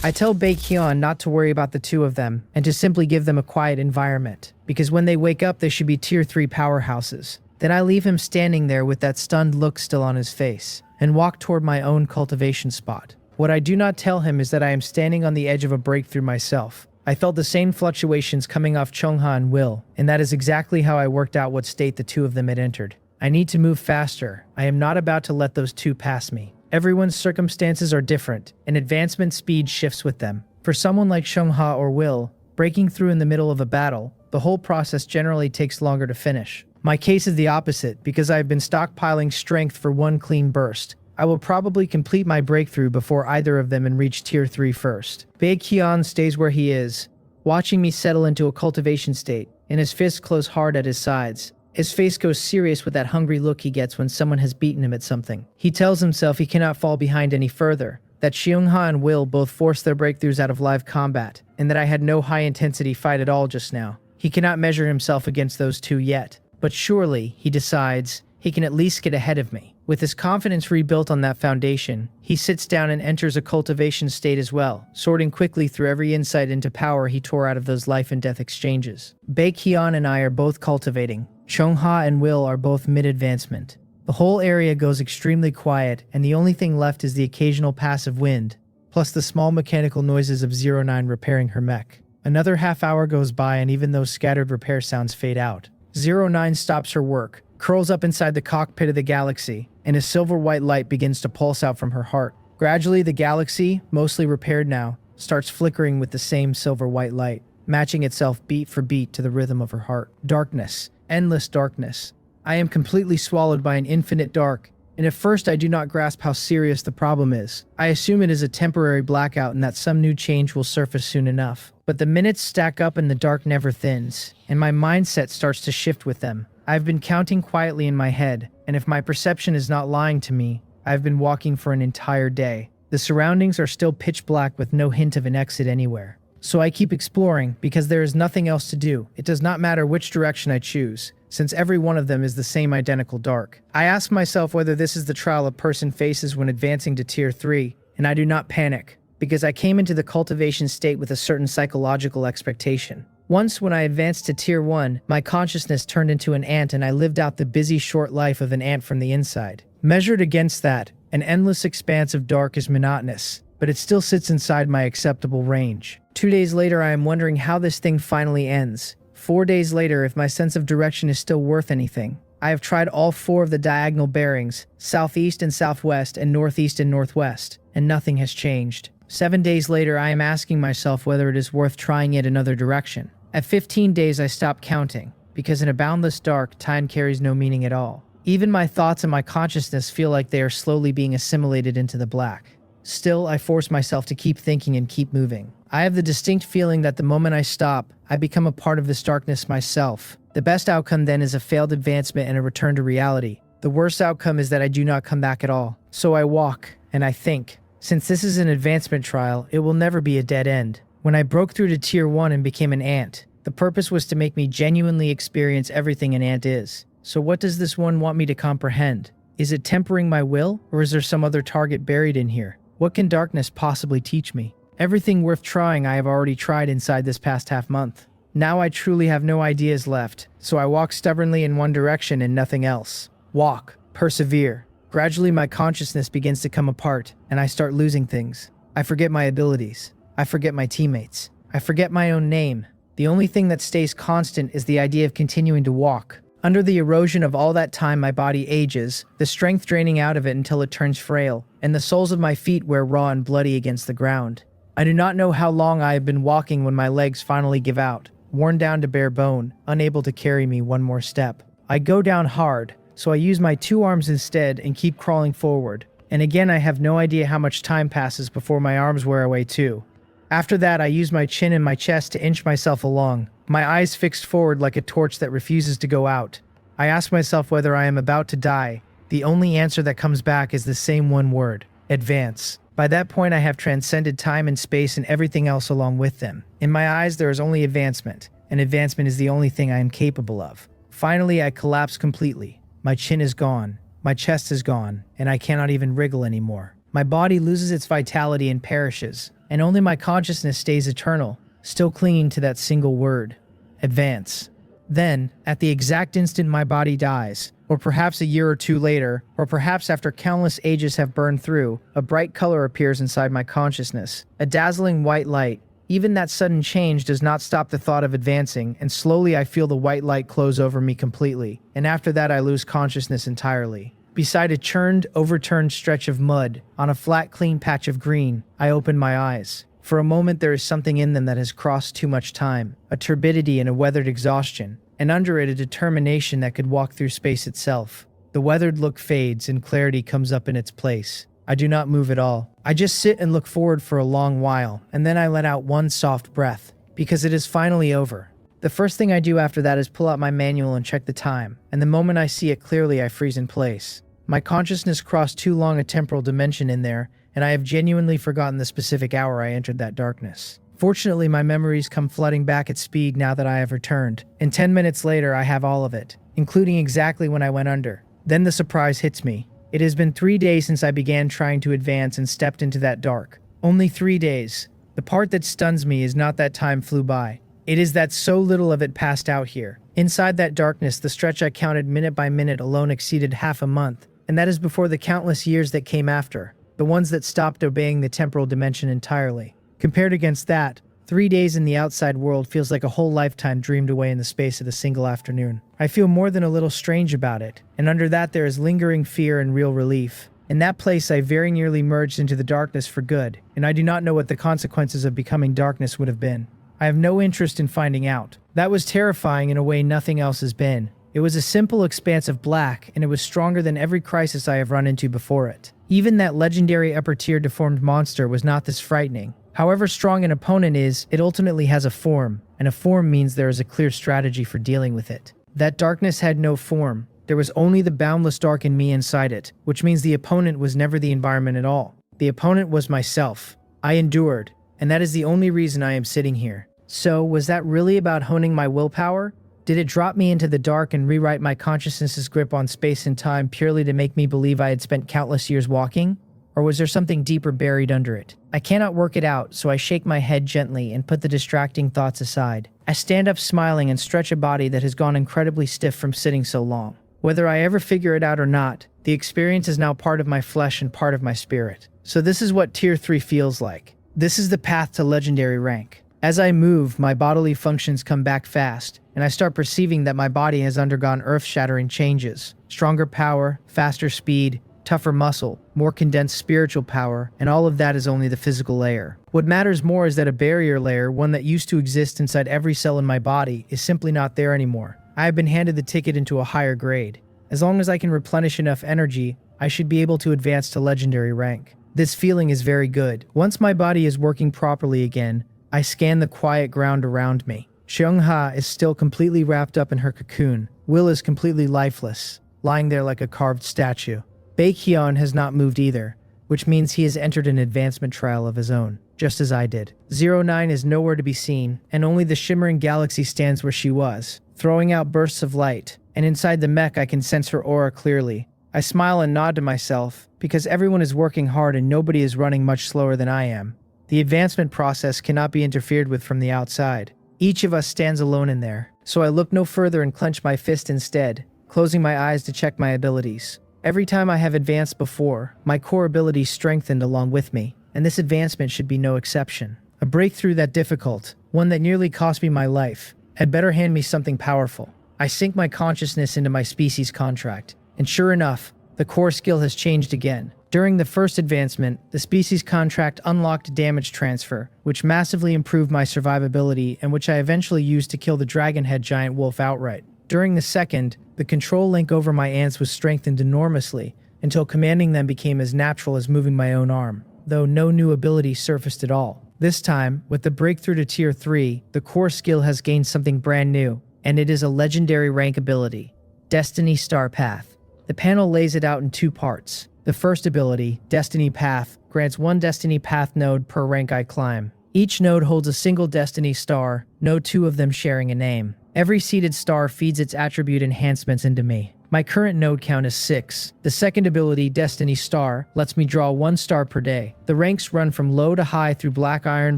I tell Baekhyun not to worry about the two of them and to simply give them a quiet environment, because when they wake up they should be tier 3 powerhouses. Then I leave him standing there with that stunned look still on his face and walk toward my own cultivation spot. What I do not tell him is that I am standing on the edge of a breakthrough myself. I felt the same fluctuations coming off Chungha and Will, and that is exactly how I worked out what state the two of them had entered. I need to move faster. I am not about to let those two pass me. Everyone's circumstances are different, and advancement speed shifts with them. For someone like Chungha or Will, breaking through in the middle of a battle, the whole process generally takes longer to finish. My case is the opposite, because I have been stockpiling strength for one clean burst. I will probably complete my breakthrough before either of them and reach tier 3 first. Baekhyun stays where he is, watching me settle into a cultivation state, and his fists close hard at his sides. His face goes serious with that hungry look he gets when someone has beaten him at something. He tells himself he cannot fall behind any further, that Cheungha and Will both forced their breakthroughs out of live combat, and that I had no high-intensity fight at all just now. He cannot measure himself against those two yet, but surely, he decides, he can at least get ahead of me. With his confidence rebuilt on that foundation, he sits down and enters a cultivation state as well, sorting quickly through every insight into power he tore out of those life and death exchanges. Baekhyun and I are both cultivating. Chungha and Will are both mid-advancement. The whole area goes extremely quiet, and the only thing left is the occasional passive wind, plus the small mechanical noises of 09 repairing her mech. Another half hour goes by, and even those scattered repair sounds fade out. 09 stops her work, curls up inside the cockpit of the galaxy, and a silver-white light begins to pulse out from her heart. Gradually, the galaxy, mostly repaired now, starts flickering with the same silver-white light, matching itself beat for beat to the rhythm of her heart. Darkness. Endless darkness. I am completely swallowed by an infinite dark, and at first I do not grasp how serious the problem is. I assume it is a temporary blackout and that some new change will surface soon enough. But the minutes stack up and the dark never thins, and my mindset starts to shift with them. I've been counting quietly in my head, and if my perception is not lying to me, I've been walking for an entire day. The surroundings are still pitch black with no hint of an exit anywhere. So I keep exploring, because there is nothing else to do. It does not matter which direction I choose, since every one of them is the same identical dark. I ask myself whether this is the trial a person faces when advancing to tier 3, and I do not panic, because I came into the cultivation state with a certain psychological expectation. Once, when I advanced to tier 1, my consciousness turned into an ant and I lived out the busy, short life of an ant from the inside. Measured against that, an endless expanse of dark is monotonous, but it still sits inside my acceptable range. 2 days later, I am wondering how this thing finally ends. 4 days later, if my sense of direction is still worth anything. I have tried all 4 of the diagonal bearings, southeast and southwest and northeast and northwest, and nothing has changed. 7 days later, I am asking myself whether it is worth trying it another direction. At 15 days, I stop counting, because in a boundless dark, time carries no meaning at all. Even my thoughts and my consciousness feel like they are slowly being assimilated into the black. Still, I force myself to keep thinking and keep moving. I have the distinct feeling that the moment I stop, I become a part of this darkness myself. The best outcome then is a failed advancement and a return to reality. The worst outcome is that I do not come back at all. So I walk, and I think. Since this is an advancement trial, it will never be a dead end. When I broke through to tier 1 and became an ant, the purpose was to make me genuinely experience everything an ant is. So what does this one want me to comprehend? Is it tempering my will, or is there some other target buried in here? What can darkness possibly teach me? Everything worth trying I have already tried inside this past half month. Now I truly have no ideas left, so I walk stubbornly in one direction and nothing else. Walk. Persevere. Gradually my consciousness begins to come apart, and I start losing things. I forget my abilities. I forget my teammates. I forget my own name. The only thing that stays constant is the idea of continuing to walk. Under the erosion of all that time, my body ages, the strength draining out of it until it turns frail, and the soles of my feet wear raw and bloody against the ground. I do not know how long I have been walking when my legs finally give out, worn down to bare bone, unable to carry me one more step. I go down hard, so I use my 2 arms instead and keep crawling forward. And again, I have no idea how much time passes before my arms wear away too. After that, I use my chin and my chest to inch myself along, my eyes fixed forward like a torch that refuses to go out. I ask myself whether I am about to die. The only answer that comes back is the same one word: advance. By that point, I have transcended time and space and everything else along with them. In my eyes, there is only advancement, and advancement is the only thing I am capable of. Finally, I collapse completely. My chin is gone, my chest is gone, and I cannot even wriggle anymore. My body loses its vitality and perishes. and only my consciousness stays eternal, still clinging to that single word: advance. Then, at the exact instant my body dies, or perhaps a year or two later, or perhaps after countless ages have burned through, a bright color appears inside my consciousness, a dazzling white light. Even that sudden change does not stop the thought of advancing, and slowly I feel the white light close over me completely, and after that I lose consciousness entirely. Beside a churned, overturned stretch of mud, on a flat, clean patch of green, I open my eyes. For a moment there is something in them that has crossed too much time, a turbidity and a weathered exhaustion, and under it a determination that could walk through space itself. The weathered look fades and clarity comes up in its place. I do not move at all. I just sit and look forward for a long while, and then I let out one soft breath, because it is finally over. The first thing I do after that is pull out my manual and check the time, and the moment I see it clearly I freeze in place. My consciousness crossed too long a temporal dimension in there, and I have genuinely forgotten the specific hour I entered that darkness. Fortunately, my memories come flooding back at speed now that I have returned, and 10 minutes later I have all of it, including exactly when I went under. Then the surprise hits me. It has been 3 days since I began trying to advance and stepped into that dark. Only 3 days. The part that stuns me is not that time flew by. It is that so little of it passed out here. Inside that darkness, the stretch I counted minute by minute alone exceeded half a month, and that is before the countless years that came after. The ones that stopped obeying the temporal dimension entirely. Compared against that, 3 days in the outside world feels like a whole lifetime dreamed away in the space of a single afternoon. I feel more than a little strange about it, and under that there is lingering fear and real relief. In that place I very nearly merged into the darkness for good, and I do not know what the consequences of becoming darkness would have been. I have no interest in finding out. That was terrifying in a way nothing else has been. It was a simple expanse of black, and it was stronger than every crisis I have run into before it. Even that legendary upper-tier deformed monster was not this frightening. However strong an opponent is, it ultimately has a form, and a form means there is a clear strategy for dealing with it. That darkness had no form. There was only the boundless dark in me inside it, which means the opponent was never the environment at all. The opponent was myself. I endured, and that is the only reason I am sitting here. So, was that really about honing my willpower? Did it drop me into the dark and rewrite my consciousness's grip on space and time purely to make me believe I had spent countless years walking? Or was there something deeper buried under it? I cannot work it out, so I shake my head gently and put the distracting thoughts aside. I stand up smiling and stretch a body that has gone incredibly stiff from sitting so long. Whether I ever figure it out or not, the experience is now part of my flesh and part of my spirit. So this is what Tier 3 feels like. This is the path to legendary rank. As I move, my bodily functions come back fast, and I start perceiving that my body has undergone earth-shattering changes. Stronger power, faster speed, tougher muscle, more condensed spiritual power, and all of that is only the physical layer. What matters more is that a barrier layer, one that used to exist inside every cell in my body, is simply not there anymore. I have been handed the ticket into a higher grade. As long as I can replenish enough energy, I should be able to advance to legendary rank. This feeling is very good. Once my body is working properly again, I scan the quiet ground around me. Cheongha is still completely wrapped up in her cocoon. Will is completely lifeless, lying there like a carved statue. Baekhyun has not moved either, which means he has entered an advancement trial of his own, just as I did. 09 is nowhere to be seen, and only the shimmering galaxy stands where she was, throwing out bursts of light, and inside the mech I can sense her aura clearly. I smile and nod to myself, because everyone is working hard and nobody is running much slower than I am. The advancement process cannot be interfered with from the outside. Each of us stands alone in there, so I look no further and clench my fist instead, closing my eyes to check my abilities. Every time I have advanced before, my core abilities strengthened along with me, and this advancement should be no exception. A breakthrough that difficult, one that nearly cost me my life, had better hand me something powerful. I sink my consciousness into my species contract, and sure enough, the core skill has changed again. During the first advancement, the species contract unlocked damage transfer, which massively improved my survivability and which I eventually used to kill the dragonhead giant wolf outright. During the second, the control link over my ants was strengthened enormously, until commanding them became as natural as moving my own arm, though no new ability surfaced at all. This time, with the breakthrough to Tier 3, the core skill has gained something brand new, and it is a legendary rank ability, Destiny Star Path. The panel lays it out in 2 parts. The first ability, Destiny Path, grants 1 Destiny Path node per rank I climb. Each node holds a single Destiny Star, no 2 of them sharing a name. Every seeded star feeds its attribute enhancements into me. My current node count is 6. The second ability, Destiny Star, lets me draw 1 star per day. The ranks run from low to high through black iron,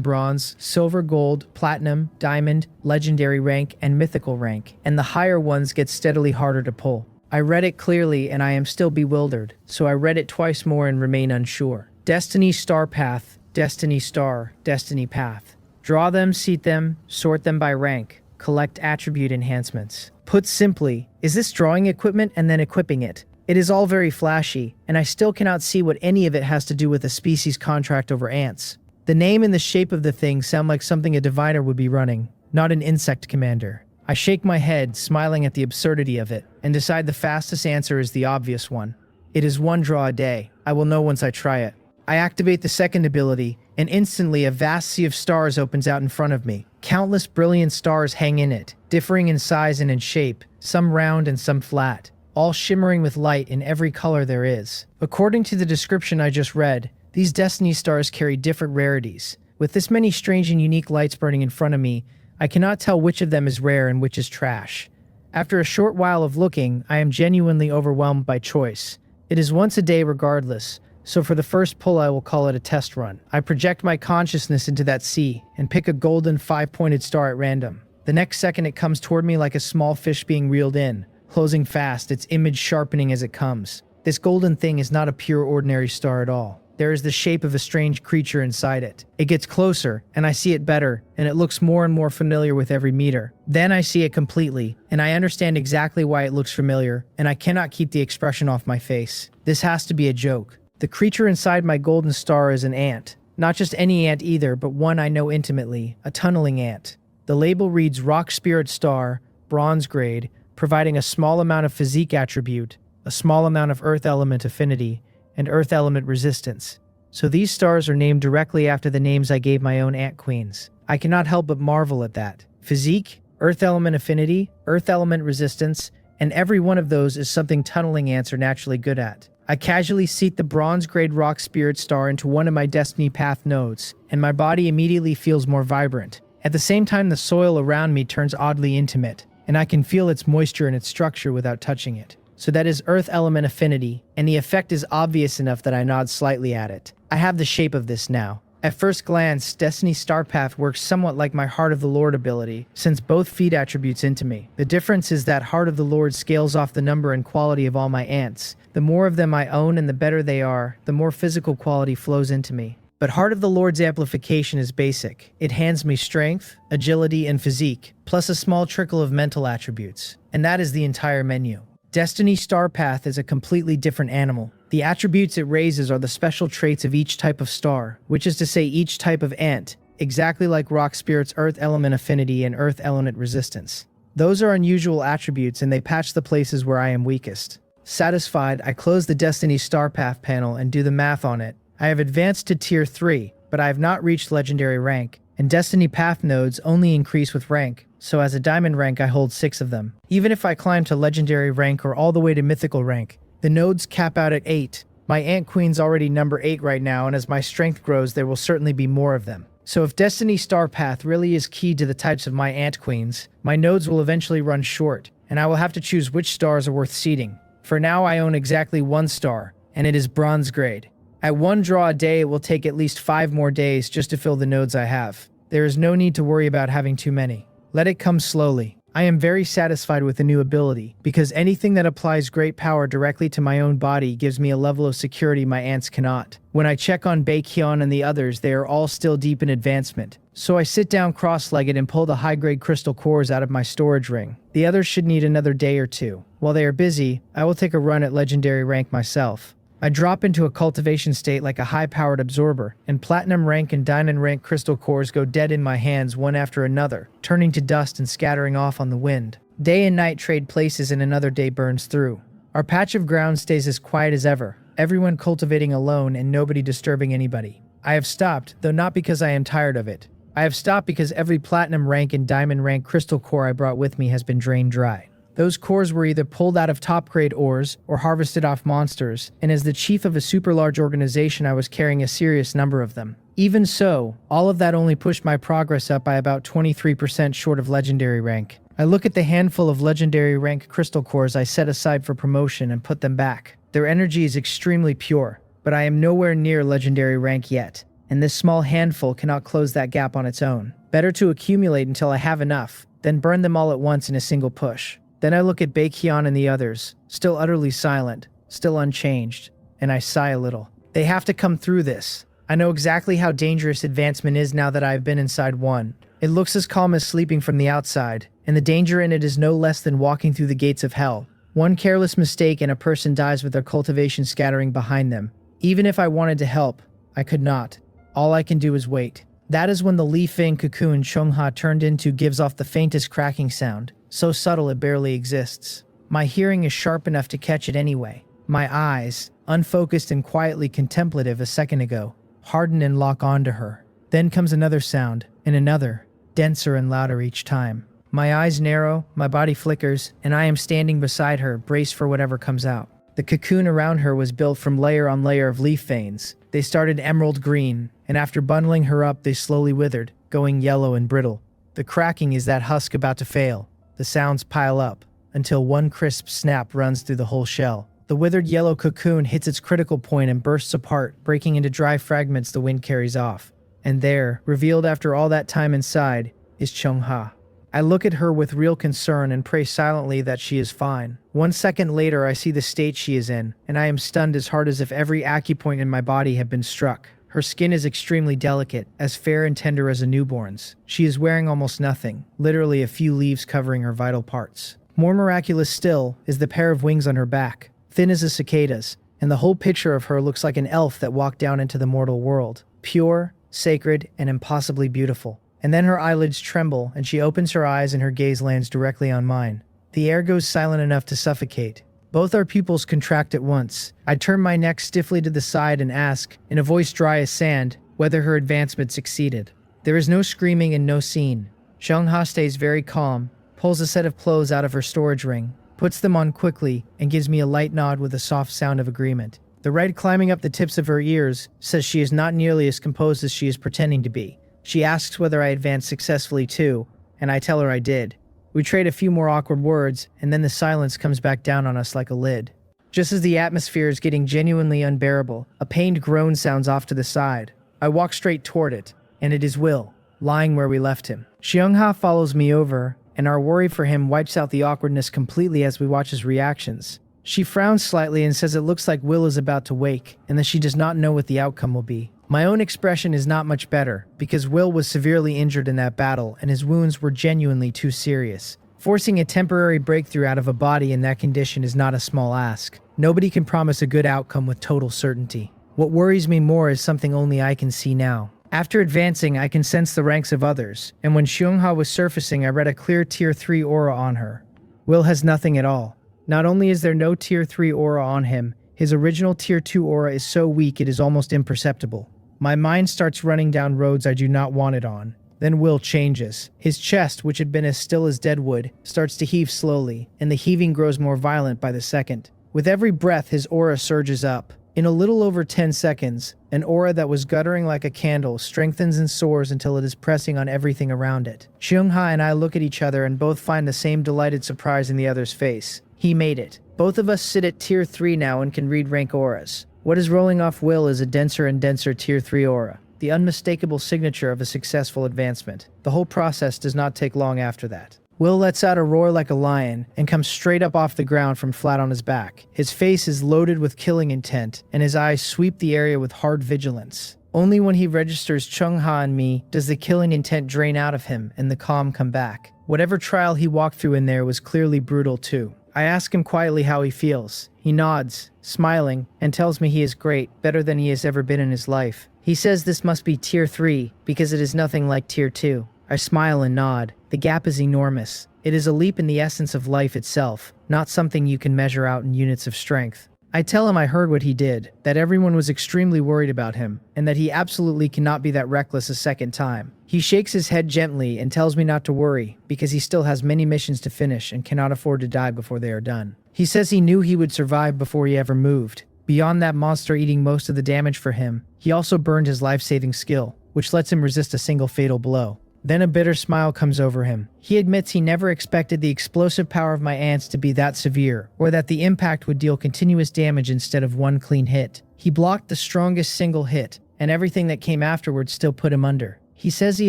bronze, silver, gold, platinum, diamond, legendary rank, and mythical rank, and the higher ones get steadily harder to pull. I read it clearly and I am still bewildered, so I read it twice more and remain unsure. Destiny Star Path, Destiny Star, Destiny Path. Draw them, seat them, sort them by rank, collect attribute enhancements. Put simply, is this drawing equipment and then equipping it? It is all very flashy, and I still cannot see what any of it has to do with a species contract over ants. The name and the shape of the thing sound like something a diviner would be running, not an insect commander. I shake my head, smiling at the absurdity of it, and decide the fastest answer is the obvious one. It is 1 draw a day. I will know once I try it. I activate the second ability, and instantly a vast sea of stars opens out in front of me. Countless brilliant stars hang in it, differing in size and in shape, some round and some flat, all shimmering with light in every color there is. According to the description I just read, these destiny stars carry different rarities. With this many strange and unique lights burning in front of me, I cannot tell which of them is rare and which is trash. After a short while of looking, I am genuinely overwhelmed by choice. It is once a day regardless, so for the first pull I will call it a test run. I project my consciousness into that sea and pick a golden 5-pointed star at random. The next second it comes toward me like a small fish being reeled in, closing fast, its image sharpening as it comes. This golden thing is not a pure ordinary star at all. There is the shape of a strange creature inside it. It gets closer, and I see it better, and it looks more and more familiar with every meter. Then I see it completely, and I understand exactly why it looks familiar, and I cannot keep the expression off my face. This has to be a joke. The creature inside my golden star is an ant. Not just any ant either, but one I know intimately, a tunneling ant. The label reads Rock Spirit Star, Bronze Grade, providing a small amount of physique attribute, a small amount of earth element affinity, and earth element resistance. So these stars are named directly after the names I gave my own ant queens. I cannot help but marvel at that. Physique, earth element affinity, earth element resistance, and every one of those is something tunneling ants are naturally good at. I casually seat the bronze grade rock spirit star into one of my destiny path nodes, and my body immediately feels more vibrant. At the same time, the soil around me turns oddly intimate, and I can feel its moisture and its structure without touching it. So that is earth element affinity, and the effect is obvious enough that I nod slightly at it. I have the shape of this now. At first glance, Destiny Star Path works somewhat like my Heart of the Lord ability, since both feed attributes into me. The difference is that Heart of the Lord scales off the number and quality of all my ants. The more of them I own and the better they are, the more physical quality flows into me. But Heart of the Lord's amplification is basic. It hands me strength, agility, and physique, plus a small trickle of mental attributes. And that is the entire menu. Destiny Star Path is a completely different animal. The attributes it raises are the special traits of each type of star, which is to say each type of ant, exactly like Rock Spirit's Earth Element Affinity and Earth Element Resistance. Those are unusual attributes and they patch the places where I am weakest. Satisfied, I close the Destiny Star Path panel and do the math on it. I have advanced to Tier 3, but I have not reached Legendary rank, and Destiny Path nodes only increase with rank, so as a Diamond rank I hold 6 of them. Even if I climb to Legendary rank or all the way to Mythical rank, the nodes cap out at 8. My Ant Queen's already number 8 right now, and as my strength grows there will certainly be more of them. So if Destiny Star Path really is key to the types of my Ant Queens, my nodes will eventually run short, and I will have to choose which stars are worth seeding. For now I own exactly 1 star, and it is Bronze Grade. At 1 draw a day it will take at least 5 more days just to fill the nodes I have. There is no need to worry about having too many. Let it come slowly. I am very satisfied with the new ability, because anything that applies great power directly to my own body gives me a level of security my ants cannot. When I check on Baekhyun and the others, they are all still deep in advancement. So I sit down cross-legged and pull the high-grade crystal cores out of my storage ring. The others should need another day or 2. While they are busy, I will take a run at Legendary rank myself. I drop into a cultivation state like a high-powered absorber, and Platinum rank and Diamond rank crystal cores go dead in my hands one after another, turning to dust and scattering off on the wind. Day and night trade places and another day burns through. Our patch of ground stays as quiet as ever, everyone cultivating alone and nobody disturbing anybody. I have stopped, though not because I am tired of it. I have stopped because every Platinum rank and Diamond rank crystal core I brought with me has been drained dry. Those cores were either pulled out of top-grade ores or harvested off monsters, and as the chief of a super large organization I was carrying a serious number of them. Even so, all of that only pushed my progress up by about 23% short of Legendary rank. I look at the handful of legendary rank crystal cores I set aside for promotion and put them back. Their energy is extremely pure, but I am nowhere near legendary rank yet, and this small handful cannot close that gap on its own. Better to accumulate until I have enough, then burn them all at once in a single push. Then I look at Baekhyun and the others, still utterly silent, still unchanged, and I sigh a little. They have to come through this. I know exactly how dangerous advancement is now that I have been inside one. It looks as calm as sleeping from the outside, and the danger in it is no less than walking through the gates of hell. One careless mistake and a person dies with their cultivation scattering behind them. Even if I wanted to help, I could not. All I can do is wait. That is when the Li Feng cocoon Chungha turned into gives off the faintest cracking sound, so subtle it barely exists. My hearing is sharp enough to catch it anyway. My eyes, unfocused and quietly contemplative a second ago, harden and lock onto her. Then comes another sound, and another, denser and louder each time. My eyes narrow, my body flickers, and I am standing beside her, braced for whatever comes out. The cocoon around her was built from layer on layer of leaf veins. They started emerald green, and after bundling her up, they slowly withered, going yellow and brittle. The cracking is that husk about to fail. The sounds pile up, until one crisp snap runs through the whole shell. The withered yellow cocoon hits its critical point and bursts apart, breaking into dry fragments the wind carries off. And there, revealed after all that time inside, is Chungha. I look at her with real concern and pray silently that she is fine. 1 second later, I see the state she is in, and I am stunned as hard as if every acupoint in my body had been struck. Her skin is extremely delicate, as fair and tender as a newborn's. She is wearing almost nothing, literally a few leaves covering her vital parts. More miraculous still is the pair of wings on her back, thin as a cicada's, and the whole picture of her looks like an elf that walked down into the mortal world. Pure, sacred, and impossibly beautiful. And then her eyelids tremble, and she opens her eyes and her gaze lands directly on mine. The air goes silent enough to suffocate. Both our pupils contract at once. I turn my neck stiffly to the side and ask, in a voice dry as sand, whether her advancement succeeded. There is no screaming and no scene. Chungha stays very calm, pulls a set of clothes out of her storage ring, puts them on quickly, and gives me a light nod with a soft sound of agreement. The red climbing up the tips of her ears says she is not nearly as composed as she is pretending to be. She asks whether I advanced successfully too, and I tell her I did. We trade a few more awkward words, and then the silence comes back down on us like a lid. Just as the atmosphere is getting genuinely unbearable, a pained groan sounds off to the side. I walk straight toward it, and it is Will, lying where we left him. Chungha follows me over, and our worry for him wipes out the awkwardness completely as we watch his reactions. She frowns slightly and says it looks like Will is about to wake, and that she does not know what the outcome will be. My own expression is not much better, because Will was severely injured in that battle, and his wounds were genuinely too serious. Forcing a temporary breakthrough out of a body in that condition is not a small ask. Nobody can promise a good outcome with total certainty. What worries me more is something only I can see now. After advancing, I can sense the ranks of others, and when Chungha was surfacing, I read a clear Tier 3 aura on her. Will has nothing at all. Not only is there no Tier 3 aura on him, his original Tier 2 aura is so weak it is almost imperceptible. My mind starts running down roads I do not want it on. Then Will changes. His chest, which had been as still as dead wood, starts to heave slowly, and the heaving grows more violent by the second. With every breath, his aura surges up. In a little over 10 seconds, an aura that was guttering like a candle strengthens and soars until it is pressing on everything around it. Chungha and I look at each other and both find the same delighted surprise in the other's face. He made it. Both of us sit at Tier 3 now and can read rank auras. What is rolling off Will is a denser and denser Tier 3 aura, the unmistakable signature of a successful advancement. The whole process does not take long after that. Will lets out a roar like a lion and comes straight up off the ground from flat on his back. His face is loaded with killing intent, and his eyes sweep the area with hard vigilance. Only when he registers Chungha and me does the killing intent drain out of him and the calm come back. Whatever trial he walked through in there was clearly brutal too. I ask him quietly how he feels. He nods, smiling, and tells me he is great, better than he has ever been in his life. He says this must be Tier 3, because it is nothing like Tier 2. I smile and nod. The gap is enormous. It is a leap in the essence of life itself, not something you can measure out in units of strength. I tell him I heard what he did, that everyone was extremely worried about him, and that he absolutely cannot be that reckless a second time. He shakes his head gently and tells me not to worry, because he still has many missions to finish and cannot afford to die before they are done. He says he knew he would survive before he ever moved. Beyond that monster eating most of the damage for him, he also burned his life-saving skill, which lets him resist a single fatal blow. Then a bitter smile comes over him. He admits he never expected the explosive power of my ants to be that severe, or that the impact would deal continuous damage instead of one clean hit. He blocked the strongest single hit, and everything that came afterwards still put him under. He says he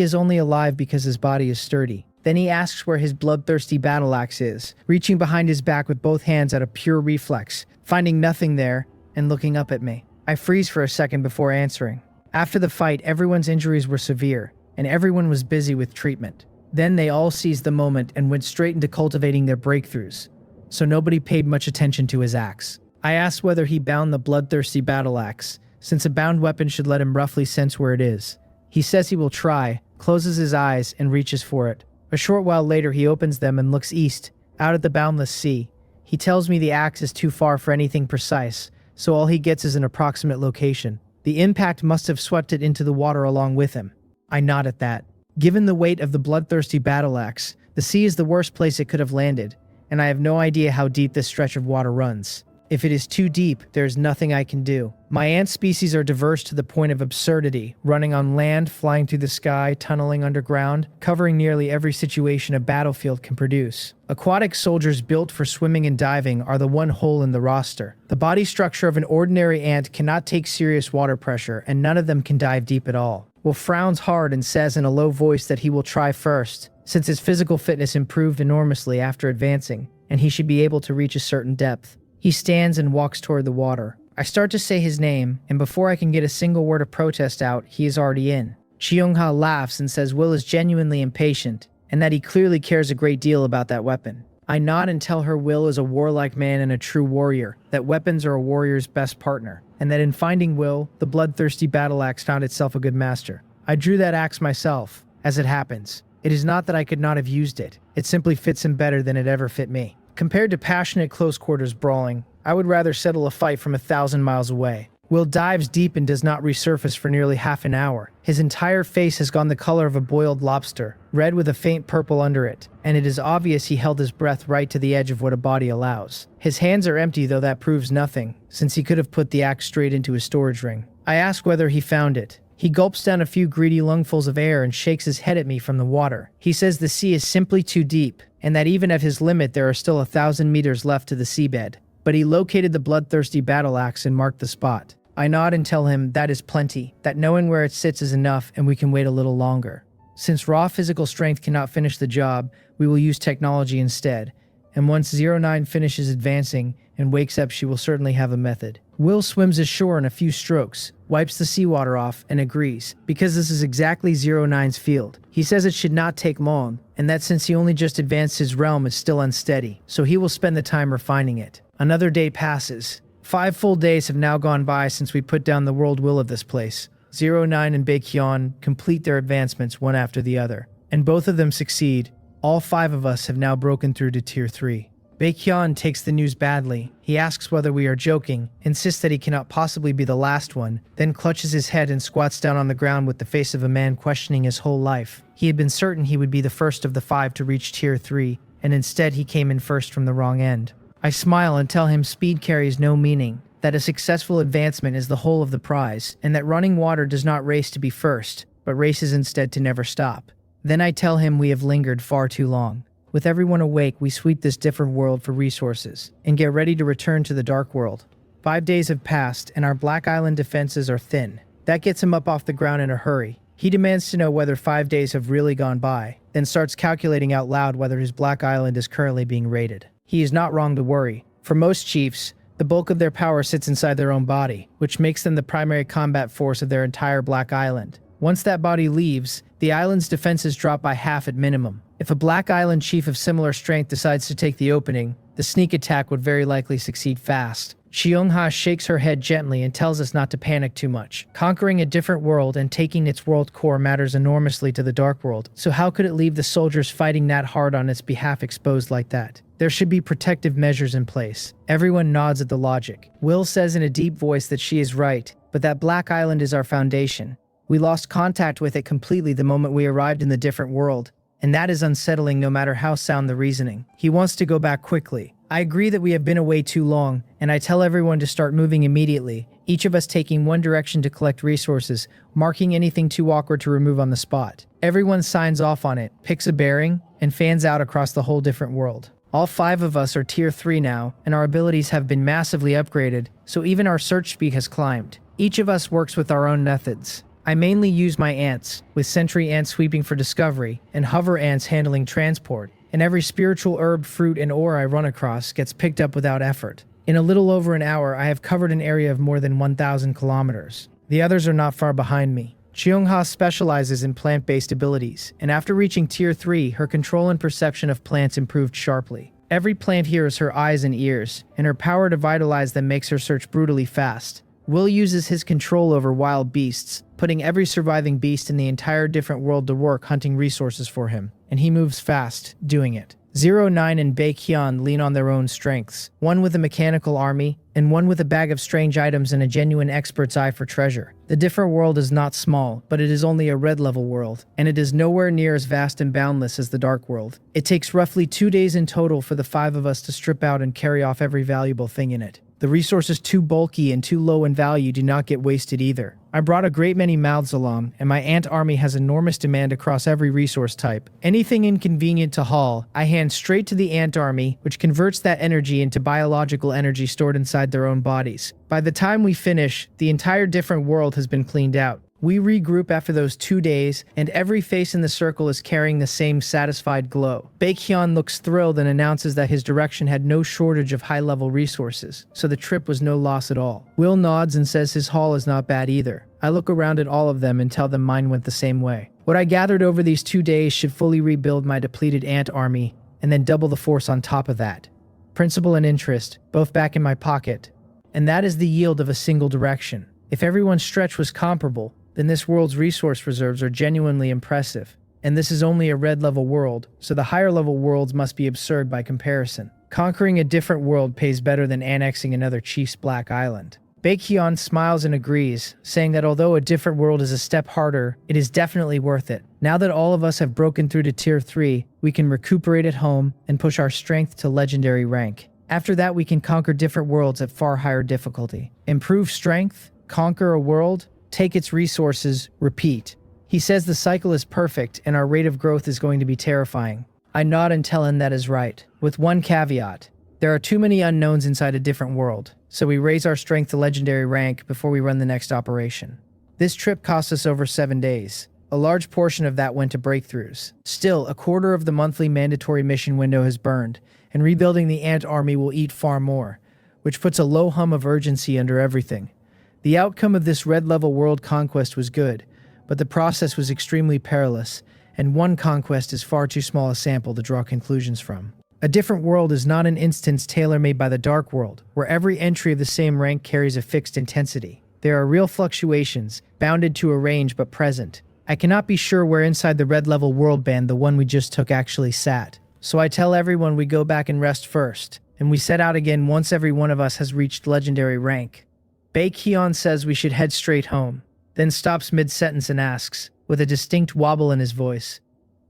is only alive because his body is sturdy. Then he asks where his bloodthirsty battle axe is, reaching behind his back with both hands out of pure reflex, finding nothing there, and looking up at me. I freeze for a second before answering. After the fight, everyone's injuries were severe, and everyone was busy with treatment. Then they all seized the moment and went straight into cultivating their breakthroughs, so nobody paid much attention to his axe. I asked whether he bound the bloodthirsty battle axe, since a bound weapon should let him roughly sense where it is. He says he will try, closes his eyes, and reaches for it. A short while later, he opens them and looks east, out at the boundless sea. He tells me the axe is too far for anything precise, so all he gets is an approximate location. The impact must have swept it into the water along with him. I nod at that. Given the weight of the bloodthirsty battle axe, the sea is the worst place it could have landed, and I have no idea how deep this stretch of water runs. If it is too deep, there is nothing I can do. My ant species are diverse to the point of absurdity, running on land, flying through the sky, tunneling underground, covering nearly every situation a battlefield can produce. Aquatic soldiers built for swimming and diving are the one hole in the roster. The body structure of an ordinary ant cannot take serious water pressure, and none of them can dive deep at all. Will frowns hard and says in a low voice that he will try first, since his physical fitness improved enormously after advancing, and he should be able to reach a certain depth. He stands and walks toward the water. I start to say his name, and before I can get a single word of protest out, he is already in. Cheongha laughs and says Will is genuinely impatient, and that he clearly cares a great deal about that weapon. I nod and tell her Will is a warlike man and a true warrior, that weapons are a warrior's best partner, and that in finding Will, the bloodthirsty battle axe found itself a good master. I drew that axe myself, as it happens. It is not that I could not have used it, it simply fits him better than it ever fit me. Compared to passionate close-quarters brawling, I would rather settle a fight from 1,000 miles away. Will dives deep and does not resurface for nearly half an hour. His entire face has gone the color of a boiled lobster, red with a faint purple under it, and it is obvious he held his breath right to the edge of what a body allows. His hands are empty, though that proves nothing, since he could have put the axe straight into his storage ring. I ask whether he found it. He gulps down a few greedy lungfuls of air and shakes his head at me from the water. He says the sea is simply too deep, and that even at his limit there are still 1,000 meters left to the seabed. But he located the bloodthirsty battle axe and marked the spot. I nod and tell him that is plenty, that knowing where it sits is enough and we can wait a little longer. Since raw physical strength cannot finish the job, we will use technology instead, and once 09 finishes advancing and wakes up, she will certainly have a method. Will swims ashore in a few strokes, wipes the seawater off, and agrees, because this is exactly 09's field. He says it should not take long, and that since he only just advanced his realm is still unsteady, so he will spend the time refining it. Another day passes. 5 full days have now gone by since we put down the world will of this place. 09 and Baekhyun complete their advancements one after the other, and both of them succeed. All 5 of us have now broken through to Tier 3. Baekhyun takes the news badly. He asks whether we are joking, insists that he cannot possibly be the last one, then clutches his head and squats down on the ground with the face of a man questioning his whole life. He had been certain he would be the first of the 5 to reach Tier 3, and instead he came in first from the wrong end. I smile and tell him speed carries no meaning, that a successful advancement is the whole of the prize, and that running water does not race to be first, but races instead to never stop. Then I tell him we have lingered far too long. With everyone awake, we sweep this different world for resources, and get ready to return to the Dark World. 5 days have passed, and our Black Island defenses are thin. That gets him up off the ground in a hurry. He demands to know whether 5 days have really gone by, then starts calculating out loud whether his Black Island is currently being raided. He is not wrong to worry. For most chiefs, the bulk of their power sits inside their own body, which makes them the primary combat force of their entire Black Island. Once that body leaves, the island's defenses drop by half at minimum. If a Black Island chief of similar strength decides to take the opening, the sneak attack would very likely succeed fast. Cheongha shakes her head gently and tells us not to panic too much. Conquering a different world and taking its world core matters enormously to the Dark World, so how could it leave the soldiers fighting that hard on its behalf exposed like that? There should be protective measures in place. Everyone nods at the logic. Will says in a deep voice that she is right, but that Black Island is our foundation. We lost contact with it completely the moment we arrived in the different world, and that is unsettling no matter how sound the reasoning. He wants to go back quickly, I agree that we have been away too long, and I tell everyone to start moving immediately, each of us taking one direction to collect resources, marking anything too awkward to remove on the spot. Everyone signs off on it, picks a bearing, and fans out across the whole different world. All 5 of us are tier 3 now, and our abilities have been massively upgraded, so even our search speed has climbed. Each of us works with our own methods. I mainly use my ants, with sentry ants sweeping for discovery, and hover ants handling transport, and every spiritual herb, fruit, and ore I run across gets picked up without effort. In a little over an hour, I have covered an area of more than 1,000 kilometers. The others are not far behind me. Cheongha specializes in plant-based abilities, and after reaching tier 3, her control and perception of plants improved sharply. Every plant here is her eyes and ears, and her power to vitalize them makes her search brutally fast. Will uses his control over wild beasts, putting every surviving beast in the entire different world to work hunting resources for him, and he moves fast, doing it. 09 and Baekhyun lean on their own strengths, one with a mechanical army, and one with a bag of strange items and a genuine expert's eye for treasure. The different world is not small, but it is only a red level world, and it is nowhere near as vast and boundless as the dark world. It takes roughly 2 days in total for the 5 of us to strip out and carry off every valuable thing in it. The resources too bulky and too low in value do not get wasted either. I brought a great many mouths along, and my ant army has enormous demand across every resource type. Anything inconvenient to haul, I hand straight to the ant army, which converts that energy into biological energy stored inside their own bodies. By the time we finish, the entire different world has been cleaned out. We regroup after those 2 days, and every face in the circle is carrying the same satisfied glow. Baekhyun looks thrilled and announces that his direction had no shortage of high-level resources, so the trip was no loss at all. Will nods and says his haul is not bad either. I look around at all of them and tell them mine went the same way. What I gathered over these 2 days should fully rebuild my depleted ant army, and then double the force on top of that. Principal and interest, both back in my pocket. And that is the yield of a single direction. If everyone's stretch was comparable, then this world's resource reserves are genuinely impressive. And this is only a red level world, so the higher level worlds must be absurd by comparison. Conquering a different world pays better than annexing another chief's black island. Baekhyun smiles and agrees, saying that although a different world is a step harder, it is definitely worth it. Now that all of us have broken through to tier 3, we can recuperate at home and push our strength to legendary rank. After that, we can conquer different worlds at far higher difficulty. Improve strength, conquer a world, take its resources, repeat. He says the cycle is perfect and our rate of growth is going to be terrifying. I nod and tell him that is right, with one caveat. There are too many unknowns inside a different world, so we raise our strength to legendary rank before we run the next operation. This trip cost us over 7 days. A large portion of that went to breakthroughs. Still, a quarter of the monthly mandatory mission window has burned, and rebuilding the ant army will eat far more, which puts a low hum of urgency under everything. The outcome of this red-level world conquest was good, but the process was extremely perilous, and one conquest is far too small a sample to draw conclusions from. A different world is not an instance tailor-made by the dark world, where every entry of the same rank carries a fixed intensity. There are real fluctuations, bounded to a range but present. I cannot be sure where inside the red-level world band the one we just took actually sat, so I tell everyone we go back and rest first, and we set out again once every one of us has reached legendary rank. Baekhyun says we should head straight home, then stops mid-sentence and asks, with a distinct wobble in his voice,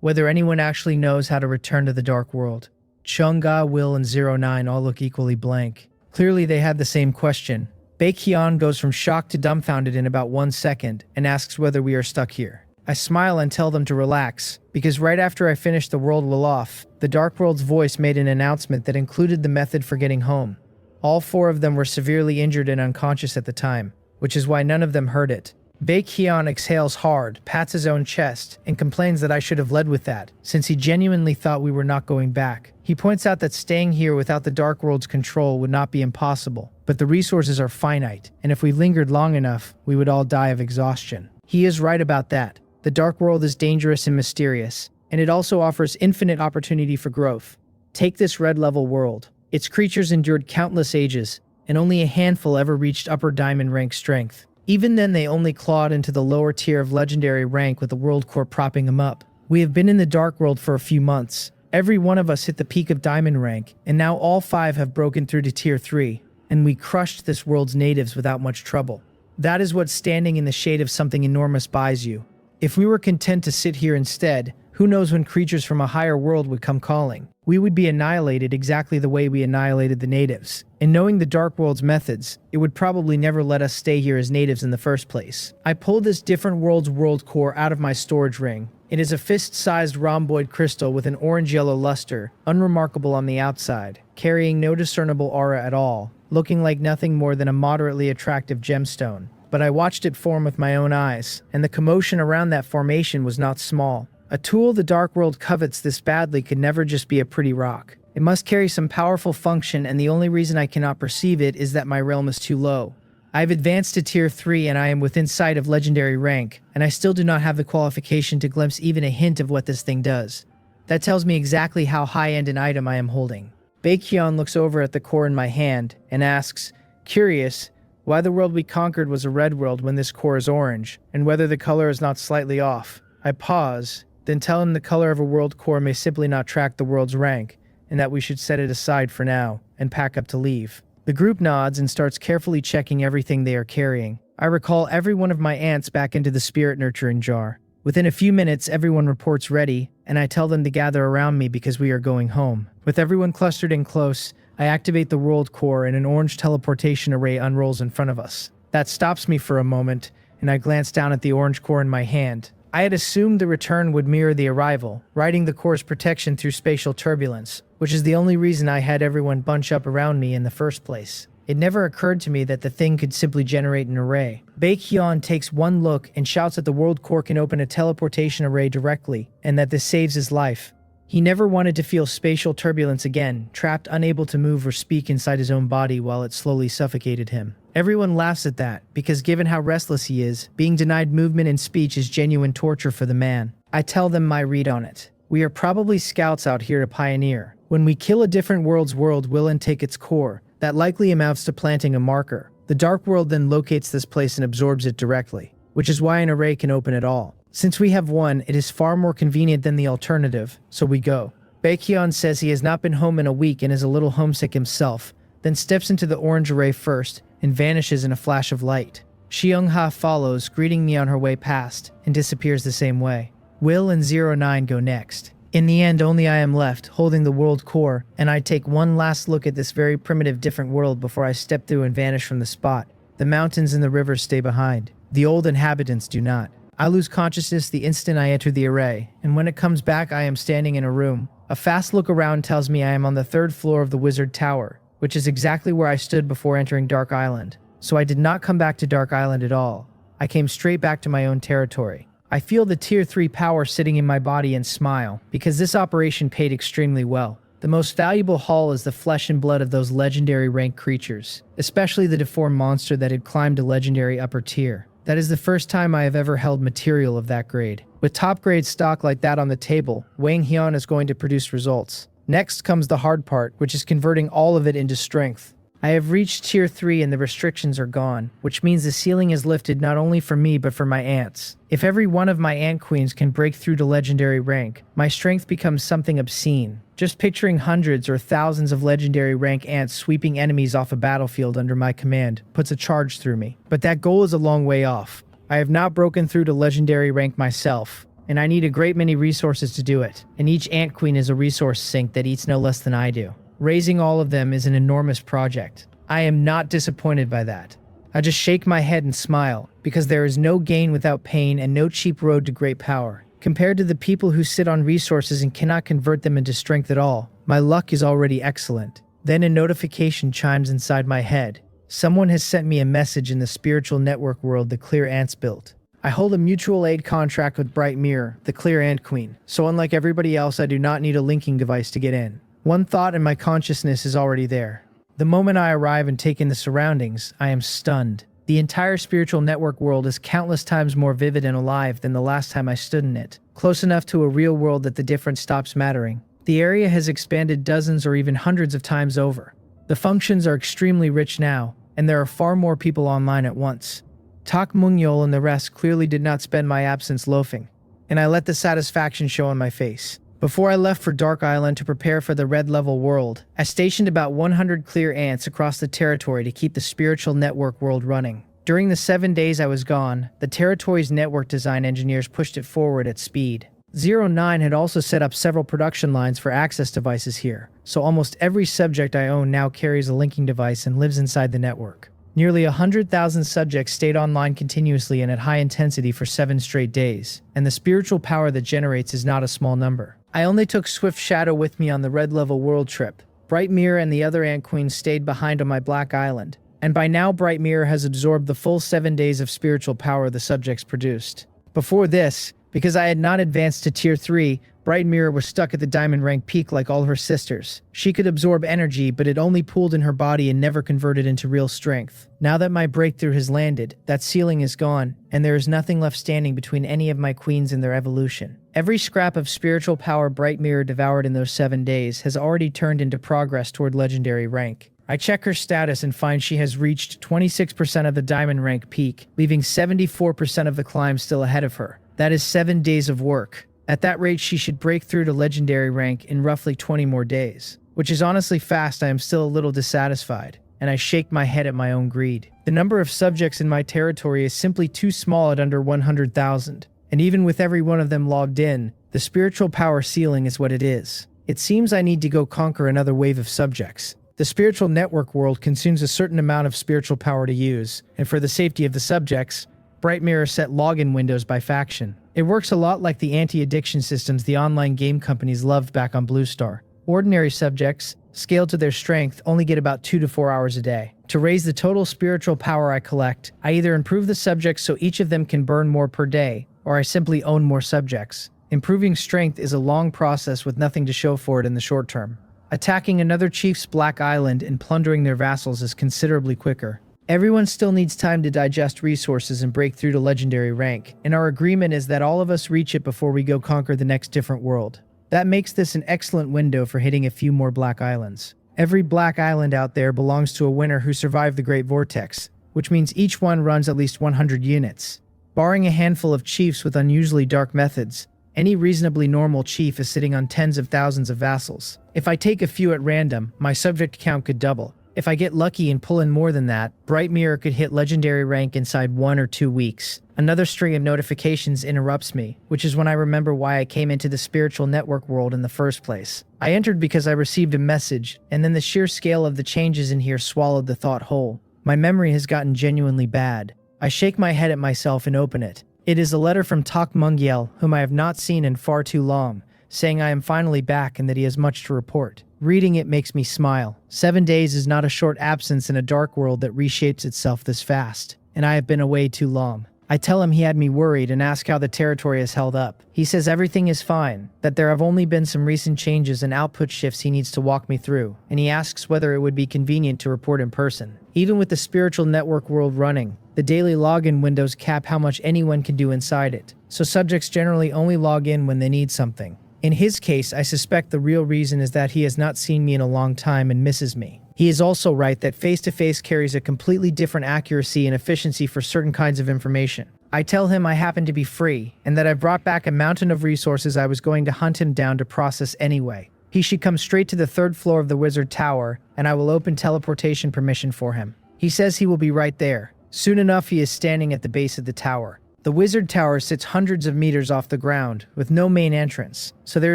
whether anyone actually knows how to return to the dark world. Cheongha, Will, and 09 all look equally blank. Clearly they had the same question. Baekhyun goes from shocked to dumbfounded in about 1 second and asks whether we are stuck here. I smile and tell them to relax, because right after I finished the world will off, the dark world's voice made an announcement that included the method for getting home. All 4 of them were severely injured and unconscious at the time, which is why none of them heard it. Baekhyun exhales hard, pats his own chest, and complains that I should have led with that, since he genuinely thought we were not going back. He points out that staying here without the Dark World's control would not be impossible, but the resources are finite, and if we lingered long enough, we would all die of exhaustion. He is right about that. The Dark World is dangerous and mysterious, and it also offers infinite opportunity for growth. Take this red-level world. Its creatures endured countless ages, and only a handful ever reached upper diamond rank strength. Even then, they only clawed into the lower tier of legendary rank with the World Core propping them up. We have been in the Dark World for a few months. Every one of us hit the peak of diamond rank, and now all 5 have broken through to tier 3, and we crushed this world's natives without much trouble. That is what standing in the shade of something enormous buys you. If we were content to sit here instead, Who knows when creatures from a higher world would come calling? We would be annihilated exactly the way we annihilated the natives. And knowing the Dark World's methods, it would probably never let us stay here as natives in the first place. I pulled this different world's world core out of my storage ring. It is a fist-sized rhomboid crystal with an orange-yellow luster, unremarkable on the outside, carrying no discernible aura at all, looking like nothing more than a moderately attractive gemstone. But I watched it form with my own eyes, and the commotion around that formation was not small. A tool the Dark World covets this badly could never just be a pretty rock. It must carry some powerful function, and the only reason I cannot perceive it is that my realm is too low. I've advanced to Tier 3 and I am within sight of legendary rank, and I still do not have the qualification to glimpse even a hint of what this thing does. That tells me exactly how high-end an item I am holding. Baekhyun looks over at the core in my hand and asks, curious, why the world we conquered was a red world when this core is orange, and whether the color is not slightly off. I pause, then tell him the color of a world core may simply not track the world's rank, and that we should set it aside for now, and pack up to leave. The group nods and starts carefully checking everything they are carrying. I recall every one of my ants back into the spirit nurturing jar. Within a few minutes, everyone reports ready, and I tell them to gather around me because we are going home. With everyone clustered in close, I activate the world core and an orange teleportation array unrolls in front of us. That stops me for a moment, and I glance down at the orange core in my hand. I had assumed the return would mirror the arrival, riding the core's protection through spatial turbulence, which is the only reason I had everyone bunch up around me in the first place. It never occurred to me that the thing could simply generate an array. Baekhyun takes one look and shouts that the world core can open a teleportation array directly, and that this saves his life. He never wanted to feel spatial turbulence again, trapped unable to move or speak inside his own body while it slowly suffocated him. Everyone laughs at that, because given how restless he is, being denied movement and speech is genuine torture for the man. I tell them my read on it. We are probably scouts out here to pioneer. When we kill a different world's world will and take its core, that likely amounts to planting a marker. The Dark World then locates this place and absorbs it directly, which is why an array can open at all. Since we have one, it is far more convenient than the alternative, so we go. Baekhyun says he has not been home in a week and is a little homesick himself, then steps into the orange array first, and vanishes in a flash of light. Seung-ha follows, greeting me on her way past, and disappears the same way. Will and 09 go next. In the end, only I am left, holding the world core, and I take one last look at this very primitive different world before I step through and vanish from the spot. The mountains and the rivers stay behind. The old inhabitants do not. I lose consciousness the instant I enter the array, and when it comes back I am standing in a room. A fast look around tells me I am on the 3rd floor of the Wizard Tower, which is exactly where I stood before entering Dark Island. So I did not come back to Dark Island at all. I came straight back to my own territory. I feel the Tier 3 power sitting in my body and smile, because this operation paid extremely well. The most valuable haul is the flesh and blood of those legendary rank creatures, especially the deformed monster that had climbed a legendary upper tier. That is the first time I have ever held material of that grade. With top grade stock like that on the table, Wang Hyun is going to produce results. Next comes the hard part, which is converting all of it into strength. I have reached Tier 3 and the restrictions are gone, which means the ceiling is lifted not only for me but for my ants. If every one of my ant queens can break through to legendary rank, my strength becomes something obscene. Just picturing hundreds or thousands of legendary rank ants sweeping enemies off a battlefield under my command puts a charge through me. But that goal is a long way off. I have not broken through to legendary rank myself, and I need a great many resources to do it, and each ant queen is a resource sink that eats no less than I do. Raising all of them is an enormous project. I am not disappointed by that. I just shake my head and smile, because there is no gain without pain and no cheap road to great power. Compared to the people who sit on resources and cannot convert them into strength at all, my luck is already excellent. Then a notification chimes inside my head. Someone has sent me a message in the spiritual network world the Clear Ants built. I hold a mutual aid contract with Bright Mirror, the Clear Ant Queen, so unlike everybody else I do not need a linking device to get in. One thought and my consciousness is already there. The moment I arrive and take in the surroundings, I am stunned. The entire spiritual network world is countless times more vivid and alive than the last time I stood in it, close enough to a real world that the difference stops mattering. The area has expanded dozens or even hundreds of times over. The functions are extremely rich now, and there are far more people online at once. Tak Mungyol and the rest clearly did not spend my absence loafing, and I let the satisfaction show on my face. Before I left for Dark Island to prepare for the Red Level world, I stationed about 100 clear ants across the territory to keep the spiritual network world running. During the 7 days I was gone, the territory's network design engineers pushed it forward at speed. 09 had also set up several production lines for access devices here, so almost every subject I own now carries a linking device and lives inside the network. Nearly 100,000 subjects stayed online continuously and at high intensity for 7 straight days, and the spiritual power that generates is not a small number. I only took Swift Shadow with me on the red level world trip. Bright Mirror and the other Ant Queens stayed behind on my Black Island, and by now Bright Mirror has absorbed the full 7 days of spiritual power the subjects produced. Before this, because I had not advanced to Tier 3, Bright Mirror was stuck at the diamond rank peak like all her sisters. She could absorb energy, but it only pooled in her body and never converted into real strength. Now that my breakthrough has landed, that ceiling is gone, and there is nothing left standing between any of my queens and their evolution. Every scrap of spiritual power Bright Mirror devoured in those 7 days has already turned into progress toward legendary rank. I check her status and find she has reached 26% of the diamond rank peak, leaving 74% of the climb still ahead of her. That is 7 days of work. At that rate, she should break through to legendary rank in roughly 20 more days. Which is honestly fast. I am still a little dissatisfied, and I shake my head at my own greed. The number of subjects in my territory is simply too small at under 100,000. And even with every one of them logged in, the spiritual power ceiling is what it is. It seems I need to go conquer another wave of subjects. The spiritual network world consumes a certain amount of spiritual power to use, and for the safety of the subjects, Bright Mirror set login windows by faction. It works a lot like the anti-addiction systems the online game companies loved back on Blue Star. Ordinary subjects, scaled to their strength, only get about 2 to 4 hours a day. To raise the total spiritual power I collect, I either improve the subjects so each of them can burn more per day, or I simply own more subjects. Improving strength is a long process with nothing to show for it in the short term. Attacking another chief's Black Island and plundering their vassals is considerably quicker. Everyone still needs time to digest resources and break through to legendary rank, and our agreement is that all of us reach it before we go conquer the next different world. That makes this an excellent window for hitting a few more Black Islands. Every Black Island out there belongs to a winner who survived the Great Vortex, which means each one runs at least 100 units. Barring a handful of chiefs with unusually dark methods, any reasonably normal chief is sitting on tens of thousands of vassals. If I take a few at random, my subject count could double. If I get lucky and pull in more than that, Bright Mirror could hit legendary rank inside 1 or 2 weeks. Another string of notifications interrupts me, which is when I remember why I came into the spiritual network world in the first place. I entered because I received a message, and then the sheer scale of the changes in here swallowed the thought whole. My memory has gotten genuinely bad. I shake my head at myself and open it. It is a letter from Tak Mungyel, whom I have not seen in far too long, saying I am finally back and that he has much to report. Reading it makes me smile. 7 days is not a short absence in a dark world that reshapes itself this fast, and I have been away too long. I tell him he had me worried and ask how the territory has held up. He says everything is fine, that there have only been some recent changes and output shifts he needs to walk me through, and he asks whether it would be convenient to report in person. Even with the spiritual network world running, the daily login windows cap how much anyone can do inside it, so subjects generally only log in when they need something. In his case, I suspect the real reason is that he has not seen me in a long time and misses me. He is also right that face-to-face carries a completely different accuracy and efficiency for certain kinds of information. I tell him I happen to be free, and that I brought back a mountain of resources I was going to hunt him down to process anyway. He should come straight to the 3rd floor of the Wizard Tower, and I will open teleportation permission for him. He says he will be right there. Soon enough, he is standing at the base of the tower. The Wizard Tower sits hundreds of meters off the ground, with no main entrance, so there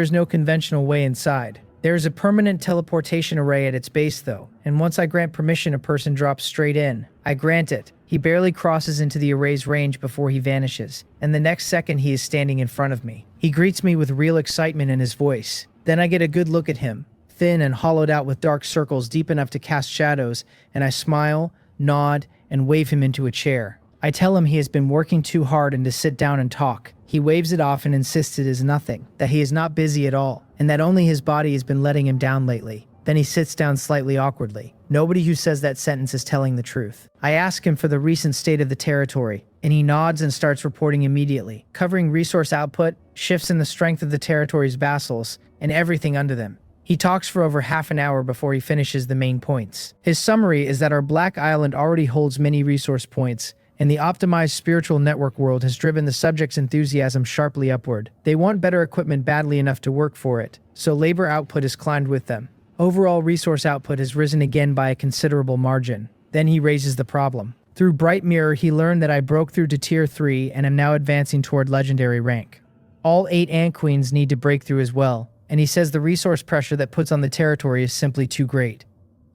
is no conventional way inside. There is a permanent teleportation array at its base though, and once I grant permission a person drops straight in. I grant it. He barely crosses into the array's range before he vanishes, and the next second he is standing in front of me. He greets me with real excitement in his voice. Then I get a good look at him, thin and hollowed out with dark circles deep enough to cast shadows, and I smile, nod, and wave him into a chair. I tell him he has been working too hard and to sit down and talk. He waves it off and insists it is nothing, that he is not busy at all, and that only his body has been letting him down lately. Then he sits down slightly awkwardly. Nobody who says that sentence is telling the truth. I ask him for the recent state of the territory, and he nods and starts reporting immediately, covering resource output, shifts in the strength of the territory's vassals, and everything under them. He talks for over half an hour before he finishes the main points. His summary is that our Black Island already holds many resource points, and the optimized spiritual network world has driven the subjects' enthusiasm sharply upward. They want better equipment badly enough to work for it, so labor output has climbed with them. Overall resource output has risen again by a considerable margin. Then he raises the problem. Through Bright Mirror, he learned that I broke through to Tier 3 and am now advancing toward legendary rank. All 8 ant queens need to break through as well, and he says the resource pressure that puts on the territory is simply too great.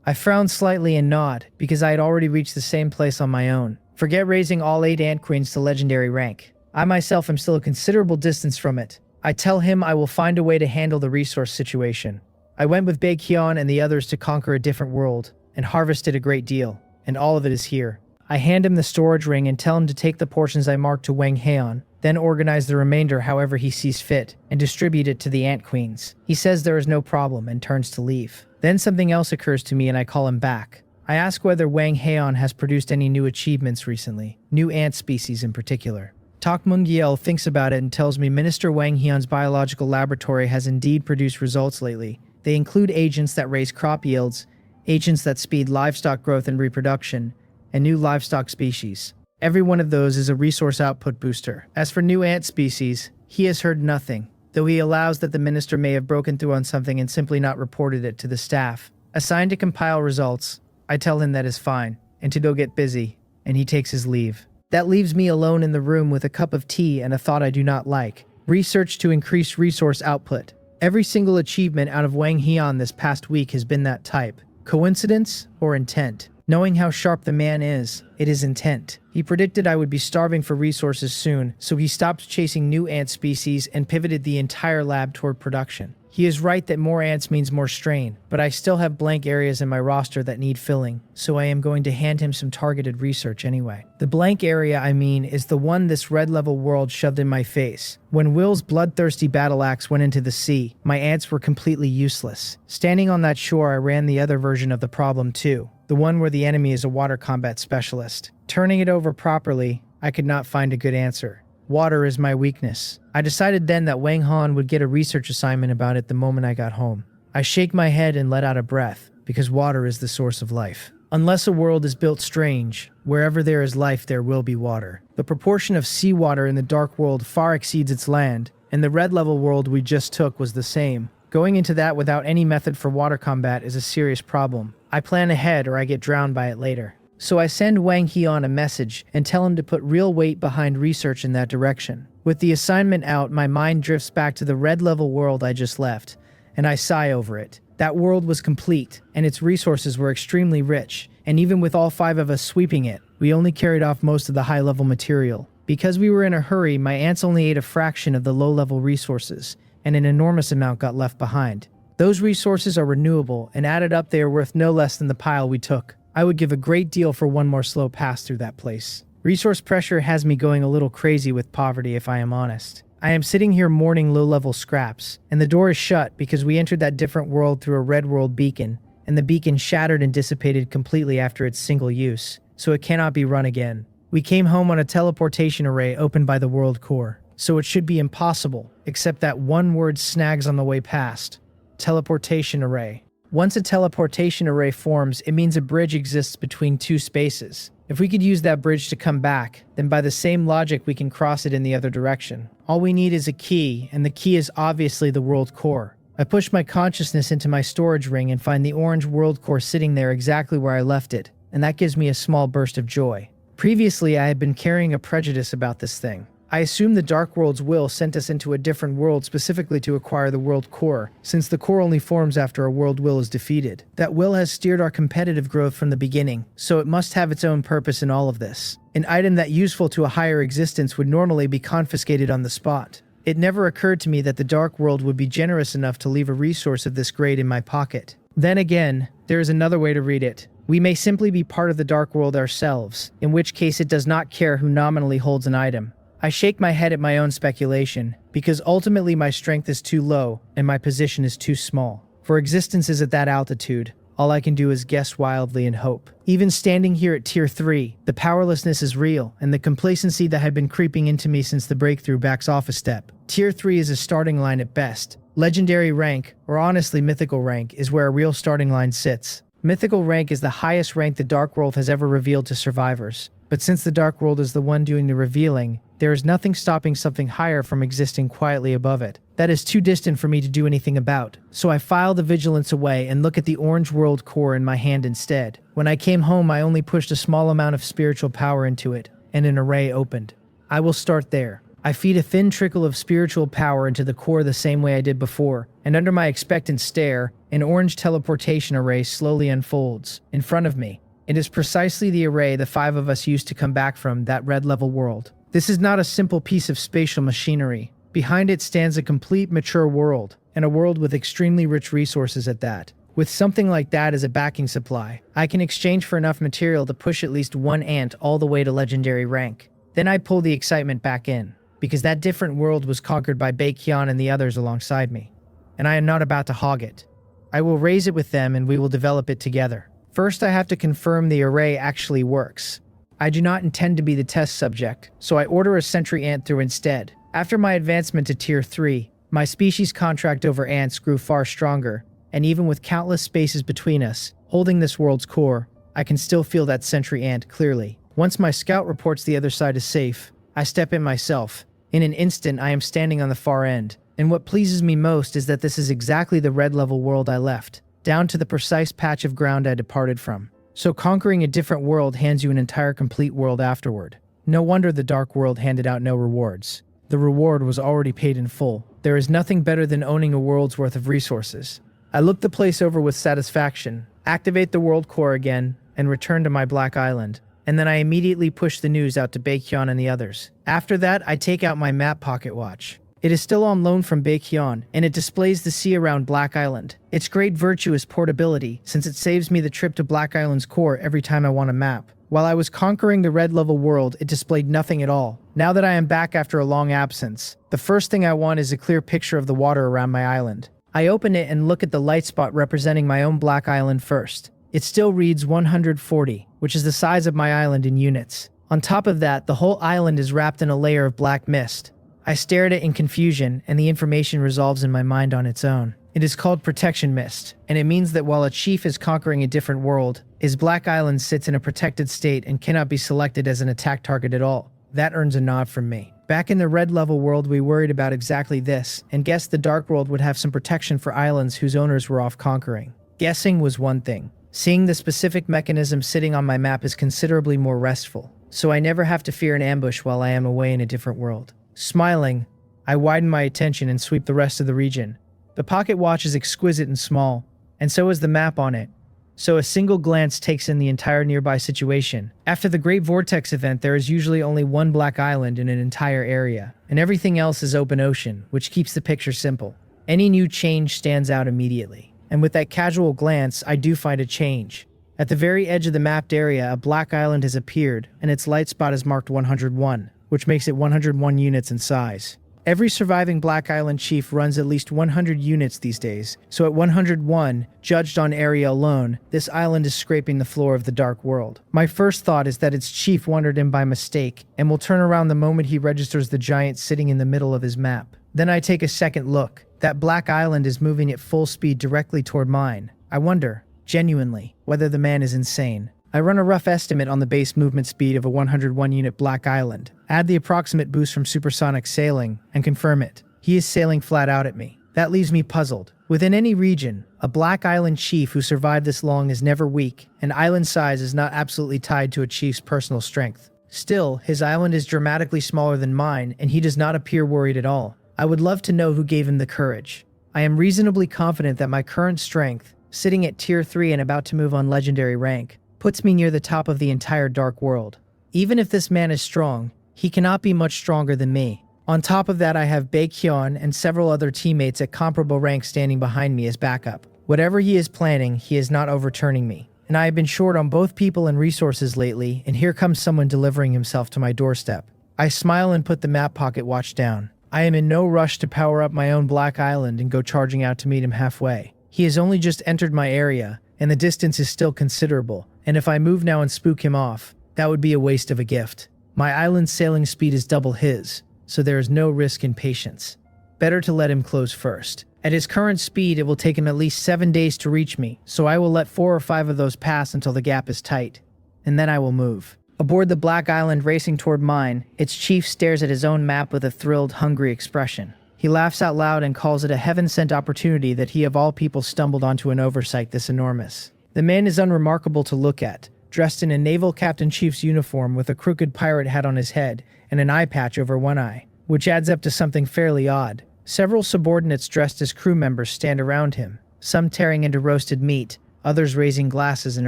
I frown slightly and nod, because I had already reached the same place on my own. Forget raising all 8 ant queens to legendary rank. I myself am still a considerable distance from it. I tell him I will find a way to handle the resource situation. I went with Baekhyun and the others to conquer a different world, and harvested a great deal, and all of it is here. I hand him the storage ring and tell him to take the portions I marked to Wang Heian, then organize the remainder however he sees fit, and distribute it to the ant queens. He says there is no problem and turns to leave. Then something else occurs to me and I call him back. I ask whether Wang Heian has produced any new achievements recently, new ant species in particular. Tak Mungyel thinks about it and tells me Minister Wang Heian's biological laboratory has indeed produced results lately. They include agents that raise crop yields, agents that speed livestock growth and reproduction, and new livestock species. Every one of those is a resource output booster. As for new ant species, he has heard nothing, though he allows that the minister may have broken through on something and simply not reported it to the staff. Assigned to compile results, I tell him that is fine, and to go get busy, and he takes his leave. That leaves me alone in the room with a cup of tea and a thought I do not like. Research to increase resource output. Every single achievement out of Wang Heian this past week has been that type. Coincidence or intent? Knowing how sharp the man is, it is intent. He predicted I would be starving for resources soon, so he stopped chasing new ant species and pivoted the entire lab toward production. He is right that more ants means more strain, but I still have blank areas in my roster that need filling, so I am going to hand him some targeted research anyway. The blank area, I mean, is the one this red-level world shoved in my face. When Will's bloodthirsty battle axe went into the sea, my ants were completely useless. Standing on that shore, I ran the other version of the problem too, the one where the enemy is a water combat specialist. Turning it over properly, I could not find a good answer. Water is my weakness. I decided then that Wang Han would get a research assignment about it the moment I got home. I shake my head and let out a breath, because water is the source of life. Unless a world is built strange, wherever there is life there will be water. The proportion of seawater in the dark world far exceeds its land, and the red level world we just took was the same. Going into that without any method for water combat is a serious problem. I plan ahead or I get drowned by it later. So I send Wang Heian a message and tell him to put real weight behind research in that direction. With the assignment out, my mind drifts back to the red-level world I just left, and I sigh over it. That world was complete, and its resources were extremely rich, and even with all 5 of us sweeping it, we only carried off most of the high-level material. Because we were in a hurry, my ants only ate a fraction of the low-level resources, and an enormous amount got left behind. Those resources are renewable, and added up they are worth no less than the pile we took. I would give a great deal for one more slow pass through that place. Resource pressure has me going a little crazy with poverty if I am honest. I am sitting here mourning low-level scraps, and the door is shut because we entered that different world through a red world beacon, and the beacon shattered and dissipated completely after its single use, so it cannot be run again. We came home on a teleportation array opened by the world core, so it should be impossible, except that one word snags on the way past. Teleportation array. Once a teleportation array forms, it means a bridge exists between 2 spaces. If we could use that bridge to come back, then by the same logic we can cross it in the other direction. All we need is a key, and the key is obviously the world core. I push my consciousness into my storage ring and find the orange world core sitting there exactly where I left it, and that gives me a small burst of joy. Previously, I had been carrying a prejudice about this thing. I assume the Dark World's will sent us into a different world specifically to acquire the world core, since the core only forms after a world will is defeated. That will has steered our competitive growth from the beginning, so it must have its own purpose in all of this. An item that useful to a higher existence would normally be confiscated on the spot. It never occurred to me that the Dark World would be generous enough to leave a resource of this grade in my pocket. Then again, there is another way to read it. We may simply be part of the Dark World ourselves, in which case it does not care who nominally holds an item. I shake my head at my own speculation, because ultimately my strength is too low and my position is too small. For existences at that altitude, all I can do is guess wildly and hope. Even standing here at Tier 3, the powerlessness is real, and the complacency that had been creeping into me since the breakthrough backs off a step. Tier 3 is a starting line at best. Legendary rank, or honestly mythical rank, is where a real starting line sits. Mythical rank is the highest rank the Dark World has ever revealed to survivors. But since the Dark World is the one doing the revealing, there is nothing stopping something higher from existing quietly above it. That is too distant for me to do anything about, so I file the vigilance away and look at the orange world core in my hand instead. When I came home, I only pushed a small amount of spiritual power into it, and an array opened. I will start there. I feed a thin trickle of spiritual power into the core the same way I did before, and under my expectant stare, an orange teleportation array slowly unfolds in front of me. It is precisely the array the 5 of us used to come back from, that red level world. This is not a simple piece of spatial machinery. Behind it stands a complete, mature world, and a world with extremely rich resources at that. With something like that as a backing supply, I can exchange for enough material to push at least 1 ant all the way to legendary rank. Then I pull the excitement back in, because that different world was conquered by Baekhyun and the others alongside me. And I am not about to hog it. I will raise it with them and we will develop it together. First, I have to confirm the array actually works. I do not intend to be the test subject, so I order a sentry ant through instead. After my advancement to Tier 3, my species contract over ants grew far stronger, and even with countless spaces between us, holding this world's core, I can still feel that sentry ant clearly. Once my scout reports the other side is safe, I step in myself. In an instant, I am standing on the far end, and what pleases me most is that this is exactly the red level world I left, down to the precise patch of ground I departed from. So conquering a different world hands you an entire complete world afterward. No wonder the dark world handed out no rewards. The reward was already paid in full. There is nothing better than owning a world's worth of resources. I look the place over with satisfaction, activate the world core again, and return to my Black Island. And then I immediately push the news out to Baekhyun and the others. After that, I take out my map pocket watch. It is still on loan from Baekhyun, and it displays the sea around Black Island. Its great virtue is portability, since it saves me the trip to Black Island's core every time I want a map. While I was conquering the red level world, it displayed nothing at all. Now that I am back after a long absence, the first thing I want is a clear picture of the water around my island. I open it and look at the light spot representing my own Black Island first. It still reads 140, which is the size of my island in units. On top of that, the whole island is wrapped in a layer of black mist. I stare at it in confusion, and the information resolves in my mind on its own. It is called Protection Mist, and it means that while a chief is conquering a different world, his Black Island sits in a protected state and cannot be selected as an attack target at all. That earns a nod from me. Back in the red level world, we worried about exactly this, and guessed the dark world would have some protection for islands whose owners were off conquering. Guessing was one thing. Seeing the specific mechanism sitting on my map is considerably more restful, so I never have to fear an ambush while I am away in a different world. Smiling, I widen my attention and sweep the rest of the region. The pocket watch is exquisite and small, and so is the map on it, so a single glance takes in the entire nearby situation. After the Great Vortex event, there is usually only one Black Island in an entire area, and everything else is open ocean, which keeps the picture simple. Any new change stands out immediately, and with that casual glance, I do find a change. At the very edge of the mapped area, a Black Island has appeared, and its light spot is marked 101, which makes it 101 units in size. Every surviving Black Island chief runs at least 100 units these days, so at 101, judged on area alone, this island is scraping the floor of the dark world. My first thought is that its chief wandered in by mistake, and will turn around the moment he registers the giant sitting in the middle of his map. Then I take a second look. That Black Island is moving at full speed directly toward mine. I wonder, genuinely, whether the man is insane. I run a rough estimate on the base movement speed of a 101-unit Black Island, add the approximate boost from supersonic sailing, and confirm it. He is sailing flat out at me. That leaves me puzzled. Within any region, a Black Island chief who survived this long is never weak, and island size is not absolutely tied to a chief's personal strength. Still, his island is dramatically smaller than mine, and he does not appear worried at all. I would love to know who gave him the courage. I am reasonably confident that my current strength, sitting at Tier 3 and about to move on legendary rank, puts me near the top of the entire dark world. Even if this man is strong, he cannot be much stronger than me. On top of that, I have Baekhyun and several other teammates at comparable rank standing behind me as backup. Whatever he is planning, he is not overturning me. And I have been short on both people and resources lately, and here comes someone delivering himself to my doorstep. I smile and put the map pocket watch down. I am in no rush to power up my own Black Island and go charging out to meet him halfway. He has only just entered my area, and the distance is still considerable, and if I move now and spook him off, that would be a waste of a gift. My island's sailing speed is double his, so there is no risk in patience. Better to let him close first. At his current speed, it will take him at least 7 days to reach me, so I will let 4 or 5 of those pass until the gap is tight, and then I will move. Aboard the Black Island racing toward mine, its chief stares at his own map with a thrilled, hungry expression. He laughs out loud and calls it a heaven-sent opportunity that he of all people stumbled onto an oversight this enormous. The man is unremarkable to look at, dressed in a naval captain chief's uniform with a crooked pirate hat on his head and an eye patch over one eye. which adds up to something fairly odd. Several subordinates dressed as crew members stand around him, some tearing into roasted meat, others raising glasses in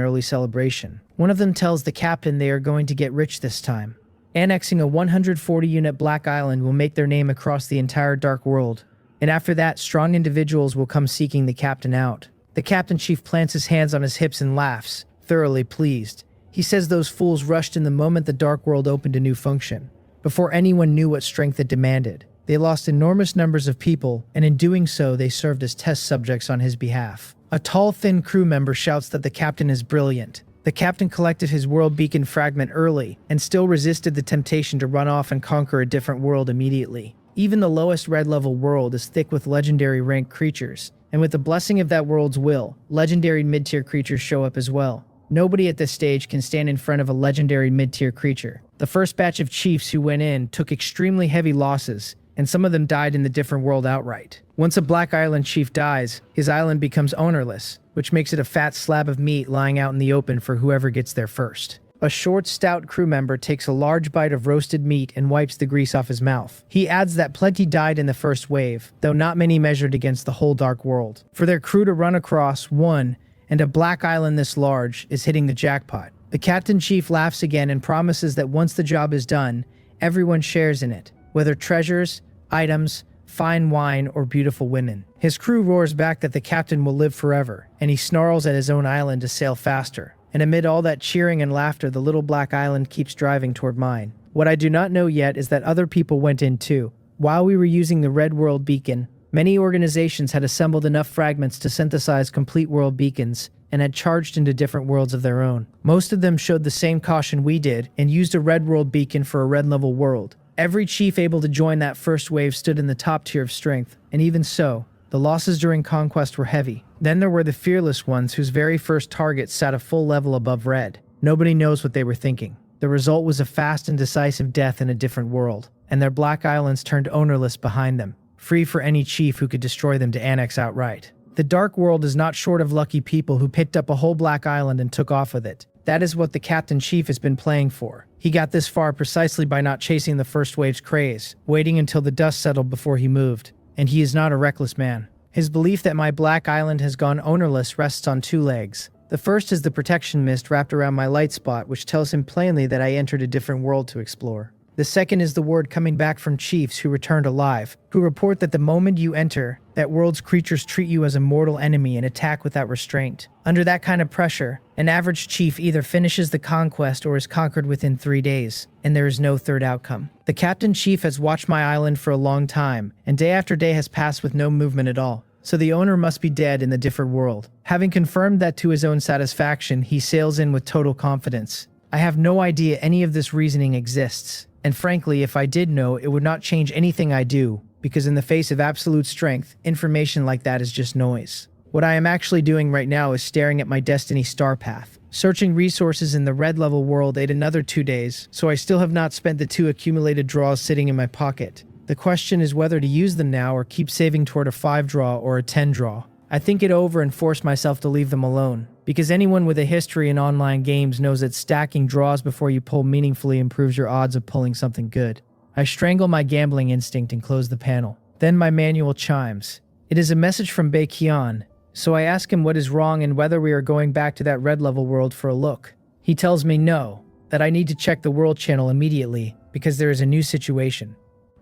early celebration. One of them tells the captain they are going to get rich this time. Annexing a 140-unit Black Island will make their name across the entire Dark World, and after that, strong individuals will come seeking the captain out. The captain chief plants his hands on his hips and laughs, thoroughly pleased. He says those fools rushed in the moment the Dark World opened a new function, before anyone knew what strength it demanded. They lost enormous numbers of people, and in doing so, they served as test subjects on his behalf. A tall, thin crew member shouts that the captain is brilliant. The captain collected his world beacon fragment early, and still resisted the temptation to run off and conquer a different world immediately. Even the lowest red-level world is thick with legendary rank creatures, and with the blessing of that world's will, legendary mid-tier creatures show up as well. Nobody at this stage can stand in front of a legendary mid-tier creature. The first batch of chiefs who went in took extremely heavy losses, and some of them died in the different world outright. Once a Black Island chief dies, his island becomes ownerless, which makes it a fat slab of meat lying out in the open for whoever gets there first. A short, stout crew member takes a large bite of roasted meat and wipes the grease off his mouth. He adds that plenty died in the first wave, though not many measured against the whole Dark World. For their crew to run across one, and a Black Island this large, is hitting the jackpot. The captain chief laughs again and promises that once the job is done, everyone shares in it, whether treasures, items, fine wine, or beautiful women. His crew roars back that the captain will live forever, and he snarls at his own island to sail faster. And amid all that cheering and laughter, the little Black Island keeps driving toward mine. What I do not know yet is that other people went in too. While we were using the Red World Beacon, many organizations had assembled enough fragments to synthesize complete world beacons, and had charged into different worlds of their own. Most of them showed the same caution we did, and used a Red World Beacon for a red-level world. Every chief able to join that first wave stood in the top tier of strength, and even so, the losses during conquest were heavy. Then there were the fearless ones whose very first target sat a full level above red. Nobody knows what they were thinking. The result was a fast and decisive death in a different world, and their Black Islands turned ownerless behind them, free for any chief who could destroy them to annex outright. The Dark World is not short of lucky people who picked up a whole Black Island and took off with it. That is what the Captain Chief has been playing for. He got this far precisely by not chasing the first wave's craze, waiting until the dust settled before he moved. And he is not a reckless man. His belief that my Black Island has gone ownerless rests on two legs. The first is the protection mist wrapped around my light spot, which tells him plainly that I entered a different world to explore. The second is the word coming back from chiefs who returned alive, who report that the moment you enter, that world's creatures treat you as a mortal enemy and attack without restraint. Under that kind of pressure, an average chief either finishes the conquest or is conquered within 3 days, and there is no third outcome. The Captain Chief has watched my island for a long time, and day after day has passed with no movement at all. So the owner must be dead in the different world. Having confirmed that to his own satisfaction, he sails in with total confidence. I have no idea any of this reasoning exists. And frankly, if I did know, it would not change anything I do, because in the face of absolute strength, information like that is just noise. What I am actually doing right now is staring at my destiny star path. Searching resources in the red level world ate another 2 days, so I still have not spent the 2 accumulated draws sitting in my pocket. The question is whether to use them now or keep saving toward a 5 draw or a 10 draw. I think it over and force myself to leave them alone, because anyone with a history in online games knows that stacking draws before you pull meaningfully improves your odds of pulling something good. I strangle my gambling instinct and close the panel. Then my manual chimes. It is a message from Baekhyun, so I ask him what is wrong and whether we are going back to that red level world for a look. He tells me no, that I need to check the world channel immediately, because there is a new situation.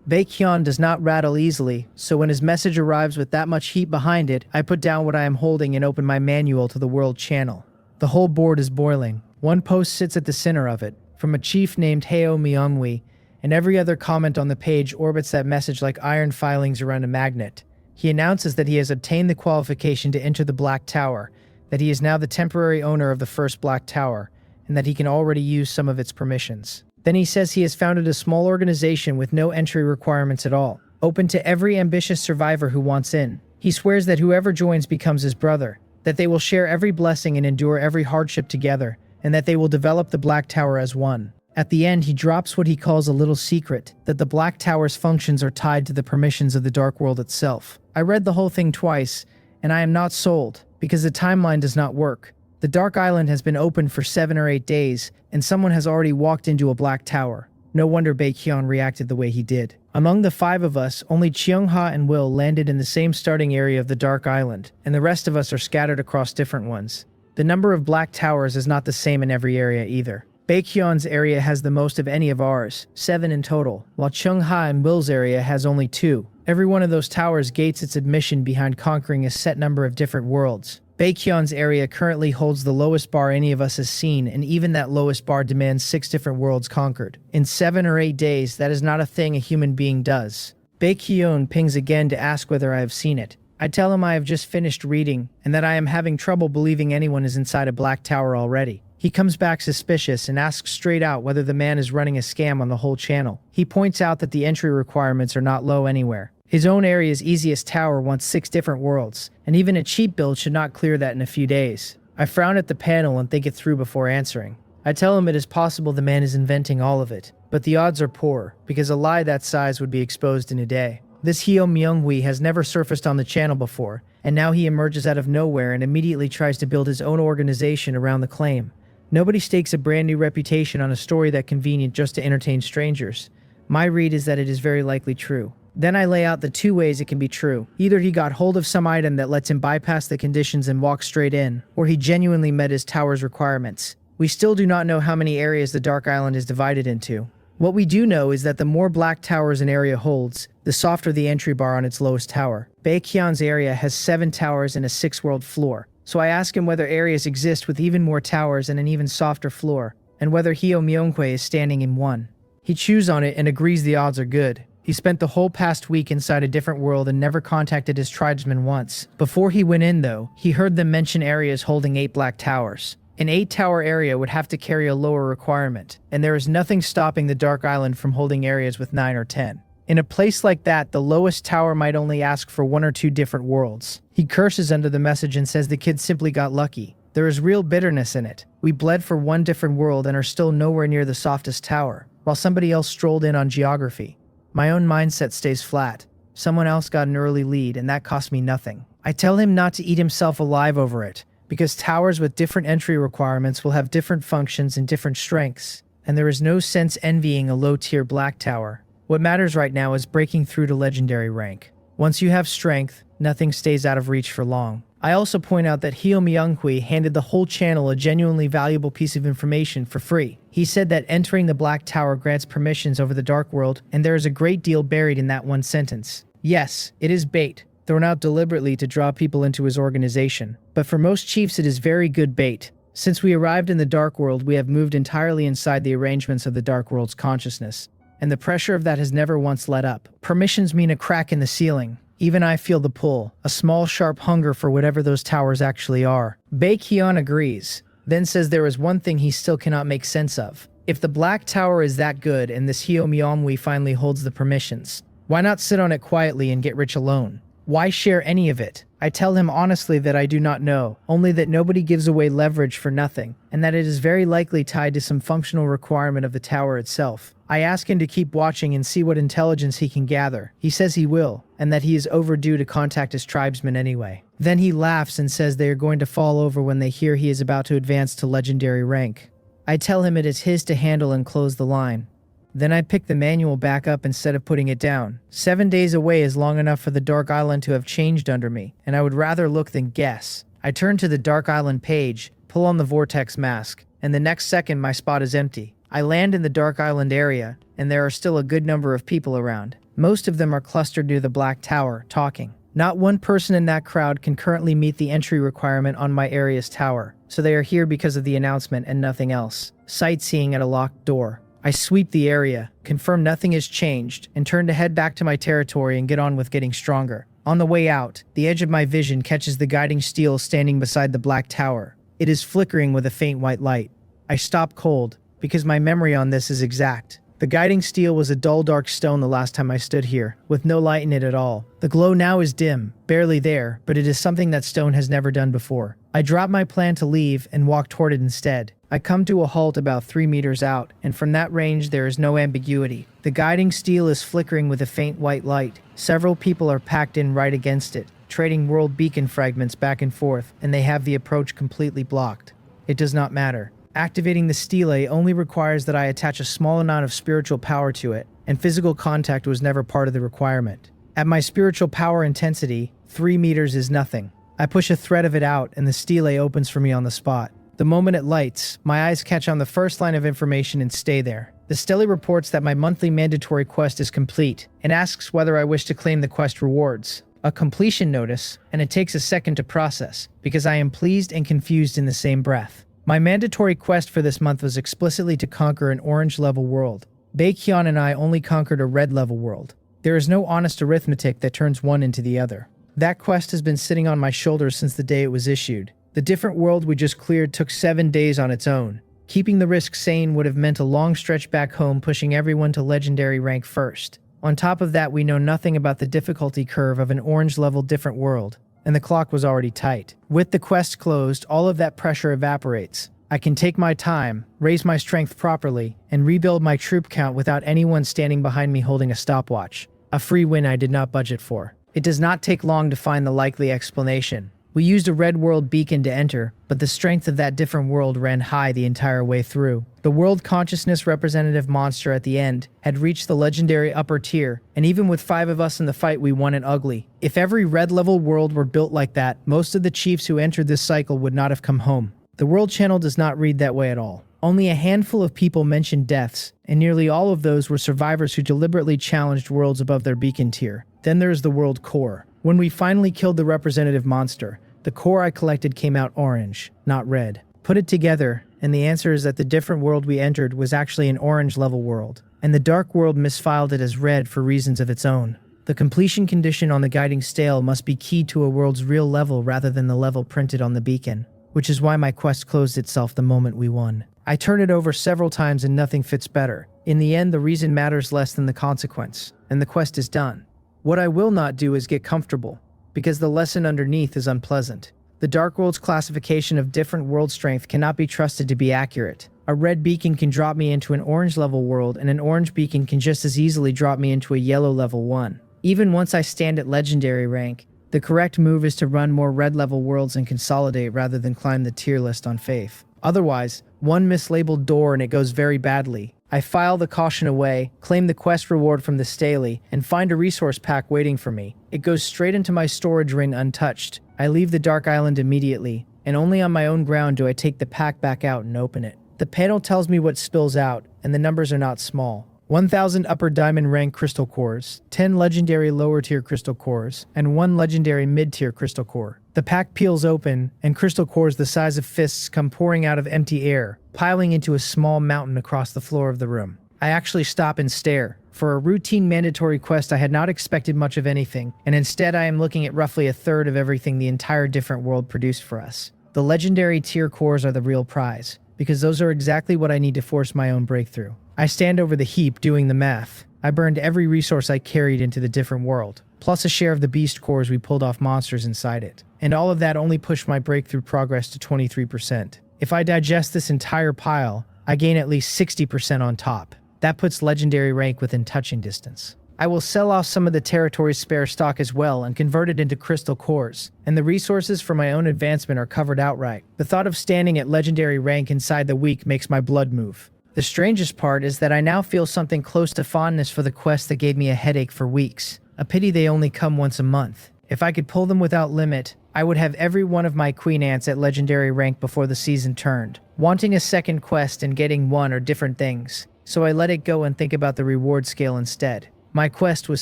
Baekhyun does not rattle easily, so when his message arrives with that much heat behind it, I put down what I am holding and open my manual to the world channel. The whole board is boiling. One post sits at the center of it, from a chief named Heo Myungwi, and every other comment on the page orbits that message like iron filings around a magnet. He announces that he has obtained the qualification to enter the Black Tower, that he is now the temporary owner of the first Black Tower, and that he can already use some of its permissions. Then he says he has founded a small organization with no entry requirements at all, open to every ambitious survivor who wants in. He swears that whoever joins becomes his brother, that they will share every blessing and endure every hardship together, and that they will develop the Black Tower as one. At the end, he drops what he calls a little secret, that the Black Tower's functions are tied to the permissions of the Dark World itself. I read the whole thing twice, and I am not sold, because the timeline does not work. The Dark Island has been open for 7 or 8 days, and someone has already walked into a Black Tower. No wonder Baekhyun reacted the way he did. Among the 5 of us, only Cheongha and Will landed in the same starting area of the Dark Island, and the rest of us are scattered across different ones. The number of black towers is not the same in every area either. Baekhyun's area has the most of any of ours, 7 in total, while Cheongha and Will's area has only 2. Every one of those towers gates its admission behind conquering a set number of different worlds. Baekhyun's area currently holds the lowest bar any of us has seen, and even that lowest bar demands 6 different worlds conquered. In 7 or 8 days, that is not a thing a human being does. Baekhyun pings again to ask whether I have seen it. I tell him I have just finished reading, and that I am having trouble believing anyone is inside a black tower already. He comes back suspicious and asks straight out whether the man is running a scam on the whole channel. He points out that the entry requirements are not low anywhere. His own area's easiest tower wants 6 different worlds, and even a cheap build should not clear that in a few days. I frown at the panel and think it through before answering. I tell him it is possible the man is inventing all of it, but the odds are poor, because a lie that size would be exposed in a day. This Hyo Myung-hui has never surfaced on the channel before, and now he emerges out of nowhere and immediately tries to build his own organization around the claim. Nobody stakes a brand new reputation on a story that convenient just to entertain strangers. My read is that it is very likely true. Then I lay out the 2 ways it can be true. Either he got hold of some item that lets him bypass the conditions and walk straight in, or he genuinely met his tower's requirements. We still do not know how many areas the Dark Island is divided into. What we do know is that the more black towers an area holds, the softer the entry bar on its lowest tower. Baekhyun's area has 7 towers and a 6-world floor, so I ask him whether areas exist with even more towers and an even softer floor, and whether Hyo Myung-hui is standing in one. He chews on it and agrees the odds are good. He spent the whole past week inside a different world and never contacted his tribesmen once. Before he went in, though, he heard them mention areas holding 8 black towers. An 8-tower area would have to carry a lower requirement, and there is nothing stopping the Dark Island from holding areas with 9 or 10. In a place like that, the lowest tower might only ask for 1 or 2 different worlds. He curses under the message and says the kid simply got lucky. There is real bitterness in it. We bled for 1 different world and are still nowhere near the softest tower, while somebody else strolled in on geography. My own mindset stays flat. Someone else got an early lead, and that cost me nothing. I tell him not to eat himself alive over it, because towers with different entry requirements will have different functions and different strengths, and there is no sense envying a low-tier black tower. What matters right now is breaking through to legendary rank. Once you have strength, nothing stays out of reach for long. I also point out that Hyo Myung-hui handed the whole channel a genuinely valuable piece of information for free. He said that entering the Black Tower grants permissions over the Dark World, and there is a great deal buried in that one sentence. Yes, it is bait, thrown out deliberately to draw people into his organization. But for most chiefs it is very good bait. Since we arrived in the Dark World, we have moved entirely inside the arrangements of the Dark World's consciousnus, and the pressure of that has never once let up. Permissions mean a crack in the ceiling. Even I feel the pull, a small sharp hunger for whatever those towers actually are. Baekhyun agrees, then says there is one thing he still cannot make sense of. If the Black Tower is that good and this Hyo Myung-hui finally holds the permissions, why not sit on it quietly and get rich alone? Why share any of it? I tell him honestly that I do not know, only that nobody gives away leverage for nothing, and that it is very likely tied to some functional requirement of the tower itself. I ask him to keep watching and see what intelligence he can gather. He says he will, and that he is overdue to contact his tribesmen anyway. Then he laughs and says they are going to fall over when they hear he is about to advance to legendary rank. I tell him it is his to handle and close the line. Then I pick the manual back up instead of putting it down. 7 days away is long enough for the Dark Island to have changed under me, and I would rather look than guess. I turn to the Dark Island page, pull on the vortex mask, and the next second my spot is empty. I land in the Dark Island area, and there are still a good number of people around. Most of them are clustered near the Black Tower, talking. Not one person in that crowd can currently meet the entry requirement on my area's tower, so they are here because of the announcement and nothing else. Sightseeing at a locked door. I sweep the area, confirm nothing has changed, and turn to head back to my territory and get on with getting stronger. On the way out, the edge of my vision catches the guiding steel standing beside the Black Tower. It is flickering with a faint white light. I stop cold, because my memory on this is exact. The guiding steel was a dull dark stone the last time I stood here, with no light in it at all. The glow now is dim, barely there, but it is something that stone has never done before. I drop my plan to leave and walk toward it instead. I come to a halt about 3 meters out, and from that range there is no ambiguity. The guiding steel is flickering with a faint white light. Several people are packed in right against it, trading world beacon fragments back and forth, and they have the approach completely blocked. It does not matter. Activating the stele only requires that I attach a small amount of spiritual power to it, and physical contact was never part of the requirement. At my spiritual power intensity, 3 meters is nothing. I push a thread of it out and the stele opens for me on the spot. The moment it lights, my eyes catch on the first line of information and stay there. The stele reports that my monthly mandatory quest is complete and asks whether I wish to claim the quest rewards. A completion notice, and it takes a second to process, because I am pleased and confused in the same breath. My mandatory quest for this month was explicitly to conquer an orange-level world. Baekhyun and I only conquered a red-level world. There is no honest arithmetic that turns one into the other. That quest has been sitting on my shoulders since the day it was issued. The different world we just cleared took 7 days on its own. Keeping the risk sane would have meant a long stretch back home, pushing everyone to legendary rank first. On top of that, we know nothing about the difficulty curve of an orange-level different world, and the clock was already tight. With the quest closed, all of that pressure evaporates. I can take my time, raise my strength properly, and rebuild my troop count without anyone standing behind me holding a stopwatch. A free win I did not budget for. It does not take long to find the likely explanation. We used a red world beacon to enter, but the strength of that different world ran high the entire way through. The world consciousness representative monster at the end had reached the legendary upper tier, and even with 5 of us in the fight, we won it ugly. If every red level world were built like that, most of the chiefs who entered this cycle would not have come home. The world channel does not read that way at all. Only a handful of people mentioned deaths, and nearly all of those were survivors who deliberately challenged worlds above their beacon tier. Then there's the world core. When we finally killed the representative monster, the core I collected came out orange, not red. Put it together, and the answer is that the different world we entered was actually an orange-level world, and the dark world misfiled it as red for reasons of its own. The completion condition on the guiding stele must be keyed to a world's real level rather than the level printed on the beacon, which is why my quest closed itself the moment we won. I turn it over several times and nothing fits better. In the end, the reason matters less than the consequence, and the quest is done. What I will not do is get comfortable, because the lesson underneath is unpleasant. The Dark World's classification of different world strength cannot be trusted to be accurate. A red beacon can drop me into an orange level world, and an orange beacon can just as easily drop me into a yellow level 1. Even once I stand at legendary rank, the correct move is to run more red level worlds and consolidate rather than climb the tier list on faith. Otherwise, one mislabeled door and it goes very badly. I file the caution away, claim the quest reward from the stele, and find a resource pack waiting for me. It goes straight into my storage ring untouched. I leave the Dark Island immediately, and only on my own ground do I take the pack back out and open it. The panel tells me what spills out, and the numbers are not small. 1,000 upper diamond rank crystal cores, 10 legendary lower tier crystal cores, and 1 legendary mid-tier crystal core. The pack peels open, and crystal cores the size of fists come pouring out of empty air, piling into a small mountain across the floor of the room. I actually stop and stare. For a routine mandatory quest, I had not expected much of anything, and instead I am looking at roughly a third of everything the entire different world produced for us. The legendary tier cores are the real prize, because those are exactly what I need to force my own breakthrough. I stand over the heap doing the math. I burned every resource I carried into the different world, plus a share of the beast cores we pulled off monsters inside it. And all of that only pushed my breakthrough progress to 23%. If I digest this entire pile, I gain at least 60% on top. That puts legendary rank within touching distance. I will sell off some of the territory's spare stock as well and convert it into crystal cores, and the resources for my own advancement are covered outright. The thought of standing at legendary rank inside the week makes my blood move. The strangest part is that I now feel something close to fondness for the quest that gave me a headache for weeks. A pity they only come once a month. If I could pull them without limit, I would have every one of my queen ants at legendary rank before the season turned. Wanting a second quest and getting one are different things, so I let it go and think about the reward scale instead. My quest was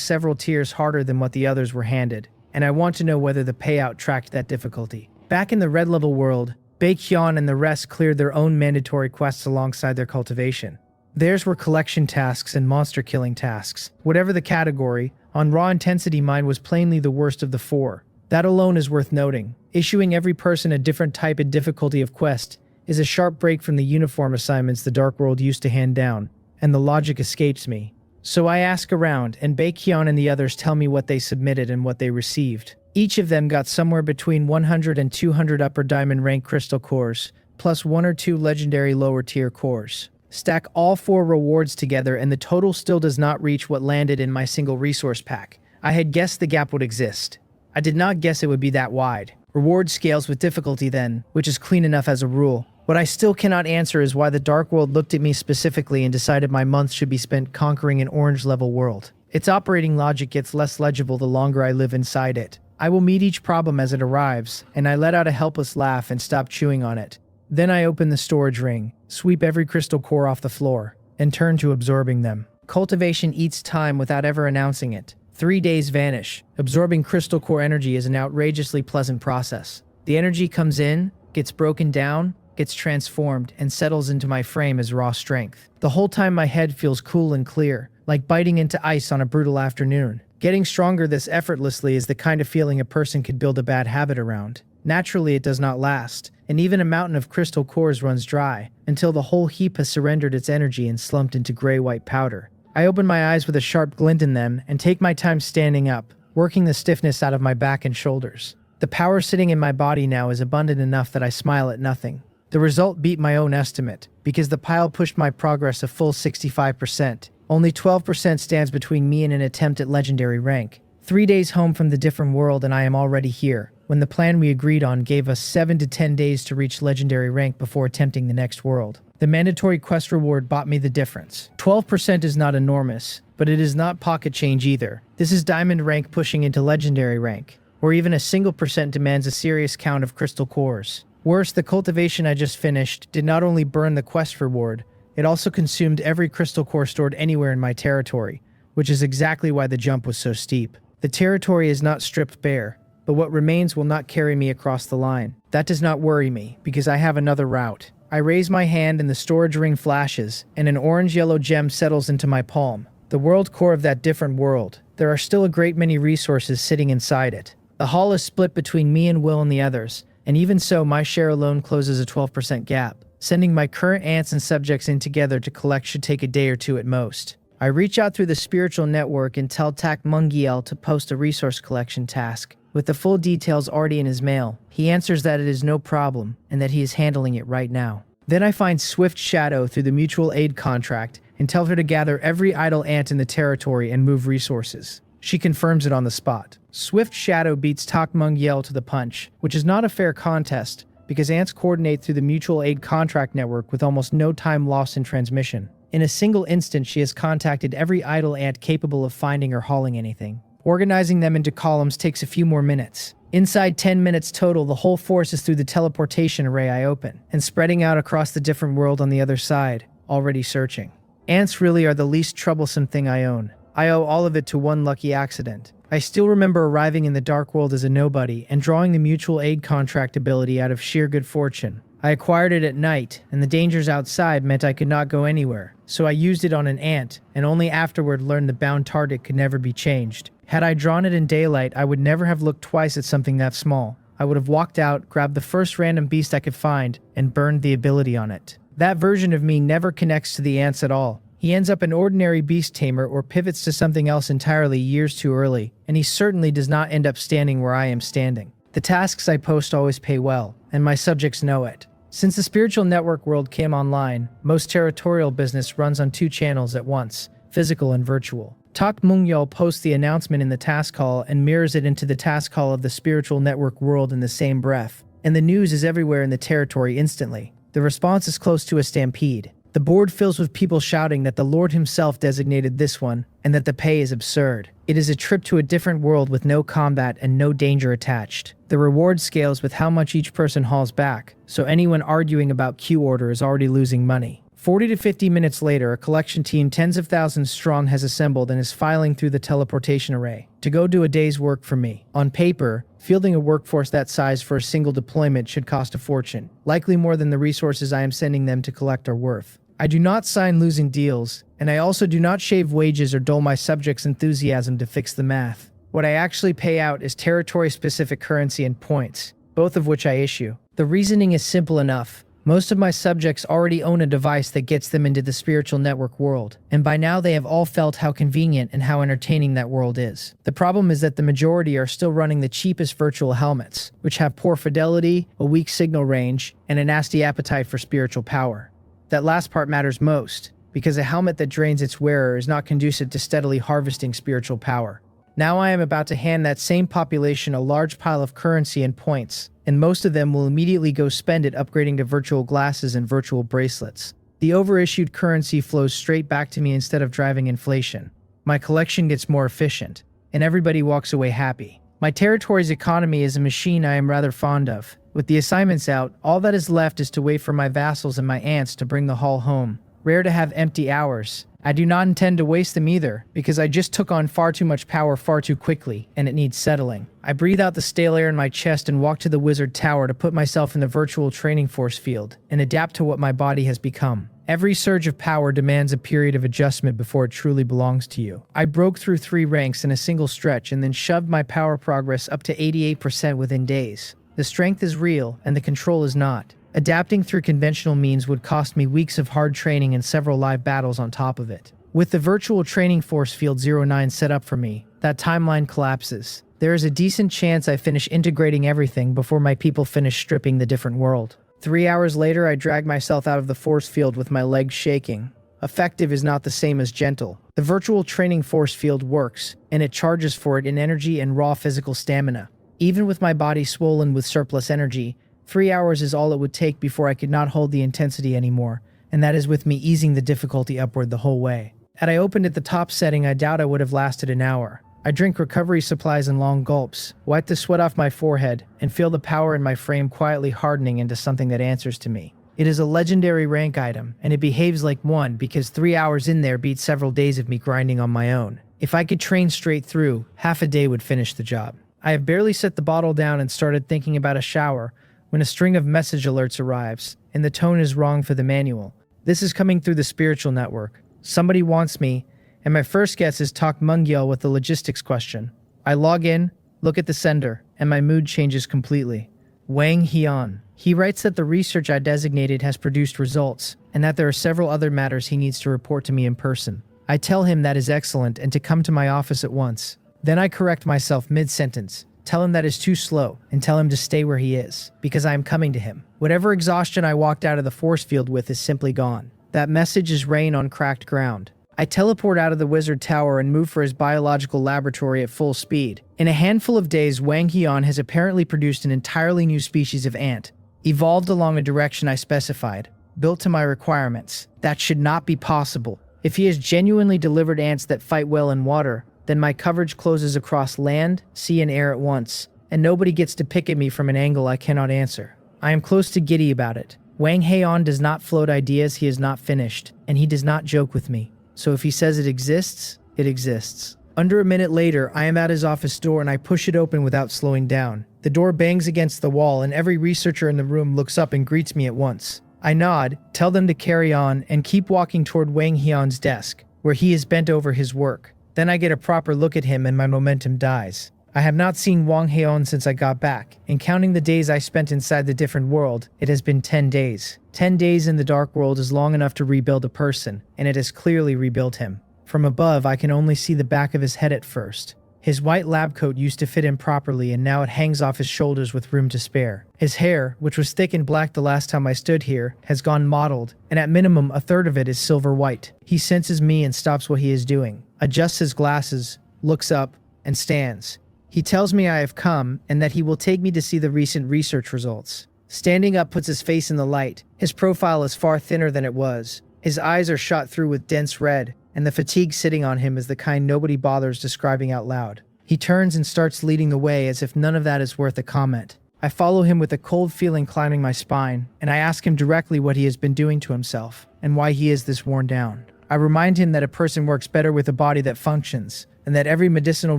several tiers harder than what the others were handed, and I want to know whether the payout tracked that difficulty. Back in the red level world, Baekhyun and the rest cleared their own mandatory quests alongside their cultivation. Theirs were collection tasks and monster killing tasks. Whatever the category, on raw intensity mine was plainly the worst of the 4. That alone is worth noting. Issuing every person a different type and difficulty of quest is a sharp break from the uniform assignments the Dark World used to hand down, and the logic escapes me. So I ask around, and Baekhyun and the others tell me what they submitted and what they received. Each of them got somewhere between 100 and 200 upper diamond rank crystal cores, plus 1 or 2 legendary lower tier cores. Stack all 4 rewards together and the total still does not reach what landed in my single resource pack. I had guessed the gap would exist. I did not guess it would be that wide. Reward scales with difficulty then, which is clean enough as a rule. What I still cannot answer is why the Dark World looked at me specifically and decided my months should be spent conquering an orange-level world. Its operating logic gets less legible the longer I live inside it. I will meet each problem as it arrives, and I let out a helpless laugh and stop chewing on it. Then I open the storage ring, sweep every crystal core off the floor, and turn to absorbing them. Cultivation eats time without ever announcing it. 3 days vanish. Absorbing crystal core energy is an outrageously pleasant process. The energy comes in, gets broken down, gets transformed, and settles into my frame as raw strength. The whole time my head feels cool and clear, like biting into ice on a brutal afternoon. Getting stronger this effortlessly is the kind of feeling a person could build a bad habit around. Naturally, it does not last, and even a mountain of crystal cores runs dry, until the whole heap has surrendered its energy and slumped into gray-white powder. I open my eyes with a sharp glint in them and take my time standing up, working the stiffness out of my back and shoulders. The power sitting in my body now is abundant enough that I smile at nothing. The result beat my own estimate, because the pile pushed my progress a full 65%. Only 12% stands between me and an attempt at legendary rank. 3 days home from the different world and I am already here, when the plan we agreed on gave us 7 to 10 days to reach legendary rank before attempting the next world. The mandatory quest reward bought me the difference. 12% is not enormous, but it is not pocket change either. This is diamond rank pushing into legendary rank, or even a single percent demands a serious count of crystal cores. Worse, the cultivation I just finished did not only burn the quest reward, it also consumed every crystal core stored anywhere in my territory, which is exactly why the jump was so steep. The territory is not stripped bare, but what remains will not carry me across the line. That does not worry me, because I have another route. I raise my hand and the storage ring flashes, and an orange-yellow gem settles into my palm. The world core of that different world. There are still a great many resources sitting inside it. The hall is split between me and Will and the others, and even so, my share alone closes a 12% gap. Sending my current ants and subjects in together to collect should take a day or two at most. I reach out through the spiritual network and tell Takmungiel to post a resource collection task, with the full details already in his mail. He answers that it is no problem, and that he is handling it right now. Then I find Swift Shadow through the mutual aid contract, and tell her to gather every idle ant in the territory and move resources. She confirms it on the spot. Swift Shadow beats Takmungiel to the punch, which is not a fair contest, because ants coordinate through the mutual aid contract network with almost no time lost in transmission. In a single instant, she has contacted every idle ant capable of finding or hauling anything. Organizing them into columns takes a few more minutes. Inside 10 minutes total, the whole force is through the teleportation array I open, and spreading out across the different world on the other side, already searching. Ants really are the least troublesome thing I own. I owe all of it to one lucky accident. I still remember arriving in the Dark World as a nobody and drawing the mutual aid contract ability out of sheer good fortune. I acquired it at night, and the dangers outside meant I could not go anywhere, so I used it on an ant, and only afterward learned the bound target could never be changed. Had I drawn it in daylight, I would never have looked twice at something that small. I would have walked out, grabbed the first random beast I could find, and burned the ability on it. That version of me never connects to the ants at all. He ends up an ordinary beast tamer or pivots to something else entirely years too early, and he certainly does not end up standing where I am standing. The tasks I post always pay well, and my subjects know it. Since the spiritual network world came online, most territorial business runs on 2 channels at once, physical and virtual. Takmungiel posts the announcement in the task hall and mirrors it into the task hall of the spiritual network world in the same breath, and the news is everywhere in the territory instantly. The response is close to a stampede. The board fills with people shouting that the Lord himself designated this one, and that the pay is absurd. It is a trip to a different world with no combat and no danger attached. The reward scales with how much each person hauls back, so anyone arguing about queue order is already losing money. 40 to 50 minutes later, a collection team tens of thousands strong has assembled and is filing through the teleportation array to go do a day's work for me. On paper, fielding a workforce that size for a single deployment should cost a fortune, likely more than the resources I am sending them to collect are worth. I do not sign losing deals, and I also do not shave wages or dull my subjects' enthusiasm to fix the math. What I actually pay out is territory-specific currency and points, both of which I issue. The reasoning is simple enough. Most of my subjects already own a device that gets them into the spiritual network world, and by now they have all felt how convenient and how entertaining that world is. The problem is that the majority are still running the cheapest virtual helmets, which have poor fidelity, a weak signal range, and a nasty appetite for spiritual power. That last part matters most, because a helmet that drains its wearer is not conducive to steadily harvesting spiritual power. Now I am about to hand that same population a large pile of currency and points, and most of them will immediately go spend it upgrading to virtual glasses and virtual bracelets. The overissued currency flows straight back to me instead of driving inflation. My collection gets more efficient, and everybody walks away happy. My territory's economy is a machine I am rather fond of. With the assignments out, all that is left is to wait for my vassals and my aunts to bring the haul home. Rare to have empty hours. I do not intend to waste them either, because I just took on far too much power far too quickly, and it needs settling. I breathe out the stale air in my chest and walk to the wizard tower to put myself in the virtual training force field, and adapt to what my body has become. Every surge of power demands a period of adjustment before it truly belongs to you. I broke through 3 ranks in a single stretch and then shoved my power progress up to 88% within days. The strength is real, and the control is not. Adapting through conventional means would cost me weeks of hard training and several live battles on top of it. With the virtual training force field 09 set up for me, that timeline collapses. There is a decent chance I finish integrating everything before my people finish stripping the different world. 3 hours later, I drag myself out of the force field with my legs shaking. Effective is not the same as gentle. The virtual training force field works, and it charges for it in energy and raw physical stamina. Even with my body swollen with surplus energy, 3 hours is all it would take before I could not hold the intensity anymore, and that is with me easing the difficulty upward the whole way. Had I opened at the top setting, I doubt I would have lasted an hour. I drink recovery supplies in long gulps, wipe the sweat off my forehead, and feel the power in my frame quietly hardening into something that answers to me. It is a legendary rank item, and it behaves like one because 3 hours in there beats several days of me grinding on my own. If I could train straight through, half a day would finish the job. I have barely set the bottle down and started thinking about a shower when a string of message alerts arrives, and the tone is wrong for the manual. This is coming through the spiritual network. Somebody wants me, and my first guess is talk Mungyal with the logistics question. I log in, look at the sender, and my mood changes completely. Wang Hian. He writes that the research I designated has produced results, and that there are several other matters he needs to report to me in person. I tell him that is excellent and to come to my office at once. Then I correct myself mid-sentence, tell him that is too slow, and tell him to stay where he is, because I am coming to him. Whatever exhaustion I walked out of the force field with is simply gone. That message is rain on cracked ground. I teleport out of the wizard tower and move for his biological laboratory at full speed. In a handful of days, Wang Hian has apparently produced an entirely new species of ant, evolved along a direction I specified, built to my requirements. That should not be possible. If he has genuinely delivered ants that fight well in water, then my coverage closes across land, sea, and air at once, and nobody gets to pick at me from an angle I cannot answer. I am close to giddy about it. Wang Hian does not float ideas he has not finished, and he does not joke with me. So if he says it exists, it exists. Under a minute later, I am at his office door and I push it open without slowing down. The door bangs against the wall and every researcher in the room looks up and greets me at once. I nod, tell them to carry on, and keep walking toward Wang Hian's desk, where he is bent over his work. Then I get a proper look at him and my momentum dies. I have not seen Wang Hian since I got back, and counting the days I spent inside the different world, it has been 10 days. 10 days in the dark world is long enough to rebuild a person, and it has clearly rebuilt him. From above, I can only see the back of his head at first. His white lab coat used to fit him properly, and now it hangs off his shoulders with room to spare. His hair, which was thick and black the last time I stood here, has gone mottled, and at minimum a third of it is silver white. He senses me and stops what he is doing, adjusts his glasses, looks up, and stands. He tells me I have come, and that he will take me to see the recent research results. Standing up puts his face in the light. His profile is far thinner than it was. His eyes are shot through with dense red, and the fatigue sitting on him is the kind nobody bothers describing out loud. He turns and starts leading the way as if none of that is worth a comment. I follow him with a cold feeling climbing my spine, and I ask him directly what he has been doing to himself, and why he is this worn down. I remind him that a person works better with a body that functions, and that every medicinal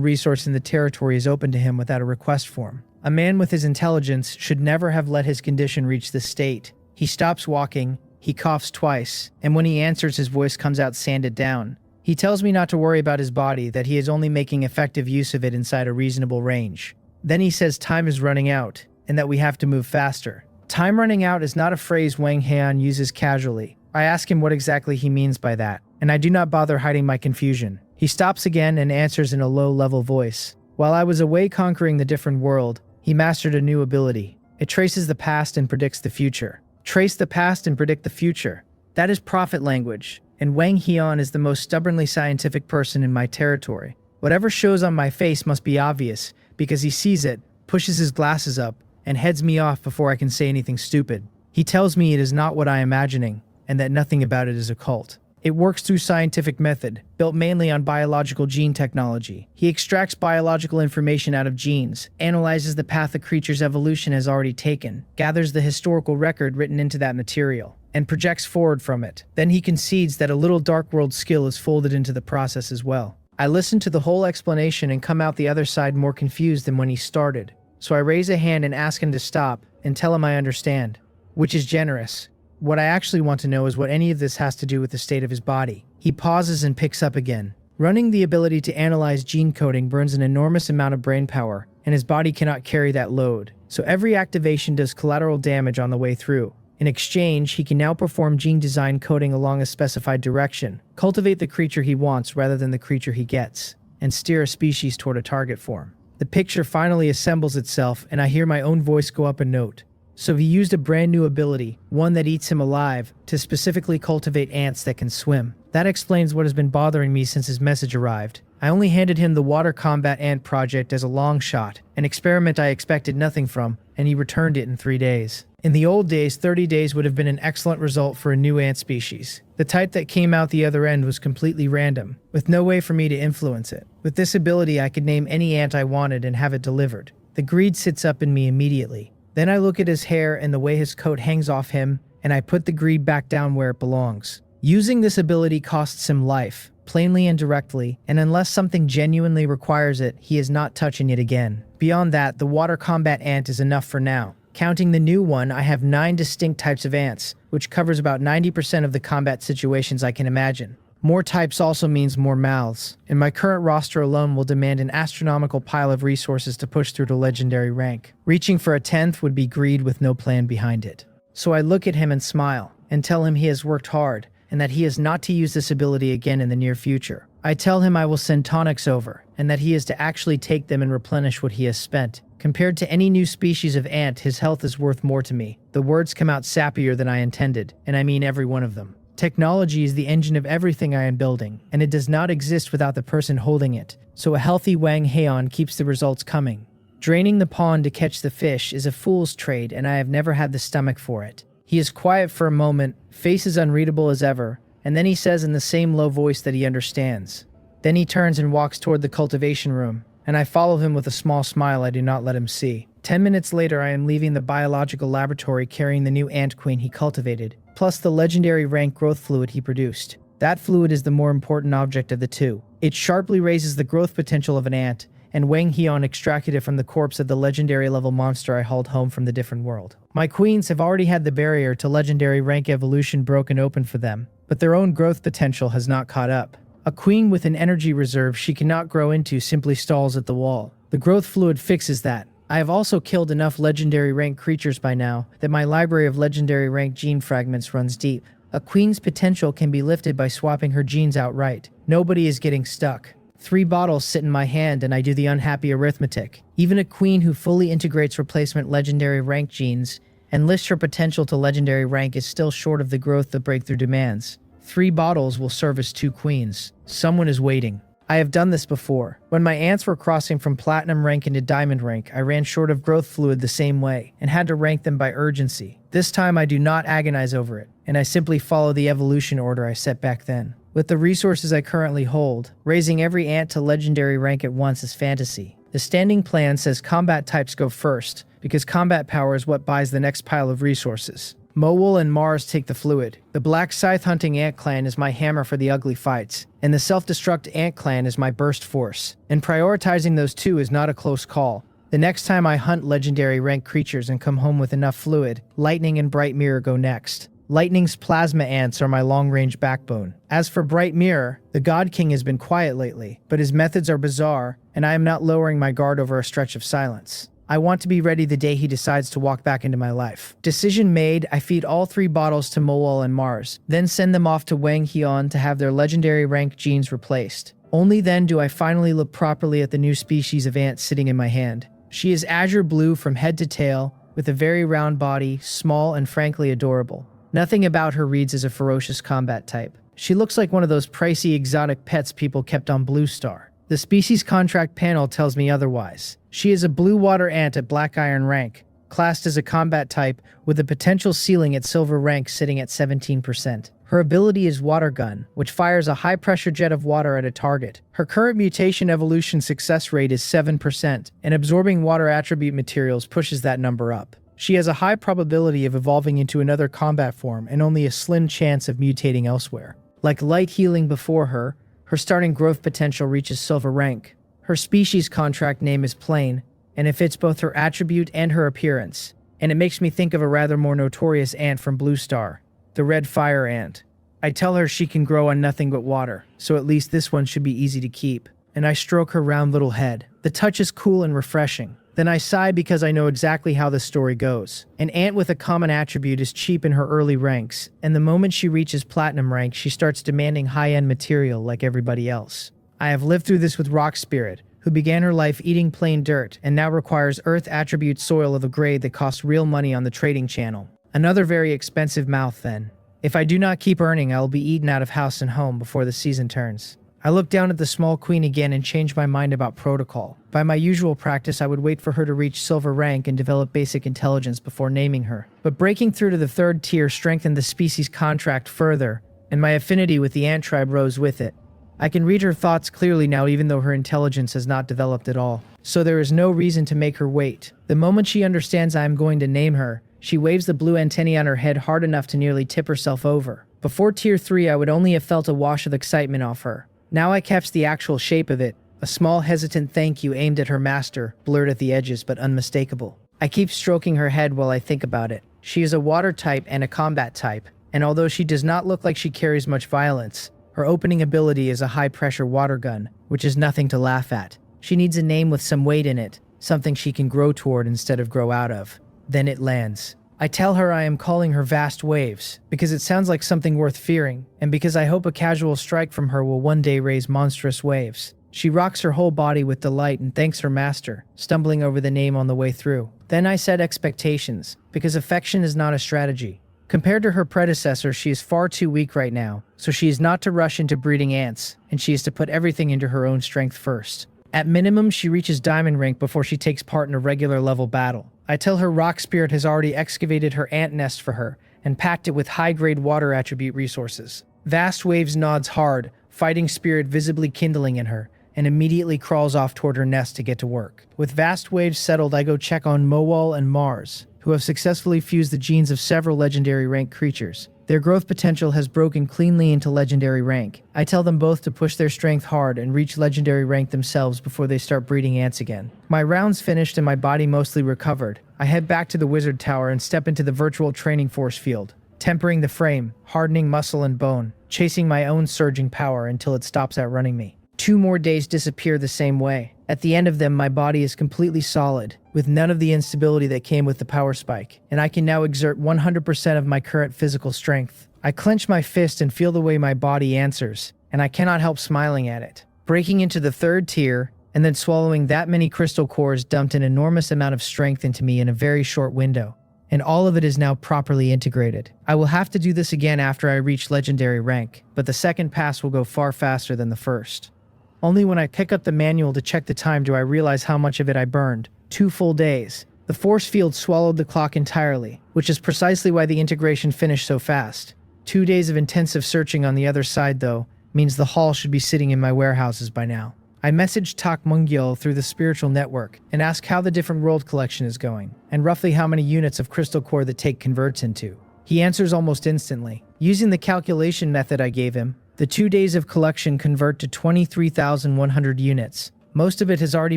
resource in the territory is open to him without a request form. A man with his intelligence should never have let his condition reach this state. He stops walking, he coughs twice, and when he answers his voice comes out sanded down. He tells me not to worry about his body, that he is only making effective use of it inside a reasonable range. Then he says time is running out, and that we have to move faster. Time running out is not a phrase Wang Hian uses casually. I ask him what exactly he means by that, and I do not bother hiding my confusion. He stops again and answers in a low-level voice. While I was away conquering the different world, he mastered a new ability. It traces the past and predicts the future. Trace the past and predict the future. That is prophet language, and Wang Hian is the most stubbornly scientific person in my territory. Whatever shows on my face must be obvious, because he sees it, pushes his glasses up, and heads me off before I can say anything stupid. He tells me it is not what I am imagining, and that nothing about it is occult. It works through scientific method, built mainly on biological gene technology. He extracts biological information out of genes, analyzes the path a creature's evolution has already taken, gathers the historical record written into that material, and projects forward from it. Then he concedes that a little dark world skill is folded into the process as well. I listen to the whole explanation and come out the other side more confused than when he started. So I raise a hand and ask him to stop, and tell him I understand, which is generous. What I actually want to know is what any of this has to do with the state of his body. He pauses and picks up again. Running the ability to analyze gene coding burns an enormous amount of brain power, and his body cannot carry that load. So every activation does collateral damage on the way through. In exchange, he can now perform gene design coding along a specified direction, cultivate the creature he wants rather than the creature he gets, and steer a species toward a target form. The picture finally assembles itself, and I hear my own voice go up a note. So he used a brand new ability, one that eats him alive, to specifically cultivate ants that can swim. That explains what has been bothering me since his message arrived. I only handed him the water combat ant project as a long shot, an experiment I expected nothing from, and he returned it in 3 days. In the old days, 30 days would have been an excellent result for a new ant species. The type that came out the other end was completely random, with no way for me to influence it. With this ability, I could name any ant I wanted and have it delivered. The greed sits up in me immediately. Then I look at his hair and the way his coat hangs off him, and I put the greed back down where it belongs. Using this ability costs him life, plainly and directly, and unless something genuinely requires it, he is not touching it again. Beyond that, the water combat ant is enough for now. Counting the new one, I have 9 distinct types of ants, which covers about 90% of the combat situations I can imagine. More types also means more mouths, and my current roster alone will demand an astronomical pile of resources to push through to legendary rank. Reaching for a 10th would be greed with no plan behind it. So I look at him and smile, and tell him he has worked hard, and that he is not to use this ability again in the near future. I tell him I will send tonics over, and that he is to actually take them and replenish what he has spent. Compared to any new species of ant, his health is worth more to me. The words come out sappier than I intended, and I mean every one of them. Technology is the engine of everything I am building, and it does not exist without the person holding it, so a healthy Wang Heian keeps the results coming. Draining the pond to catch the fish is a fool's trade, and I have never had the stomach for it. He is quiet for a moment, face as unreadable as ever, and then he says in the same low voice that he understands. Then he turns and walks toward the cultivation room, and I follow him with a small smile I do not let him see. 10 minutes later, I am leaving the biological laboratory carrying the new ant queen he cultivated, plus the legendary rank growth fluid he produced. That fluid is the more important object of the two. It sharply raises the growth potential of an ant, and Wang Heian extracted it from the corpse of the legendary level monster I hauled home from the different world. My queens have already had the barrier to legendary rank evolution broken open for them, but their own growth potential has not caught up. A queen with an energy reserve she cannot grow into simply stalls at the wall. The growth fluid fixes that. I have also killed enough legendary rank creatures by now that my library of legendary rank gene fragments runs deep. A queen's potential can be lifted by swapping her genes outright. Nobody is getting stuck. 3 bottles sit in my hand and I do the unhappy arithmetic. Even a queen who fully integrates replacement legendary rank genes and lifts her potential to legendary rank is still short of the growth the breakthrough demands. 3 bottles will service 2 queens. Someone is waiting. I have done this before. When my ants were crossing from platinum rank into diamond rank, I ran short of growth fluid the same way, and had to rank them by urgency. This time I do not agonize over it, and I simply follow the evolution order I set back then. With the resources I currently hold, raising every ant to legendary rank at once is fantasy. The standing plan says combat types go first, because combat power is what buys the next pile of resources. Mowol and Mars take the fluid. The Black Scythe Hunting Ant Clan is my hammer for the ugly fights, and the Self-Destruct Ant Clan is my burst force. And prioritizing those two is not a close call. The next time I hunt legendary rank creatures and come home with enough fluid, Lightning and Bright Mirror go next. Lightning's plasma ants are my long-range backbone. As for Bright Mirror, the God King has been quiet lately, but his methods are bizarre, and I am not lowering my guard over a stretch of silence. I want to be ready the day he decides to walk back into my life. Decision made, I feed all 3 bottles to Mowol and Mars, then send them off to Wang Heian to have their legendary rank genes replaced. Only then do I finally look properly at the new species of ant sitting in my hand. She is azure blue from head to tail, with a very round body, small and frankly adorable. Nothing about her reads as a ferocious combat type. She looks like one of those pricey exotic pets people kept on Blue Star. The species contract panel tells me otherwise. She is a blue water ant at black iron rank, classed as a combat type with a potential ceiling at silver rank sitting at 17%. Her ability is Water Gun, which fires a high-pressure jet of water at a target. Her current mutation evolution success rate is 7%, and absorbing water attribute materials pushes that number up. She has a high probability of evolving into another combat form and only a slim chance of mutating elsewhere. Like light healing before her, her starting growth potential reaches silver rank. Her species contract name is Plain, and it fits both her attribute and her appearance, and it makes me think of a rather more notorious ant from Blue Star, the red fire ant. I tell her she can grow on nothing but water, so at least this one should be easy to keep, and I stroke her round little head. The touch is cool and refreshing. Then I sigh because I know exactly how the story goes. An ant with a common attribute is cheap in her early ranks, and the moment she reaches platinum rank, she starts demanding high-end material like everybody else. I have lived through this with Rock Spirit, who began her life eating plain dirt and now requires earth attribute soil of a grade that costs real money on the trading channel. Another very expensive mouth then. If I do not keep earning, I will be eaten out of house and home before the season turns. I look down at the small queen again and change my mind about protocol. By my usual practice, I would wait for her to reach silver rank and develop basic intelligence before naming her. But breaking through to the third tier strengthened the species contract further, and my affinity with the ant tribe rose with it. I can read her thoughts clearly now even though her intelligence has not developed at all. So there is no reason to make her wait. The moment she understands I am going to name her, she waves the blue antennae on her head hard enough to nearly tip herself over. Before tier 3 I would only have felt a wash of excitement off her. Now I catch the actual shape of it, a small hesitant thank you aimed at her master, blurred at the edges but unmistakable. I keep stroking her head while I think about it. She is a water type and a combat type, and although she does not look like she carries much violence, her opening ability is a high-pressure water gun, which is nothing to laugh at. She needs a name with some weight in it, something she can grow toward instead of grow out of. Then it lands. I tell her I am calling her Vast Waves, because it sounds like something worth fearing, and because I hope a casual strike from her will one day raise monstrous waves. She rocks her whole body with delight and thanks her master, stumbling over the name on the way through. Then I set expectations, because affection is not a strategy. Compared to her predecessor, she is far too weak right now, so she is not to rush into breeding ants, and she is to put everything into her own strength first. At minimum, she reaches diamond rank before she takes part in a regular level battle. I tell her Rock Spirit has already excavated her ant nest for her, and packed it with high-grade water attribute resources. Vast Waves nods hard, fighting spirit visibly kindling in her, and immediately crawls off toward her nest to get to work. With Vast Waves settled, I go check on Mowal and Mars, who have successfully fused the genes of several legendary rank creatures. Their growth potential has broken cleanly into legendary rank. I tell them both to push their strength hard and reach legendary rank themselves before they start breeding ants again. My rounds finished and my body mostly recovered. I head back to the wizard tower and step into the virtual training force field, tempering the frame, hardening muscle and bone, chasing my own surging power until it stops outrunning me. 2 more days disappear the same way. At the end of them, my body is completely solid, with none of the instability that came with the power spike, and I can now exert 100% of my current physical strength. I clench my fist and feel the way my body answers, and I cannot help smiling at it. Breaking into the 3rd tier, and then swallowing that many crystal cores dumped an enormous amount of strength into me in a very short window, and all of it is now properly integrated. I will have to do this again after I reach legendary rank, but the second pass will go far faster than the first. Only when I pick up the manual to check the time do I realize how much of it I burned. 2 full days. The force field swallowed the clock entirely, which is precisely why the integration finished so fast. 2 days of intensive searching on the other side, though, means the haul should be sitting in my warehouses by now. I message Tak Mungyil through the spiritual network and ask how the different world collection is going, and roughly how many units of crystal core the take converts into. He answers almost instantly. Using the calculation method I gave him, the 2 days of collection convert to 23,100 units. Most of it has already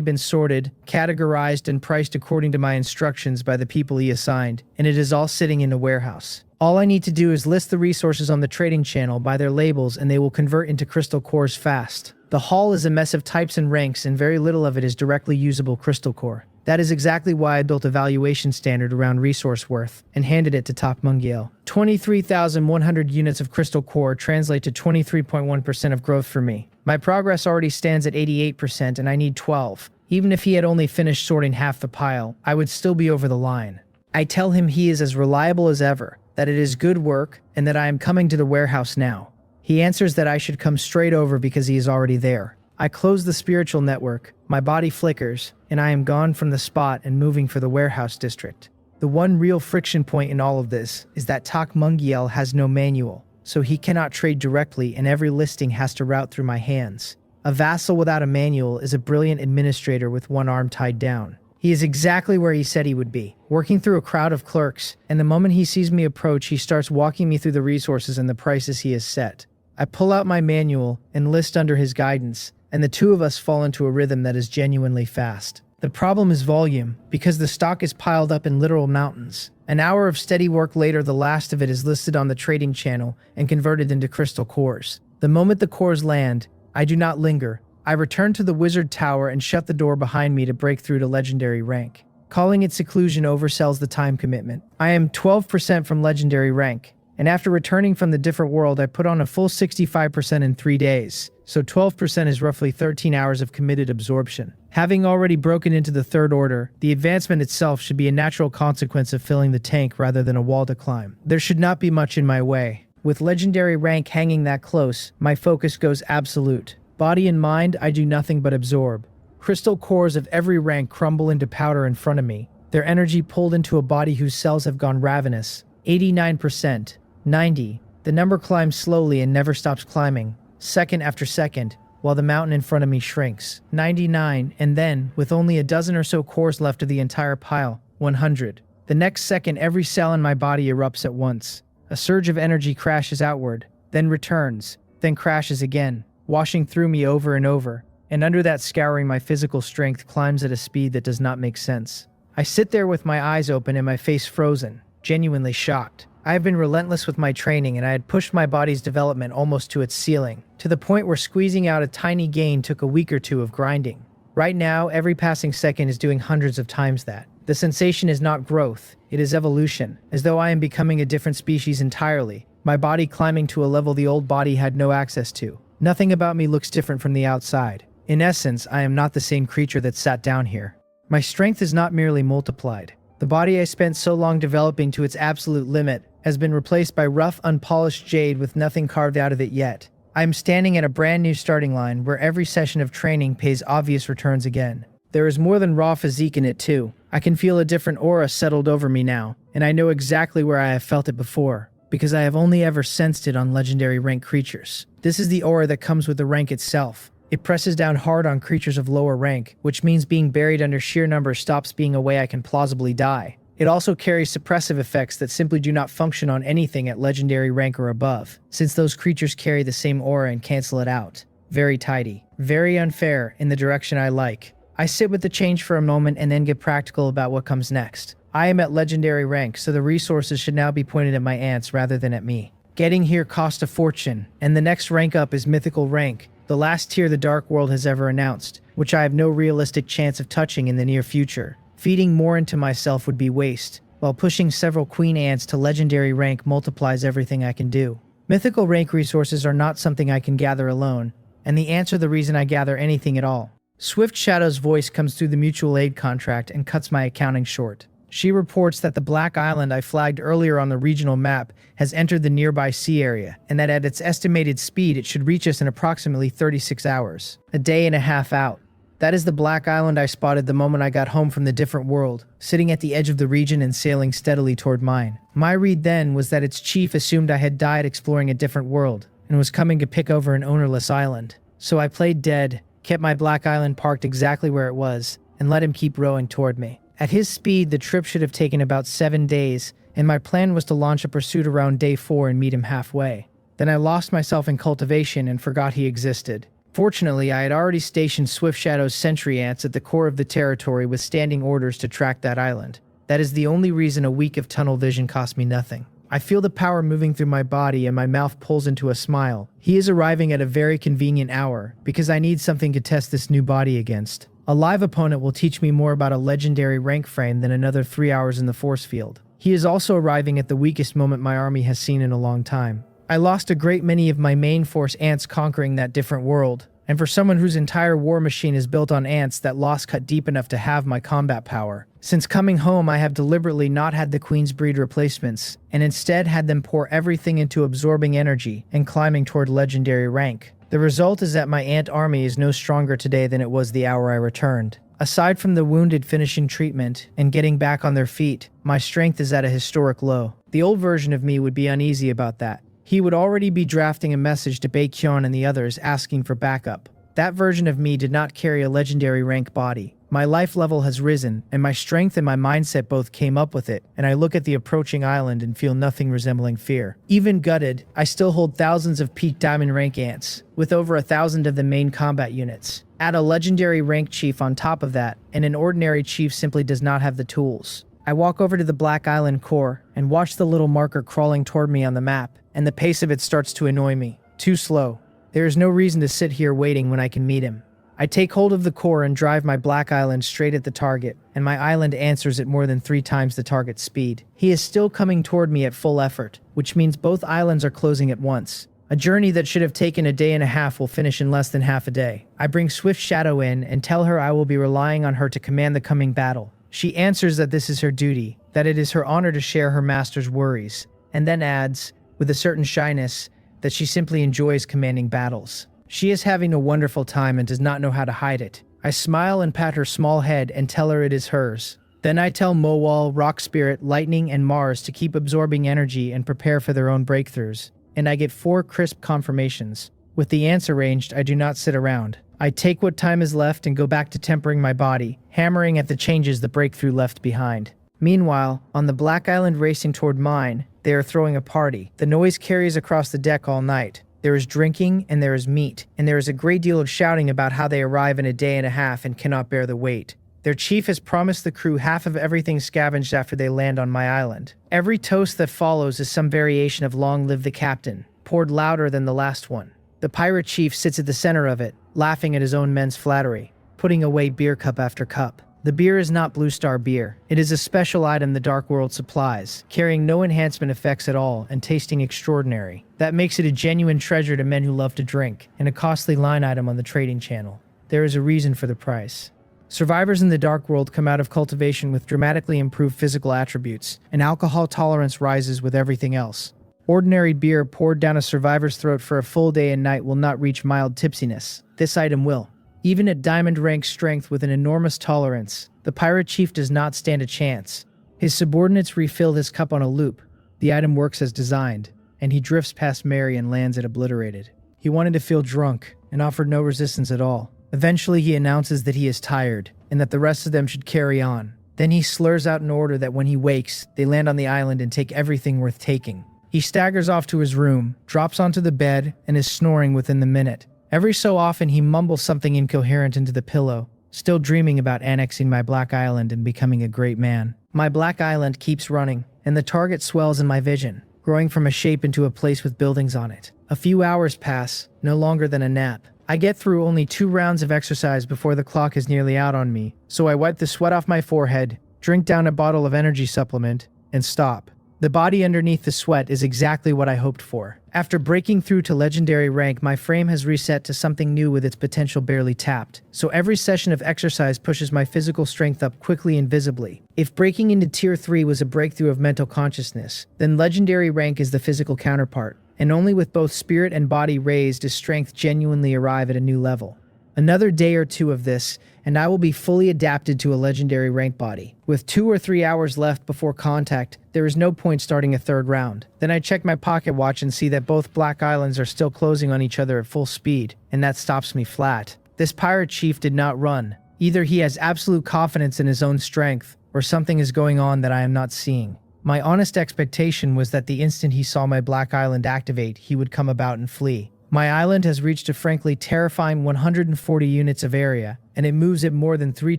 been sorted, categorized, and priced according to my instructions by the people he assigned, and it is all sitting in a warehouse. All I need to do is list the resources on the trading channel by their labels and they will convert into crystal cores fast. The haul is a mess of types and ranks and very little of it is directly usable crystal core. That is exactly why I built a valuation standard around resource worth and handed it to Tak Mungyil. 23,100 units of crystal core translate to 23.1% of growth for me. My progress already stands at 88% and I need 12. Even if he had only finished sorting half the pile, I would still be over the line. I tell him he is as reliable as ever, that it is good work, and that I am coming to the warehouse now. He answers that I should come straight over because he is already there. I close the spiritual network, my body flickers, and I am gone from the spot and moving for the warehouse district. The one real friction point in all of this is that Tak Mungiel has no manual, so he cannot trade directly and every listing has to route through my hands. A vassal without a manual is a brilliant administrator with one arm tied down. He is exactly where he said he would be, working through a crowd of clerks, and the moment he sees me approach, he starts walking me through the resources and the prices he has set. I pull out my manual and list under his guidance, and the two of us fall into a rhythm that is genuinely fast. The problem is volume, because the stock is piled up in literal mountains. An hour of steady work later, the last of it is listed on the trading channel and converted into crystal cores. The moment the cores land, I do not linger. I return to the wizard tower and shut the door behind me to break through to legendary rank. Calling it seclusion oversells the time commitment. I am 12% from legendary rank, and after returning from the different world, I put on a full 65% in 3 days. So 12% is roughly 13 hours of committed absorption. Having already broken into the third order, the advancement itself should be a natural consequence of filling the tank rather than a wall to climb. There should not be much in my way. With legendary rank hanging that close, my focus goes absolute. Body and mind, I do nothing but absorb. Crystal cores of every rank crumble into powder in front of me, their energy pulled into a body whose cells have gone ravenous. 89%, 90%. The number climbs slowly and never stops climbing, second after second, while the mountain in front of me shrinks. 99, and then, with only a dozen or so cores left of the entire pile, 100. The next second, every cell in my body erupts at once. A surge of energy crashes outward, then returns, then crashes again, washing through me over and over, and under that scouring my physical strength climbs at a speed that does not make sense. I sit there with my eyes open and my face frozen, genuinely shocked. I have been relentless with my training and I had pushed my body's development almost to its ceiling, to the point where squeezing out a tiny gain took a week or two of grinding. Right now, every passing second is doing hundreds of times that. The sensation is not growth, it is evolution, as though I am becoming a different species entirely, my body climbing to a level the old body had no access to. Nothing about me looks different from the outside. In essence, I am not the same creature that sat down here. My strength is not merely multiplied. The body I spent so long developing to its absolute limit has been replaced by rough, unpolished jade with nothing carved out of it yet. I am standing at a brand new starting line where every session of training pays obvious returns again. There is more than raw physique in it too. I can feel a different aura settled over me now, and I know exactly where I have felt it before, because I have only ever sensed it on legendary rank creatures. This is the aura that comes with the rank itself. It presses down hard on creatures of lower rank, which means being buried under sheer numbers stops being a way I can plausibly die. It also carries suppressive effects that simply do not function on anything at legendary rank or above, since those creatures carry the same aura and cancel it out. Very tidy. Very unfair in the direction I like. I sit with the change for a moment and then get practical about what comes next. I am at legendary rank, so the resources should now be pointed at my ants rather than at me. Getting here cost a fortune, and the next rank up is mythical rank, the last tier the Dark World has ever announced, which I have no realistic chance of touching in the near future. Feeding more into myself would be waste, while pushing several queen ants to legendary rank multiplies everything I can do. Mythical rank resources are not something I can gather alone, and the ants are the reason I gather anything at all. Swift Shadow's voice comes through the mutual aid contract and cuts my accounting short. She reports that the black island I flagged earlier on the regional map has entered the nearby sea area, and that at its estimated speed it should reach us in approximately 36 hours, a day and a half out. That is the black island I spotted the moment I got home from the different world, sitting at the edge of the region and sailing steadily toward mine. My read then was that its chief assumed I had died exploring a different world, and was coming to pick over an ownerless island. So I played dead, kept my black island parked exactly where it was, and let him keep rowing toward me. At his speed, the trip should have taken about 7 days, and my plan was to launch a pursuit around day 4 and meet him halfway. Then I lost myself in cultivation and forgot he existed. Fortunately, I had already stationed Swift Shadow's sentry ants at the core of the territory with standing orders to track that island. That is the only reason a week of tunnel vision cost me nothing. I feel the power moving through my body and my mouth pulls into a smile. He is arriving at a very convenient hour, because I need something to test this new body against. A live opponent will teach me more about a legendary rank frame than another 3 hours in the force field. He is also arriving at the weakest moment my army has seen in a long time. I lost a great many of my main force ants conquering that different world, and for someone whose entire war machine is built on ants, that loss cut deep enough to have my combat power. Since coming home, I have deliberately not had the Queen's Breed replacements, and instead had them pour everything into absorbing energy and climbing toward legendary rank. The result is that my ant army is no stronger today than it was the hour I returned. Aside from the wounded finishing treatment and getting back on their feet, my strength is at a historic low. The old version of me would be uneasy about that. He would already be drafting a message to Baekhyun and the others asking for backup. That version of me did not carry a legendary rank body. My life level has risen, and my strength and my mindset both came up with it, and I look at the approaching island and feel nothing resembling fear. Even gutted, I still hold thousands of peak diamond rank ants, with over 1,000 of the main combat units. Add a legendary rank chief on top of that, and an ordinary chief simply does not have the tools. I walk over to the Black Island core and watch the little marker crawling toward me on the map, and the pace of it starts to annoy me. Too slow. There is no reason to sit here waiting when I can meet him. I take hold of the core and drive my Black Island straight at the target, and my island answers at more than 3 times the target's speed. He is still coming toward me at full effort, which means both islands are closing at once. A journey that should have taken a day and a half will finish in less than half a day. I bring Swift Shadow in and tell her I will be relying on her to command the coming battle. She answers that this is her duty, that it is her honor to share her master's worries, and then adds, with a certain shyness, that she simply enjoys commanding battles. She is having a wonderful time and does not know how to hide it. I smile and pat her small head and tell her it is hers. Then I tell Mowal, Rock Spirit, Lightning, and Mars to keep absorbing energy and prepare for their own breakthroughs. And I get 4 crisp confirmations. With the ants arranged, I do not sit around. I take what time is left and go back to tempering my body, hammering at the changes the breakthrough left behind. Meanwhile, on the Black Island racing toward mine, they are throwing a party. The noise carries across the deck all night. There is drinking and there is meat, and there is a great deal of shouting about how they arrive in a day and a half and cannot bear the weight. Their chief has promised the crew half of everything scavenged after they land on my island. Every toast that follows is some variation of "Long live the captain," poured louder than the last one. The pirate chief sits at the center of it, laughing at his own men's flattery, putting away beer cup after cup. The beer is not Blue Star beer. It is a special item the Dark World supplies, carrying no enhancement effects at all and tasting extraordinary. That makes it a genuine treasure to men who love to drink, and a costly line item on the trading channel. There is a reason for the price. Survivors in the Dark World come out of cultivation with dramatically improved physical attributes, and alcohol tolerance rises with everything else. Ordinary beer poured down a survivor's throat for a full day and night will not reach mild tipsiness. This item will. Even at diamond rank strength with an enormous tolerance, the pirate chief does not stand a chance. His subordinates refill his cup on a loop. The item works as designed, and he drifts past Mary and lands it obliterated. He wanted to feel drunk and offered no resistance at all. Eventually he announces that he is tired and that the rest of them should carry on. Then he slurs out an order that when he wakes, they land on the island and take everything worth taking. He staggers off to his room, drops onto the bed, and is snoring within the minute. Every so often he mumbles something incoherent into the pillow, still dreaming about annexing my Black Island and becoming a great man. My Black Island keeps running, and the target swells in my vision, growing from a shape into a place with buildings on it. A few hours pass, no longer than a nap. I get through only 2 rounds of exercise before the clock is nearly out on me, so I wipe the sweat off my forehead, drink down a bottle of energy supplement, and stop. The body underneath the sweat is exactly what I hoped for. After breaking through to legendary rank, my frame has reset to something new with its potential barely tapped. So every session of exercise pushes my physical strength up quickly and visibly. If breaking into Tier 3 was a breakthrough of mental consciousness, then legendary rank is the physical counterpart. And only with both spirit and body raised does strength genuinely arrive at a new level. Another day or 2 of this, and I will be fully adapted to a legendary rank body. With 2 or 3 hours left before contact, there is no point starting a 3rd round. Then I check my pocket watch and see that both Black Islands are still closing on each other at full speed, and that stops me flat. This pirate chief did not run. Either he has absolute confidence in his own strength, or something is going on that I am not seeing. My honest expectation was that the instant he saw my Black Island activate, he would come about and flee. My island has reached a frankly terrifying 140 units of area, and it moves at more than 3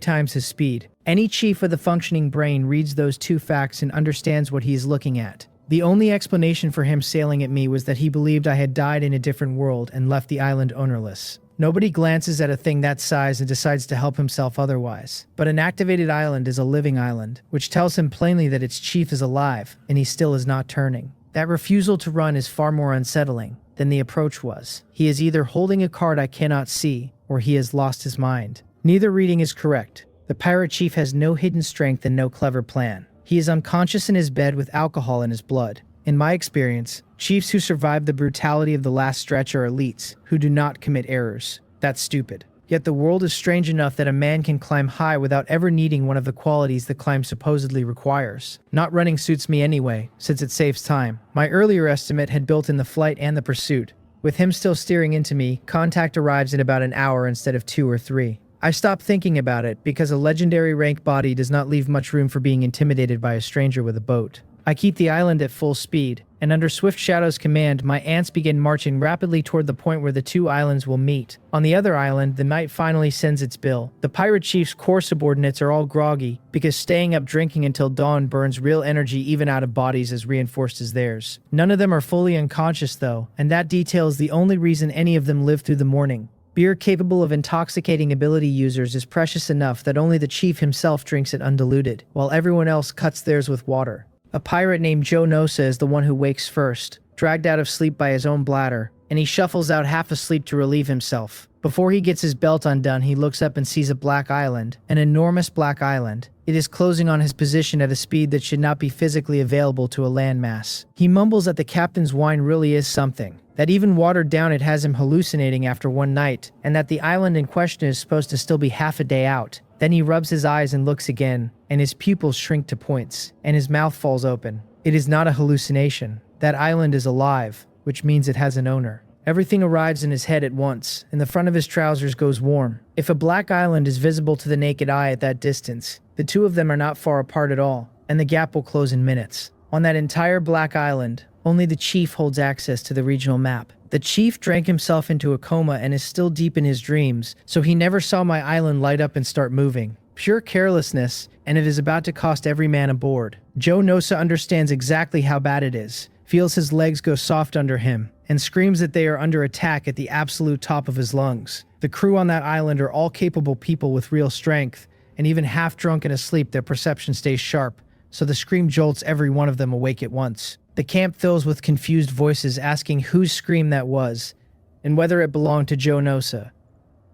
times his speed. Any chief with a functioning brain reads those 2 facts and understands what he is looking at. The only explanation for him sailing at me was that he believed I had died in a different world and left the island ownerless. Nobody glances at a thing that size and decides to help himself otherwise. But an activated island is a living island, which tells him plainly that its chief is alive, and he still is not turning. That refusal to run is far more unsettling than the approach was. He is either holding a card I cannot see, or he has lost his mind. Neither reading is correct. The pirate chief has no hidden strength and no clever plan. He is unconscious in his bed with alcohol in his blood. In my experience, chiefs who survive the brutality of the last stretch are elites who do not commit errors. That's stupid. Yet the world is strange enough that a man can climb high without ever needing one of the qualities the climb supposedly requires. Not running suits me anyway, since it saves time. My earlier estimate had built in the flight and the pursuit. With him still steering into me, contact arrives in about an hour instead of 2 or 3. I stop thinking about it because a legendary rank body does not leave much room for being intimidated by a stranger with a boat. I keep the island at full speed, and under Swift Shadow's command, my ants begin marching rapidly toward the point where the two islands will meet. On the other island, the night finally sends its bill. The pirate chief's core subordinates are all groggy, because staying up drinking until dawn burns real energy even out of bodies as reinforced as theirs. None of them are fully unconscious though, and that detail is the only reason any of them live through the morning. Beer capable of intoxicating ability users is precious enough that only the chief himself drinks it undiluted, while everyone else cuts theirs with water. A pirate named Joe Nosa is the one who wakes first, dragged out of sleep by his own bladder, and he shuffles out half asleep to relieve himself. Before he gets his belt undone, he looks up and sees a black island, an enormous black island. It is closing on his position at a speed that should not be physically available to a landmass. He mumbles that the captain's wine really is something, that even watered down it has him hallucinating after one night, and that the island in question is supposed to still be half a day out. Then he rubs his eyes and looks again, and his pupils shrink to points, and his mouth falls open. It is not a hallucination. That island is alive, which means it has an owner. Everything arrives in his head at once, and the front of his trousers goes warm. If a black island is visible to the naked eye at that distance, the two of them are not far apart at all, and the gap will close in minutes. On that entire black island, only the chief holds access to the regional map. The chief drank himself into a coma and is still deep in his dreams, so he never saw my island light up and start moving. Pure carelessness, and it is about to cost every man aboard. Joe Nosa understands exactly how bad it is, feels his legs go soft under him, and screams that they are under attack at the absolute top of his lungs. The crew on that island are all capable people with real strength, and even half drunk and asleep their perception stays sharp, so the scream jolts every one of them awake at once. The camp fills with confused voices asking whose scream that was, and whether it belonged to Joe Nosa.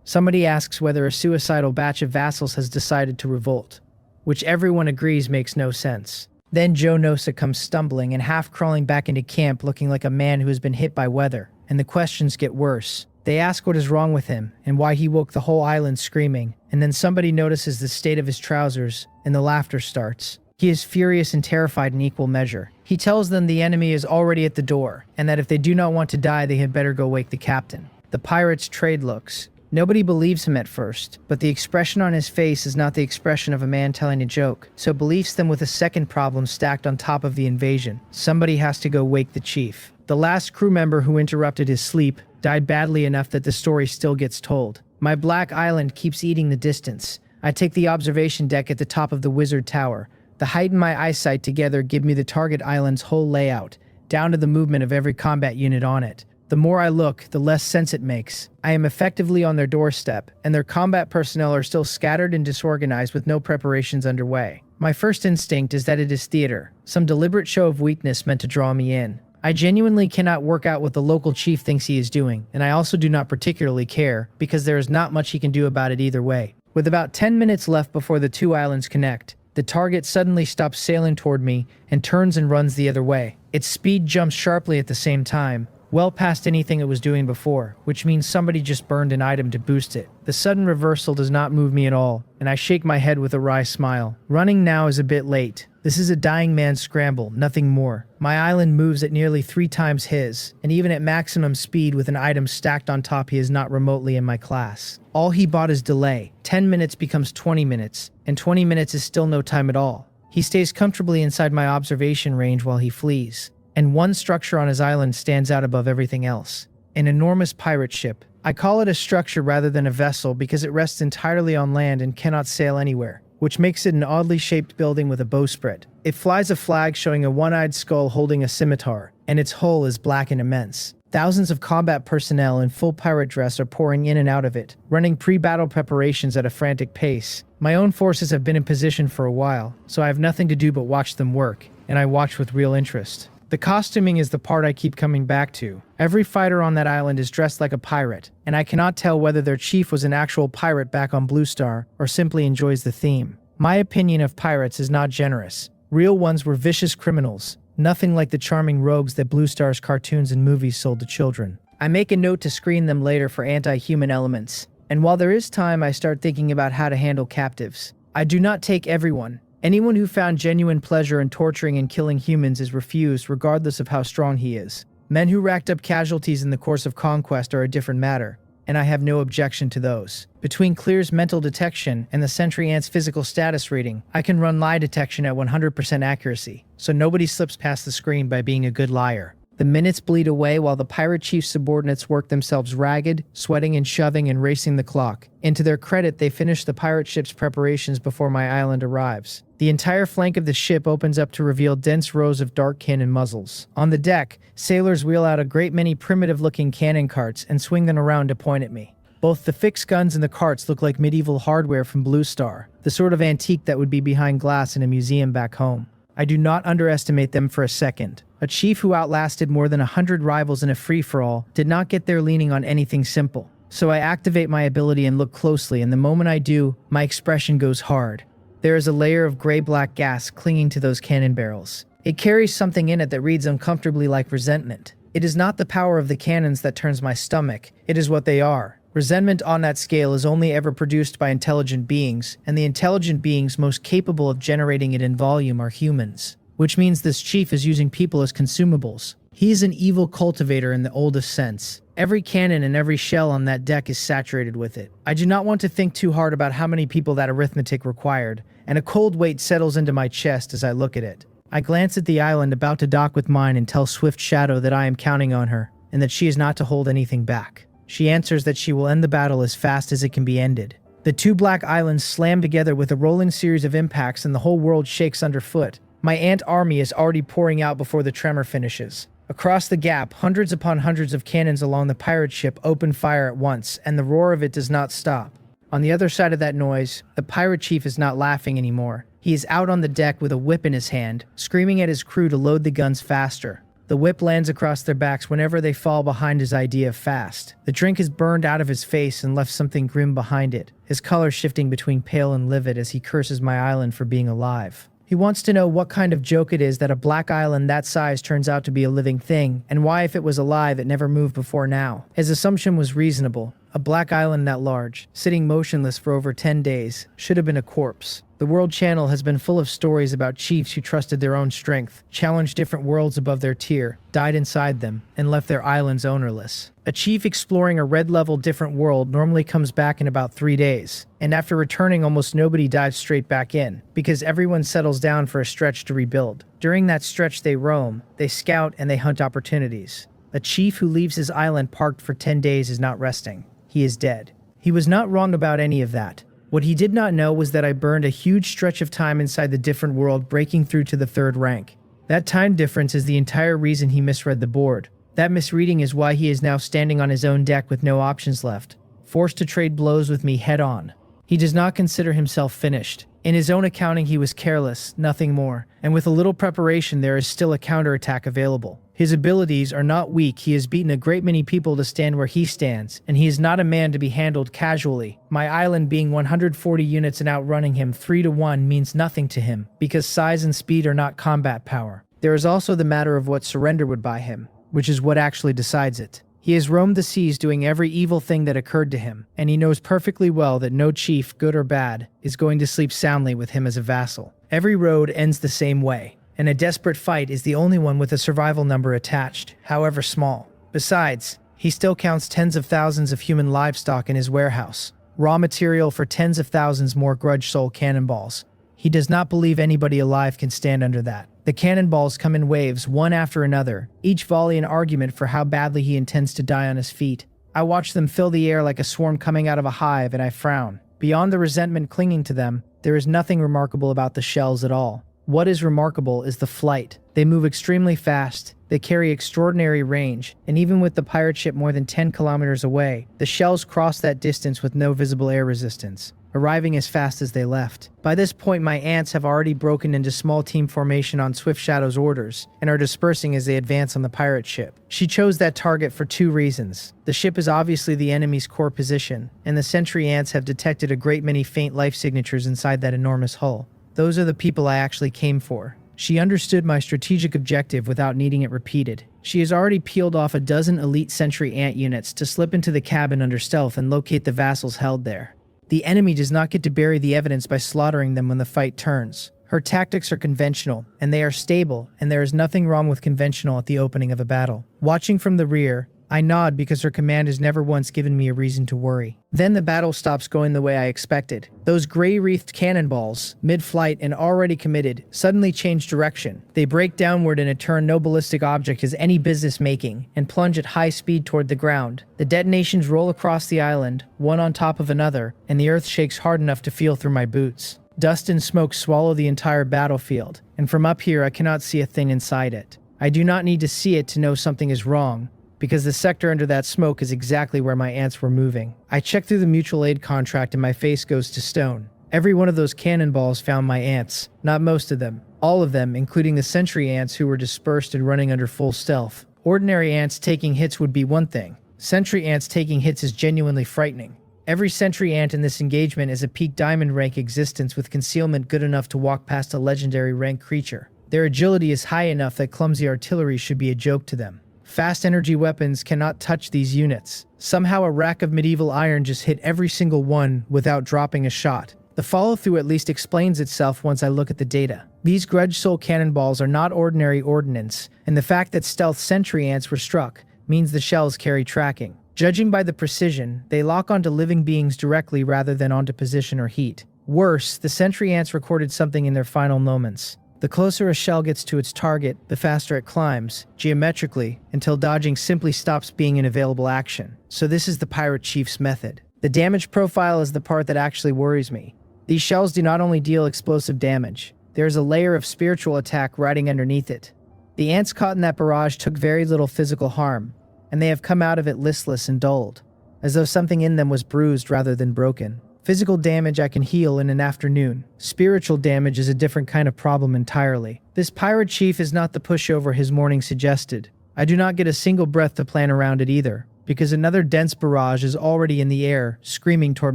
Somebody asks whether a suicidal batch of vassals has decided to revolt, which everyone agrees makes no sense. Then Joe Nosa comes stumbling and half crawling back into camp looking like a man who has been hit by weather, and the questions get worse. They ask what is wrong with him, and why he woke the whole island screaming, and then somebody notices the state of his trousers, and the laughter starts. He is furious and terrified in equal measure. He tells them the enemy is already at the door, and that if they do not want to die, they had better go wake the captain. The pirates trade looks. Nobody believes him at first, but the expression on his face is not the expression of a man telling a joke, so beliefs them with a second problem stacked on top of the invasion. Somebody has to go wake the chief. The last crew member who interrupted his sleep died badly enough that the story still gets told. My black island keeps eating the distance. I take the observation deck at the top of the wizard tower. The height and my eyesight together give me the target island's whole layout, down to the movement of every combat unit on it. The more I look, the less sense it makes. I am effectively on their doorstep, and their combat personnel are still scattered and disorganized with no preparations underway. My first instinct is that it is theater, some deliberate show of weakness meant to draw me in. I genuinely cannot work out what the local chief thinks he is doing, and I also do not particularly care, because there is not much he can do about it either way. With about 10 minutes left before the two islands connect, the target suddenly stops sailing toward me and turns and runs the other way. Its speed jumps sharply at the same time, well past anything it was doing before, which means somebody just burned an item to boost it. The sudden reversal does not move me at all, and I shake my head with a wry smile. Running now is a bit late. This is a dying man's scramble, nothing more. My island moves at nearly 3 times his, and even at maximum speed with an item stacked on top he is not remotely in my class. All he bought is delay. 10 minutes becomes 20 minutes, and 20 minutes is still no time at all. He stays comfortably inside my observation range while he flees, and one structure on his island stands out above everything else. An enormous pirate ship. I call it a structure rather than a vessel because it rests entirely on land and cannot sail anywhere, which makes it an oddly shaped building with a bowsprit. It flies a flag showing a one-eyed skull holding a scimitar, and its hull is black and immense. Thousands of combat personnel in full pirate dress are pouring in and out of it, running pre-battle preparations at a frantic pace. My own forces have been in position for a while, so I have nothing to do but watch them work, and I watch with real interest. The costuming is the part I keep coming back to. Every fighter on that island is dressed like a pirate, and I cannot tell whether their chief was an actual pirate back on Blue Star or simply enjoys the theme. My opinion of pirates is not generous, Real ones were vicious criminals, nothing like the charming rogues that Blue Star's cartoons and movies sold to children. I make a note to screen them later for anti-human elements, and while there is time, I start thinking about how to handle captives. I do not take everyone. Anyone who found genuine pleasure in torturing and killing humans is refused regardless of how strong he is. Men who racked up casualties in the course of conquest are a different matter, and I have no objection to those. Between Clear's mental detection and the Sentry Ant's physical status reading, I can run lie detection at 100% accuracy, so nobody slips past the screen by being a good liar. The minutes bleed away while the pirate chief's subordinates work themselves ragged, sweating and shoving and racing the clock. And to their credit, they finish the pirate ship's preparations before my island arrives. The entire flank of the ship opens up to reveal dense rows of dark cannon muzzles. On the deck, sailors wheel out a great many primitive-looking cannon carts and swing them around to point at me. Both the fixed guns and the carts look like medieval hardware from Blue Star, the sort of antique that would be behind glass in a museum back home. I do not underestimate them for a second. A chief who outlasted more than 100 rivals in a free-for-all did not get there leaning on anything simple. So I activate my ability and look closely, and the moment I do, my expression goes hard. There is a layer of gray-black gas clinging to those cannon barrels. It carries something in it that reads uncomfortably like resentment. It is not the power of the cannons that turns my stomach, it is what they are. Resentment on that scale is only ever produced by intelligent beings, and the intelligent beings most capable of generating it in volume are humans. Which means this chief is using people as consumables. He is an evil cultivator in the oldest sense. Every cannon and every shell on that deck is saturated with it. I do not want to think too hard about how many people that arithmetic required, and a cold weight settles into my chest as I look at it. I glance at the island about to dock with mine and tell Swift Shadow that I am counting on her, and that she is not to hold anything back. She answers that she will end the battle as fast as it can be ended. The two black islands slam together with a rolling series of impacts and the whole world shakes underfoot. My ant army is already pouring out before the tremor finishes. Across the gap, hundreds upon hundreds of cannons along the pirate ship open fire at once, and the roar of it does not stop. On the other side of that noise, the pirate chief is not laughing anymore. He is out on the deck with a whip in his hand, screaming at his crew to load the guns faster. The whip lands across their backs whenever they fall behind his idea of fast. The drink is burned out of his face and left something grim behind it, his color shifting between pale and livid as he curses my island for being alive. He wants to know what kind of joke it is that a black island that size turns out to be a living thing, and why if it was alive it never moved before now. His assumption was reasonable. A black island that large, sitting motionless for over 10 days, should have been a corpse. The World Channel has been full of stories about chiefs who trusted their own strength, challenged different worlds above their tier, died inside them, and left their islands ownerless. A chief exploring a red-level different world normally comes back in about 3 days, and after returning almost nobody dives straight back in, because everyone settles down for a stretch to rebuild. During that stretch they roam, they scout, and they hunt opportunities. A chief who leaves his island parked for 10 days is not resting. He is dead. He was not wrong about any of that. What he did not know was that I burned a huge stretch of time inside the different world, breaking through to the 3rd rank. That time difference is the entire reason he misread the board. That misreading is why he is now standing on his own deck with no options left, forced to trade blows with me head on. He does not consider himself finished. In his own accounting he was careless, nothing more, and with a little preparation there is still a counterattack available. His abilities are not weak, he has beaten a great many people to stand where he stands, and he is not a man to be handled casually. My island being 140 units and outrunning him 3-1 means nothing to him, because size and speed are not combat power. There is also the matter of what surrender would buy him, which is what actually decides it. He has roamed the seas doing every evil thing that occurred to him, and he knows perfectly well that no chief, good or bad, is going to sleep soundly with him as a vassal. Every road ends the same way, and a desperate fight is the only one with a survival number attached, however small. Besides, he still counts tens of thousands of human livestock in his warehouse, raw material for tens of thousands more grudge soul cannonballs. He does not believe anybody alive can stand under that. The cannonballs come in waves, one after another, each volley an argument for how badly he intends to die on his feet. I watch them fill the air like a swarm coming out of a hive, and I frown. Beyond the resentment clinging to them, there is nothing remarkable about the shells at all. What is remarkable is the flight. They move extremely fast, they carry extraordinary range, and even with the pirate ship more than 10 kilometers away, the shells cross that distance with no visible air resistance, arriving as fast as they left. By this point, my ants have already broken into small team formation on Swift Shadow's orders, and are dispersing as they advance on the pirate ship. She chose that target for 2 reasons. The ship is obviously the enemy's core position, and the sentry ants have detected a great many faint life signatures inside that enormous hull. Those are the people I actually came for. She understood my strategic objective without needing it repeated. She has already peeled off a dozen elite sentry ant units to slip into the cabin under stealth and locate the vassals held there. The enemy does not get to bury the evidence by slaughtering them when the fight turns. Her tactics are conventional, and they are stable, and there is nothing wrong with conventional at the opening of a battle. Watching from the rear, I nod because her command has never once given me a reason to worry. Then the battle stops going the way I expected. Those gray-wreathed cannonballs, mid-flight and already committed, suddenly change direction. They break downward in a turn no ballistic object has any business making, and plunge at high speed toward the ground. The detonations roll across the island, one on top of another, and the earth shakes hard enough to feel through my boots. Dust and smoke swallow the entire battlefield, and from up here I cannot see a thing inside it. I do not need to see it to know something is wrong, because the sector under that smoke is exactly where my ants were moving. I check through the mutual aid contract and my face goes to stone. Every one of those cannonballs found my ants. Not most of them. All of them, including the sentry ants who were dispersed and running under full stealth. Ordinary ants taking hits would be one thing. Sentry ants taking hits is genuinely frightening. Every sentry ant in this engagement is a peak diamond rank existence with concealment good enough to walk past a legendary rank creature. Their agility is high enough that clumsy artillery should be a joke to them. Fast energy weapons cannot touch these units. Somehow a rack of medieval iron just hit every single one without dropping a shot. The follow-through at least explains itself once I look at the data. These grudge soul cannonballs are not ordinary ordnance, and the fact that stealth sentry ants were struck means the shells carry tracking. Judging by the precision, they lock onto living beings directly rather than onto position or heat. Worse, the sentry ants recorded something in their final moments. The closer a shell gets to its target, the faster it climbs, geometrically, until dodging simply stops being an available action. So this is the pirate chief's method. The damage profile is the part that actually worries me. These shells do not only deal explosive damage, there is a layer of spiritual attack riding underneath it. The ants caught in that barrage took very little physical harm, and they have come out of it listless and dulled, as though something in them was bruised rather than broken. Physical damage I can heal in an afternoon. Spiritual damage is a different kind of problem entirely. This pirate chief is not the pushover his morning suggested. I do not get a single breath to plan around it either, because another dense barrage is already in the air, screaming toward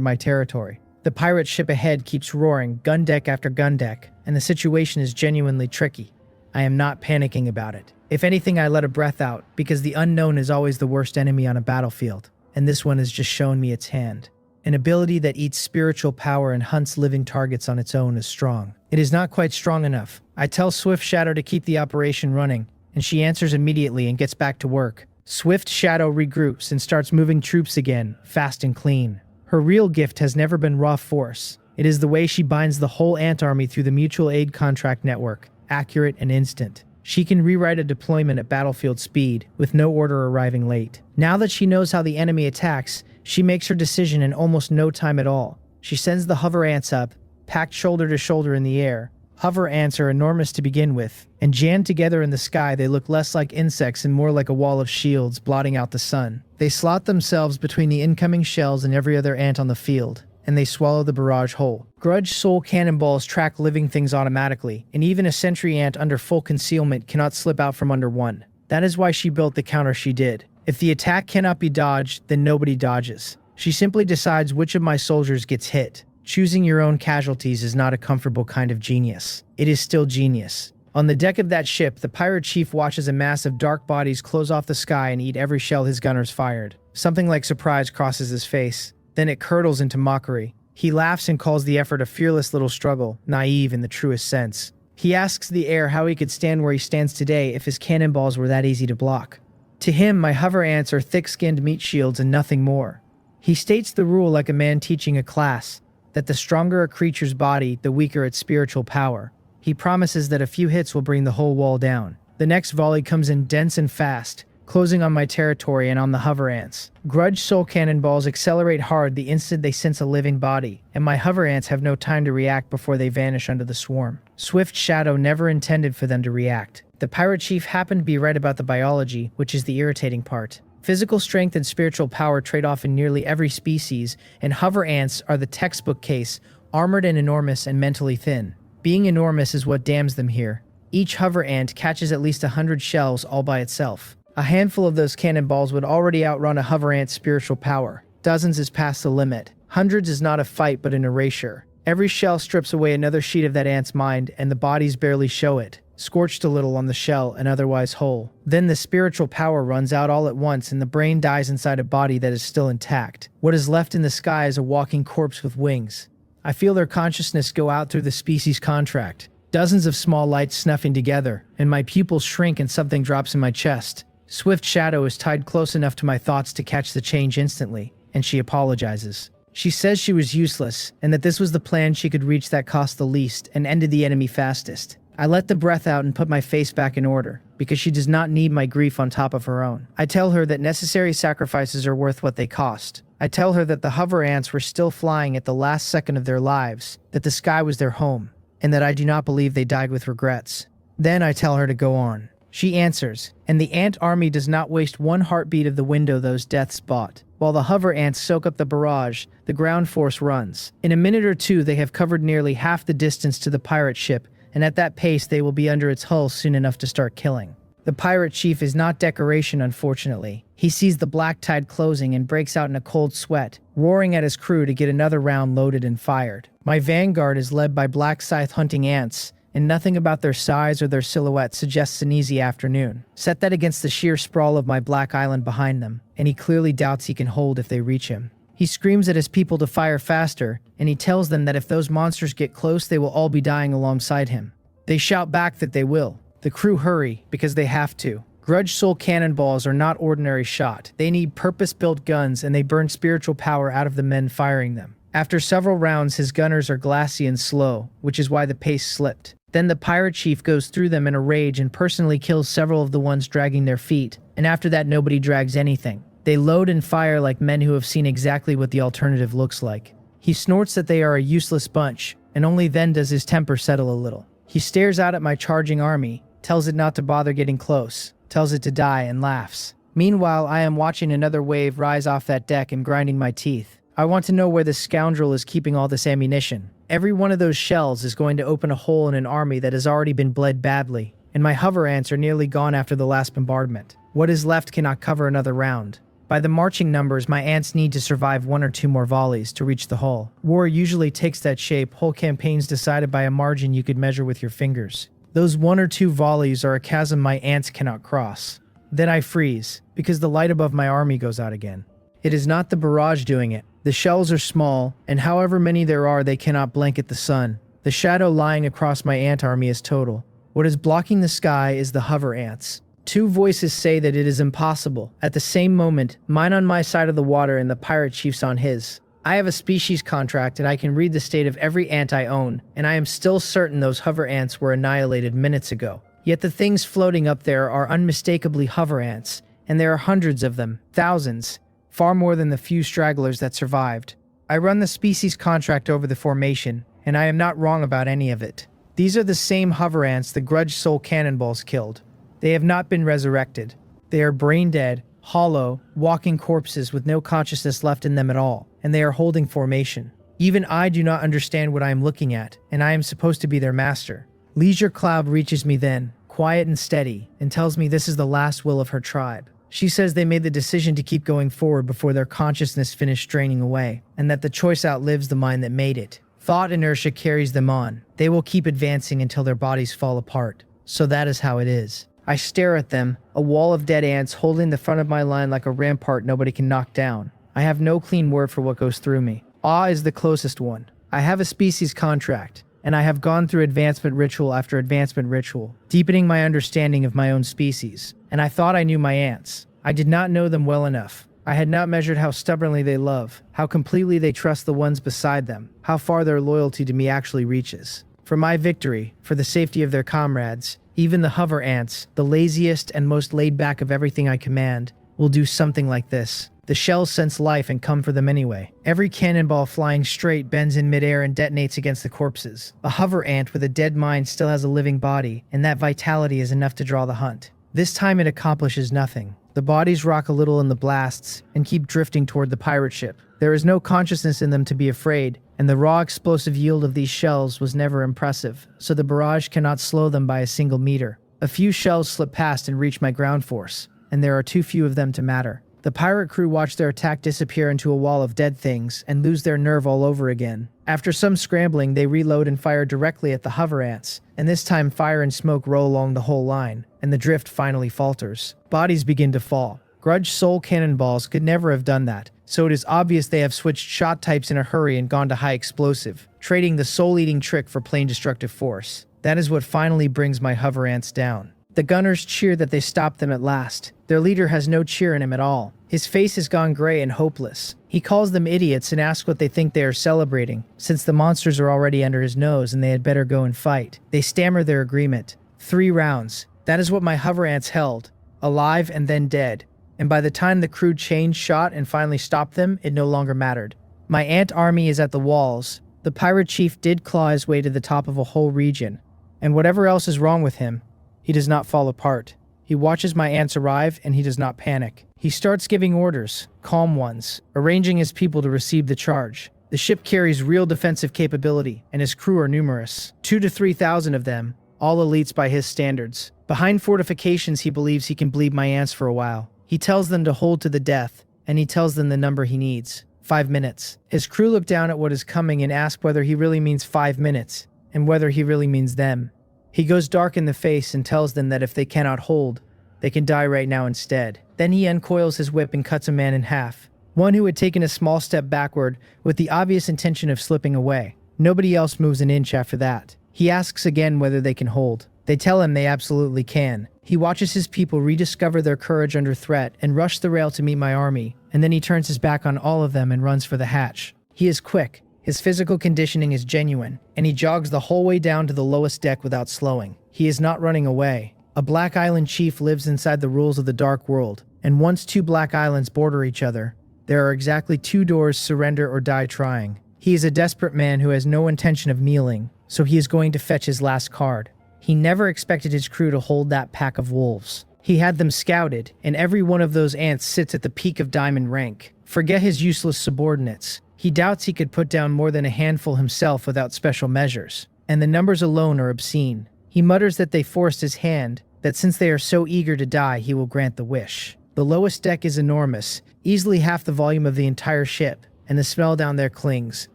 my territory. The pirate ship ahead keeps roaring, gun deck after gun deck, and the situation is genuinely tricky. I am not panicking about it. If anything, I let a breath out, because the unknown is always the worst enemy on a battlefield, and this one has just shown me its hand. An ability that eats spiritual power and hunts living targets on its own is strong. It is not quite strong enough. I tell Swift Shadow to keep the operation running, and she answers immediately and gets back to work. Swift Shadow regroups and starts moving troops again, fast and clean. Her real gift has never been raw force. It is the way she binds the whole ant army through the mutual aid contract network, accurate and instant. She can rewrite a deployment at battlefield speed, with no order arriving late. Now that she knows how the enemy attacks, she makes her decision in almost no time at all. She sends the hover ants up, packed shoulder to shoulder in the air. Hover ants are enormous to begin with, and jammed together in the sky they look less like insects and more like a wall of shields blotting out the sun. They slot themselves between the incoming shells and every other ant on the field, and they swallow the barrage whole. Grudge soul cannonballs track living things automatically, and even a sentry ant under full concealment cannot slip out from under one. That is why she built the counter she did. If the attack cannot be dodged, then nobody dodges. She simply decides which of my soldiers gets hit. Choosing your own casualties is not a comfortable kind of genius. It is still genius. On the deck of that ship, the pirate chief watches a mass of dark bodies close off the sky and eat every shell his gunners fired. Something like surprise crosses his face. Then it curdles into mockery. He laughs and calls the effort a fearless little struggle, naive in the truest sense. He asks the air how he could stand where he stands today if his cannonballs were that easy to block. To him, my hover ants are thick-skinned meat shields and nothing more. He states the rule like a man teaching a class, that the stronger a creature's body, the weaker its spiritual power. He promises that a few hits will bring the whole wall down. The next volley comes in dense and fast, closing on my territory and on the hover ants. Grudge soul cannonballs accelerate hard the instant they sense a living body, and my hover ants have no time to react before they vanish under the swarm. Swift Shadow never intended for them to react. The pirate chief happened to be right about the biology, which is the irritating part. Physical strength and spiritual power trade off in nearly every species, and hover ants are the textbook case, armored and enormous and mentally thin. Being enormous is what damns them here. Each hover ant catches at least 100 shells all by itself. A handful of those cannonballs would already outrun a hover ant's spiritual power. Dozens is past the limit. Hundreds is not a fight but an erasure. Every shell strips away another sheet of that ant's mind, and the bodies barely show it. scorched a little on the shell and otherwise whole. Then the spiritual power runs out all at once and the brain dies inside a body that is still intact. What is left in the sky is a walking corpse with wings. I feel their consciousness go out through the species contract. Dozens of small lights snuffing together, and my pupils shrink and something drops in my chest. Swift Shadow is tied close enough to my thoughts to catch the change instantly, and she apologizes. She says she was useless, and that this was the plan she could reach that cost the least and ended the enemy fastest. I let the breath out and put my face back in order, because she does not need my grief on top of her own. I tell her that necessary sacrifices are worth what they cost. I tell her that the hover ants were still flying at the last second of their lives, that the sky was their home, and that I do not believe they died with regrets. Then I tell her to go on. She answers, and the ant army does not waste one heartbeat of the window those deaths bought. While the hover ants soak up the barrage, the ground force runs. In a minute or two, they have covered nearly half the distance to the pirate ship, and at that pace they will be under its hull soon enough to start killing. The pirate chief is not decoration, unfortunately. He sees the black tide closing and breaks out in a cold sweat, roaring at his crew to get another round loaded and fired. My vanguard is led by black scythe hunting ants, and nothing about their size or their silhouette suggests an easy afternoon. Set that against the sheer sprawl of my black island behind them, and he clearly doubts he can hold if they reach him. He screams at his people to fire faster, and he tells them that if those monsters get close, they will all be dying alongside him. They shout back that they will. The crew hurry, because they have to. Grudge Soul cannonballs are not ordinary shot. They need purpose-built guns, and they burn spiritual power out of the men firing them. After several rounds, his gunners are glassy and slow, which is why the pace slipped. Then the pirate chief goes through them in a rage and personally kills several of the ones dragging their feet, and after that nobody drags anything. They load and fire like men who have seen exactly what the alternative looks like. He snorts that they are a useless bunch, and only then does his temper settle a little. He stares out at my charging army, tells it not to bother getting close, tells it to die, and laughs. Meanwhile, I am watching another wave rise off that deck and grinding my teeth. I want to know where this scoundrel is keeping all this ammunition. Every one of those shells is going to open a hole in an army that has already been bled badly, and my hover ants are nearly gone after the last bombardment. What is left cannot cover another round. By the marching numbers, my ants need to survive 1 or 2 more volleys to reach the hull. War usually takes that shape, whole campaigns decided by a margin you could measure with your fingers. Those 1 or 2 volleys are a chasm my ants cannot cross. Then I freeze, because the light above my army goes out again. It is not the barrage doing it. The shells are small, and however many there are, they cannot blanket the sun. The shadow lying across my ant army is total. What is blocking the sky is the hover ants. 2 voices say that it is impossible. At the same moment, mine on my side of the water and the pirate chief's on his. I have a species contract and I can read the state of every ant I own, and I am still certain those hover ants were annihilated minutes ago. Yet the things floating up there are unmistakably hover ants, and there are hundreds of them, thousands, far more than the few stragglers that survived. I run the species contract over the formation, and I am not wrong about any of it. These are the same hover ants the Grudge Soul cannonballs killed. They have not been resurrected. They are brain dead, hollow, walking corpses with no consciousness left in them at all, and they are holding formation. Even I do not understand what I am looking at, and I am supposed to be their master. Leisure Cloud reaches me then, quiet and steady, and tells me this is the last will of her tribe. She says they made the decision to keep going forward before their consciousness finished draining away, and that the choice outlives the mind that made it. Thought inertia carries them on. They will keep advancing until their bodies fall apart. So that is how it is. I stare at them, a wall of dead ants holding the front of my line like a rampart nobody can knock down. I have no clean word for what goes through me. Awe is the closest one. I have a species contract, and I have gone through advancement ritual after advancement ritual, deepening my understanding of my own species. And I thought I knew my ants. I did not know them well enough. I had not measured how stubbornly they love, how completely they trust the ones beside them, how far their loyalty to me actually reaches. For my victory, for the safety of their comrades, even the hover ants, the laziest and most laid back of everything I command, will do something like this. The shells sense life and come for them anyway. Every cannonball flying straight bends in midair and detonates against the corpses. A hover ant with a dead mind still has a living body, and that vitality is enough to draw the hunt. This time it accomplishes nothing. The bodies rock a little in the blasts and keep drifting toward the pirate ship. There is no consciousness in them to be afraid, and the raw explosive yield of these shells was never impressive, so the barrage cannot slow them by a single meter. A few shells slip past and reach my ground force, and there are too few of them to matter. The pirate crew watch their attack disappear into a wall of dead things and lose their nerve all over again. After some scrambling, they reload and fire directly at the hover ants, and this time fire and smoke roll along the whole line, and the drift finally falters. Bodies begin to fall. Grudge soul cannonballs could never have done that, so it is obvious they have switched shot types in a hurry and gone to high explosive, trading the soul-eating trick for plain destructive force. That is what finally brings my hover ants down. The gunners cheer that they stopped them at last. Their leader has no cheer in him at all. His face has gone gray and hopeless. He calls them idiots and asks what they think they are celebrating, since the monsters are already under his nose and they had better go and fight. They stammer their agreement. 3 rounds. That is what my hover ants held. Alive and then dead. And by the time the crew changed shot and finally stopped them, it no longer mattered. My ant army is at the walls. The pirate chief did claw his way to the top of a whole region. And whatever else is wrong with him, he does not fall apart. He watches my ants arrive and he does not panic. He starts giving orders, calm ones, arranging his people to receive the charge. The ship carries real defensive capability and his crew are numerous. 2,000 to 3,000 of them, all elites by his standards. Behind fortifications he believes he can bleed my ants for a while. He tells them to hold to the death, and he tells them the number he needs. 5 minutes. His crew look down at what is coming and ask whether he really means 5 minutes, and whether he really means them. He goes dark in the face and tells them that if they cannot hold, they can die right now instead. Then he uncoils his whip and cuts a man in half. One who had taken a small step backward with the obvious intention of slipping away. Nobody else moves an inch after that. He asks again whether they can hold. They tell him they absolutely can. He watches his people rediscover their courage under threat and rush the rail to meet my army, and then he turns his back on all of them and runs for the hatch. He is quick, his physical conditioning is genuine, and he jogs the whole way down to the lowest deck without slowing. He is not running away. A Black Island chief lives inside the rules of the Dark World, and once 2 Black Islands border each other, there are exactly 2 doors: surrender or die trying. He is a desperate man who has no intention of kneeling, so he is going to fetch his last card. He never expected his crew to hold that pack of wolves. He had them scouted, and every one of those ants sits at the peak of diamond rank. Forget his useless subordinates. He doubts he could put down more than a handful himself without special measures, and the numbers alone are obscene. He mutters that they forced his hand, that since they are so eager to die, he will grant the wish. The lowest deck is enormous, easily half the volume of the entire ship, and the smell down there clings.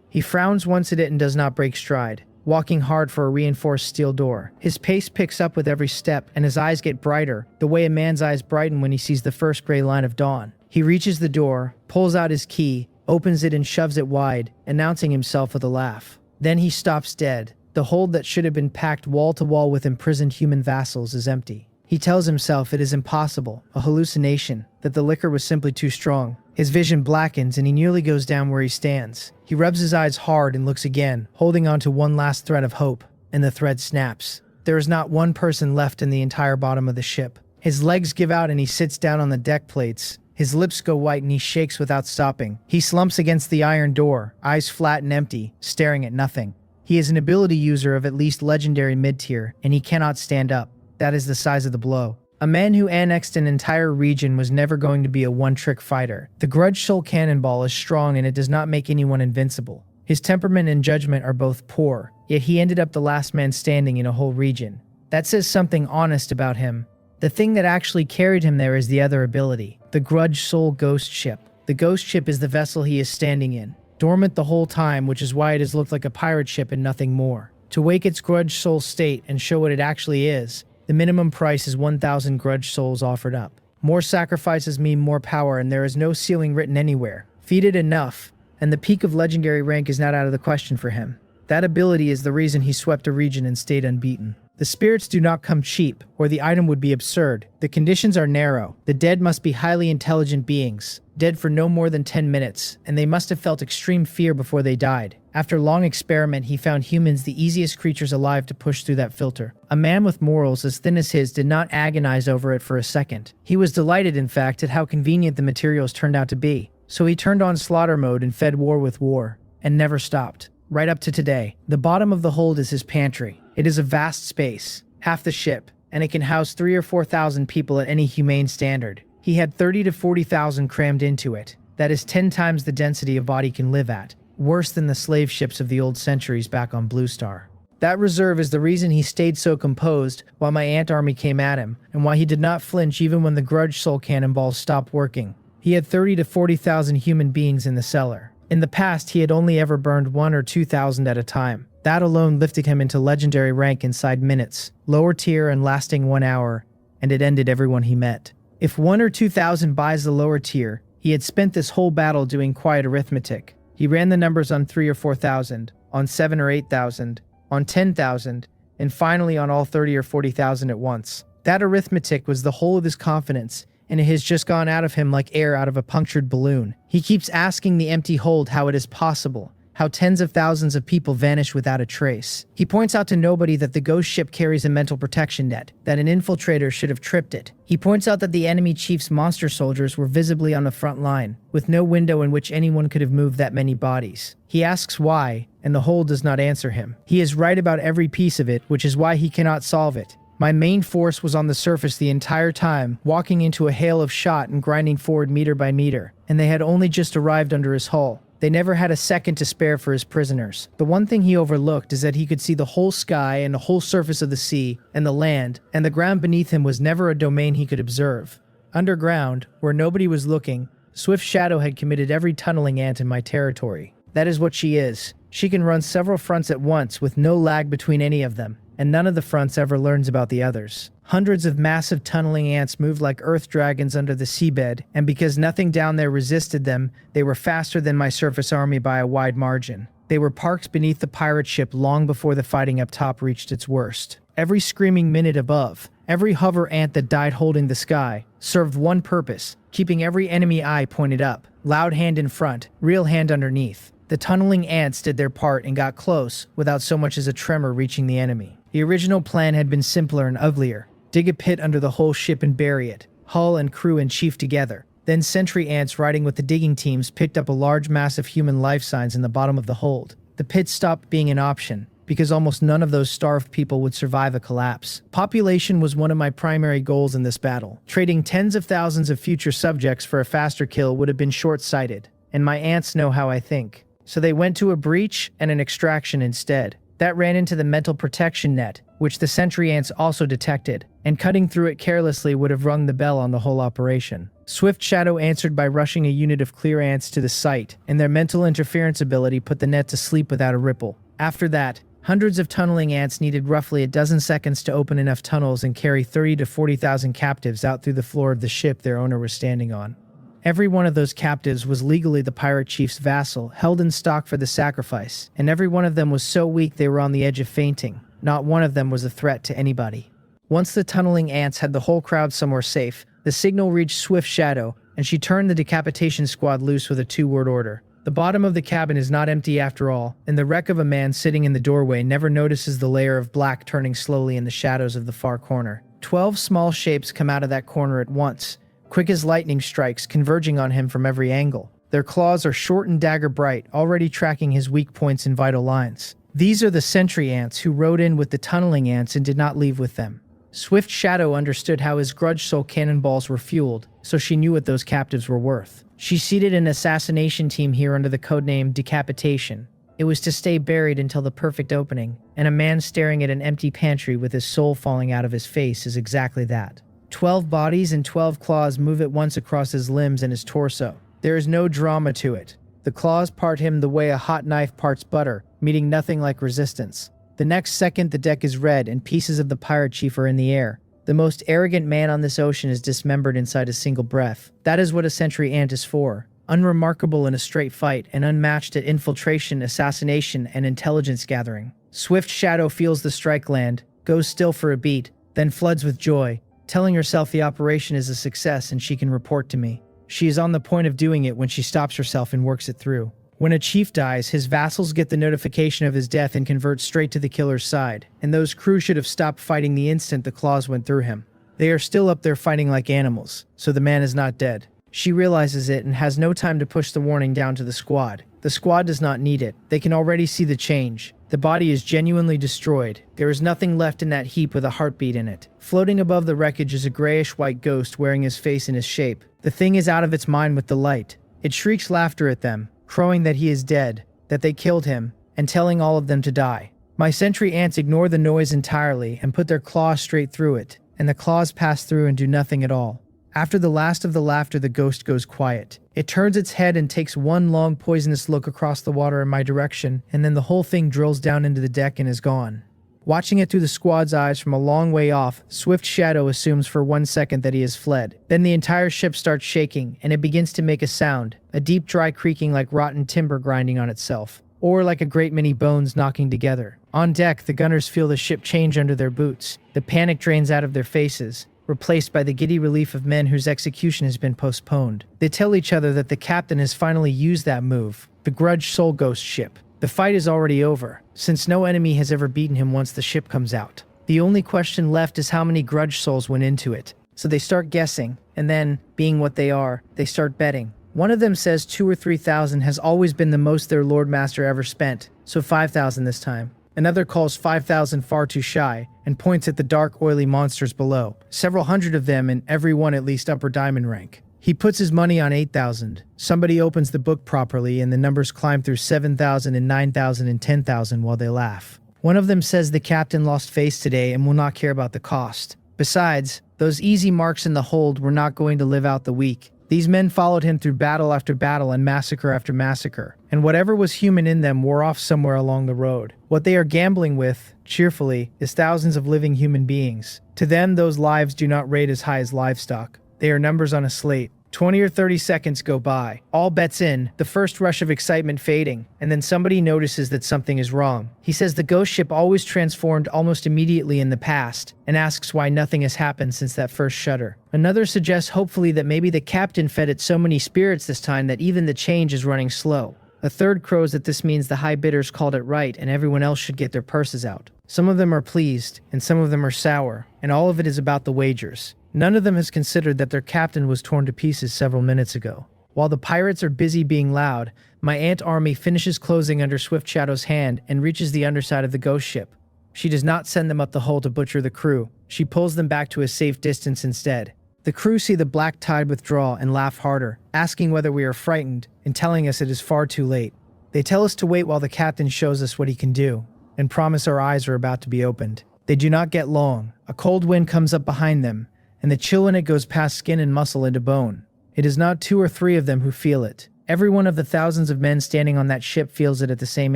He frowns once at it and does not break stride, walking hard for a reinforced steel door. His pace picks up with every step, and his eyes get brighter, the way a man's eyes brighten when he sees the first gray line of dawn. He reaches the door, pulls out his key, opens it and shoves it wide, announcing himself with a laugh. Then he stops dead. The hold that should have been packed wall to wall with imprisoned human vassals is empty. He tells himself it is impossible, a hallucination, that the liquor was simply too strong. His vision blackens and he nearly goes down where he stands. He rubs his eyes hard and looks again, holding on to one last thread of hope, and the thread snaps. There is not one person left in the entire bottom of the ship. His legs give out and he sits down on the deck plates. His lips go white and he shakes without stopping. He slumps against the iron door, eyes flat and empty, staring at nothing. He is an ability user of at least legendary mid-tier, and he cannot stand up. That is the size of the blow. A man who annexed an entire region was never going to be a one-trick fighter. The Grudge Soul Cannonball is strong and it does not make anyone invincible. His temperament and judgment are both poor, yet he ended up the last man standing in a whole region. That says something honest about him. The thing that actually carried him there is the other ability, the Grudge Soul Ghost Ship. The Ghost Ship is the vessel he is standing in, dormant the whole time, which is why it has looked like a pirate ship and nothing more. To wake its Grudge Soul state and show what it actually is, the minimum price is 1,000 Grudge Souls offered up. More sacrifices mean more power, and there is no ceiling written anywhere. Feed it enough, and the peak of legendary rank is not out of the question for him. That ability is the reason he swept a region and stayed unbeaten. The spirits do not come cheap, or the item would be absurd. The conditions are narrow. The dead must be highly intelligent beings, dead for no more than 10 minutes, and they must have felt extreme fear before they died. After long experiment, he found humans the easiest creatures alive to push through that filter. A man with morals as thin as his did not agonize over it for a second. He was delighted, in fact, at how convenient the materials turned out to be. So he turned on slaughter mode and fed war with war, and never stopped. Right up to today. The bottom of the hold is his pantry. It is a vast space, half the ship, and it can house 3,000 or 4,000 people at any humane standard. He had 30,000 to 40,000 crammed into it. That is 10 times the density a body can live at. Worse than the slave ships of the old centuries back on Blue Star. That reserve is the reason he stayed so composed while my ant army came at him, and why he did not flinch even when the Grudge Soul Cannonballs stopped working. He had 30,000 to 40,000 human beings in the cellar. In the past, he had only ever burned 1 or 2,000 at a time. That alone lifted him into legendary rank inside minutes, lower tier and lasting 1 hour, and it ended everyone he met. If 1 or 2,000 buys the lower tier, he had spent this whole battle doing quiet arithmetic. He ran the numbers on 3 or 4,000, on 7 or 8,000, on 10,000, and finally on all 30 or 40,000 at once. That arithmetic was the whole of his confidence, and it has just gone out of him like air out of a punctured balloon. He keeps asking the empty hold how it is possible, how tens of thousands of people vanish without a trace. He points out to nobody that the ghost ship carries a mental protection net, that an infiltrator should have tripped it. He points out that the enemy chief's monster soldiers were visibly on the front line, with no window in which anyone could have moved that many bodies. He asks why, and the whole does not answer him. He is right about every piece of it, which is why he cannot solve it. My main force was on the surface the entire time, walking into a hail of shot and grinding forward meter by meter, and they had only just arrived under his hull. They never had a second to spare for his prisoners. The one thing he overlooked is that he could see the whole sky and the whole surface of the sea and the land, and the ground beneath him was never a domain he could observe. Underground, where nobody was looking, Swift Shadow had committed every tunneling ant in my territory. That is what she is. She can run several fronts at once with no lag between any of them, and none of the fronts ever learns about the others. Hundreds of massive tunneling ants moved like earth dragons under the seabed, and because nothing down there resisted them, they were faster than my surface army by a wide margin. They were parked beneath the pirate ship long before the fighting up top reached its worst. Every screaming minute above, every hover ant that died holding the sky, served one purpose, keeping every enemy eye pointed up, loud hand in front, real hand underneath. The tunneling ants did their part and got close, without so much as a tremor reaching the enemy. The original plan had been simpler and uglier. Dig a pit under the whole ship and bury it, hull and crew and chief together. Then sentry ants riding with the digging teams picked up a large mass of human life signs in the bottom of the hold. The pit stopped being an option, because almost none of those starved people would survive a collapse. Population was one of my primary goals in this battle. Trading tens of thousands of future subjects for a faster kill would have been short-sighted, and my ants know how I think. So they went to a breach and an extraction instead. That ran into the mental protection net, which the sentry ants also detected, and cutting through it carelessly would have rung the bell on the whole operation. Swift Shadow answered by rushing a unit of clear ants to the site, and their mental interference ability put the net to sleep without a ripple. After that, hundreds of tunneling ants needed roughly a dozen seconds to open enough tunnels and carry 30 to 40,000 captives out through the floor of the ship their owner was standing on. Every one of those captives was legally the pirate chief's vassal, held in stock for the sacrifice, and every one of them was so weak they were on the edge of fainting. Not one of them was a threat to anybody. Once the tunneling ants had the whole crowd somewhere safe, the signal reached Swift Shadow, and she turned the decapitation squad loose with a 2-word order. The bottom of the cabin is not empty after all, and the wreck of a man sitting in the doorway never notices the layer of black turning slowly in the shadows of the far corner. 12 small shapes come out of that corner at once, quick as lightning strikes, converging on him from every angle. Their claws are short and dagger bright, already tracking his weak points and vital lines. These are the sentry ants who rode in with the tunneling ants and did not leave with them. Swift Shadow understood how his grudge soul cannonballs were fueled, so she knew what those captives were worth. She seated an assassination team here under the codename Decapitation. It was to stay buried until the perfect opening, and a man staring at an empty pantry with his soul falling out of his face is exactly that. 12 bodies and 12 claws move at once across his limbs and his torso. There is no drama to it. The claws part him the way a hot knife parts butter, meeting nothing like resistance. The next second the deck is red and pieces of the pirate chief are in the air. The most arrogant man on this ocean is dismembered inside a single breath. That is what a sentry ant is for. Unremarkable in a straight fight and unmatched at infiltration, assassination, and intelligence gathering. Swift Shadow feels the strike land, goes still for a beat, then floods with joy, telling herself the operation is a success and she can report to me. She is on the point of doing it when she stops herself and works it through. When a chief dies, his vassals get the notification of his death and convert straight to the killer's side, and those crew should have stopped fighting the instant the claws went through him. They are still up there fighting like animals, so the man is not dead. She realizes it and has no time to push the warning down to the squad. The squad does not need it. They can already see the change. The body is genuinely destroyed. There is nothing left in that heap with a heartbeat in it. Floating above the wreckage is a grayish-white ghost wearing his face in his shape. The thing is out of its mind with delight. It shrieks laughter at them, crowing that he is dead, that they killed him, and telling all of them to die. My sentry ants ignore the noise entirely and put their claws straight through it, and the claws pass through and do nothing at all. After the last of the laughter, the ghost goes quiet. It turns its head and takes one long poisonous look across the water in my direction, and then the whole thing drills down into the deck and is gone. Watching it through the squad's eyes from a long way off, Swift Shadow assumes for 1 second that he has fled. Then the entire ship starts shaking, and it begins to make a sound, a deep dry creaking like rotten timber grinding on itself, or like a great many bones knocking together. On deck, the gunners feel the ship change under their boots. The panic drains out of their faces, replaced by the giddy relief of men whose execution has been postponed. They tell each other that the captain has finally used that move, the Grudge Soul Ghost ship. The fight is already over, since no enemy has ever beaten him once the ship comes out. The only question left is how many grudge souls went into it. So they start guessing, and then, being what they are, they start betting. One of them says 2,000 or 3,000 has always been the most their Lord Master ever spent, so 5,000 this time. Another calls 5,000 far too shy, and points at the dark, oily monsters below, several hundred of them and every one at least upper diamond rank. He puts his money on 8,000. Somebody opens the book properly and the numbers climb through 7,000 and 9,000 and 10,000 while they laugh. One of them says the captain lost face today and will not care about the cost. Besides, those easy marks in the hold were not going to live out the week. These men followed him through battle after battle and massacre after massacre, and whatever was human in them wore off somewhere along the road. What they are gambling with, cheerfully, is thousands of living human beings. To them, those lives do not rate as high as livestock. They are numbers on a slate. 20 or 30 seconds go by. All bets in, the first rush of excitement fading, and then somebody notices that something is wrong. He says the ghost ship always transformed almost immediately in the past, and asks why nothing has happened since that first shudder. Another suggests hopefully that maybe the captain fed it so many spirits this time that even the change is running slow. A third crows that this means the high bidders called it right and everyone else should get their purses out. Some of them are pleased, and some of them are sour, and all of it is about the wagers. None of them has considered that their captain was torn to pieces several minutes ago. While the pirates are busy being loud, my ant army finishes closing under Swift Shadow's hand and reaches the underside of the ghost ship. She does not send them up the hull to butcher the crew. She pulls them back to a safe distance instead. The crew see the black tide withdraw and laugh harder, asking whether we are frightened and telling us it is far too late. They tell us to wait while the captain shows us what he can do, and promise our eyes are about to be opened. They do not get long. A cold wind comes up behind them, and the chill in it goes past skin and muscle into bone. It is not 2 or 3 of them who feel it. Every one of the thousands of men standing on that ship feels it at the same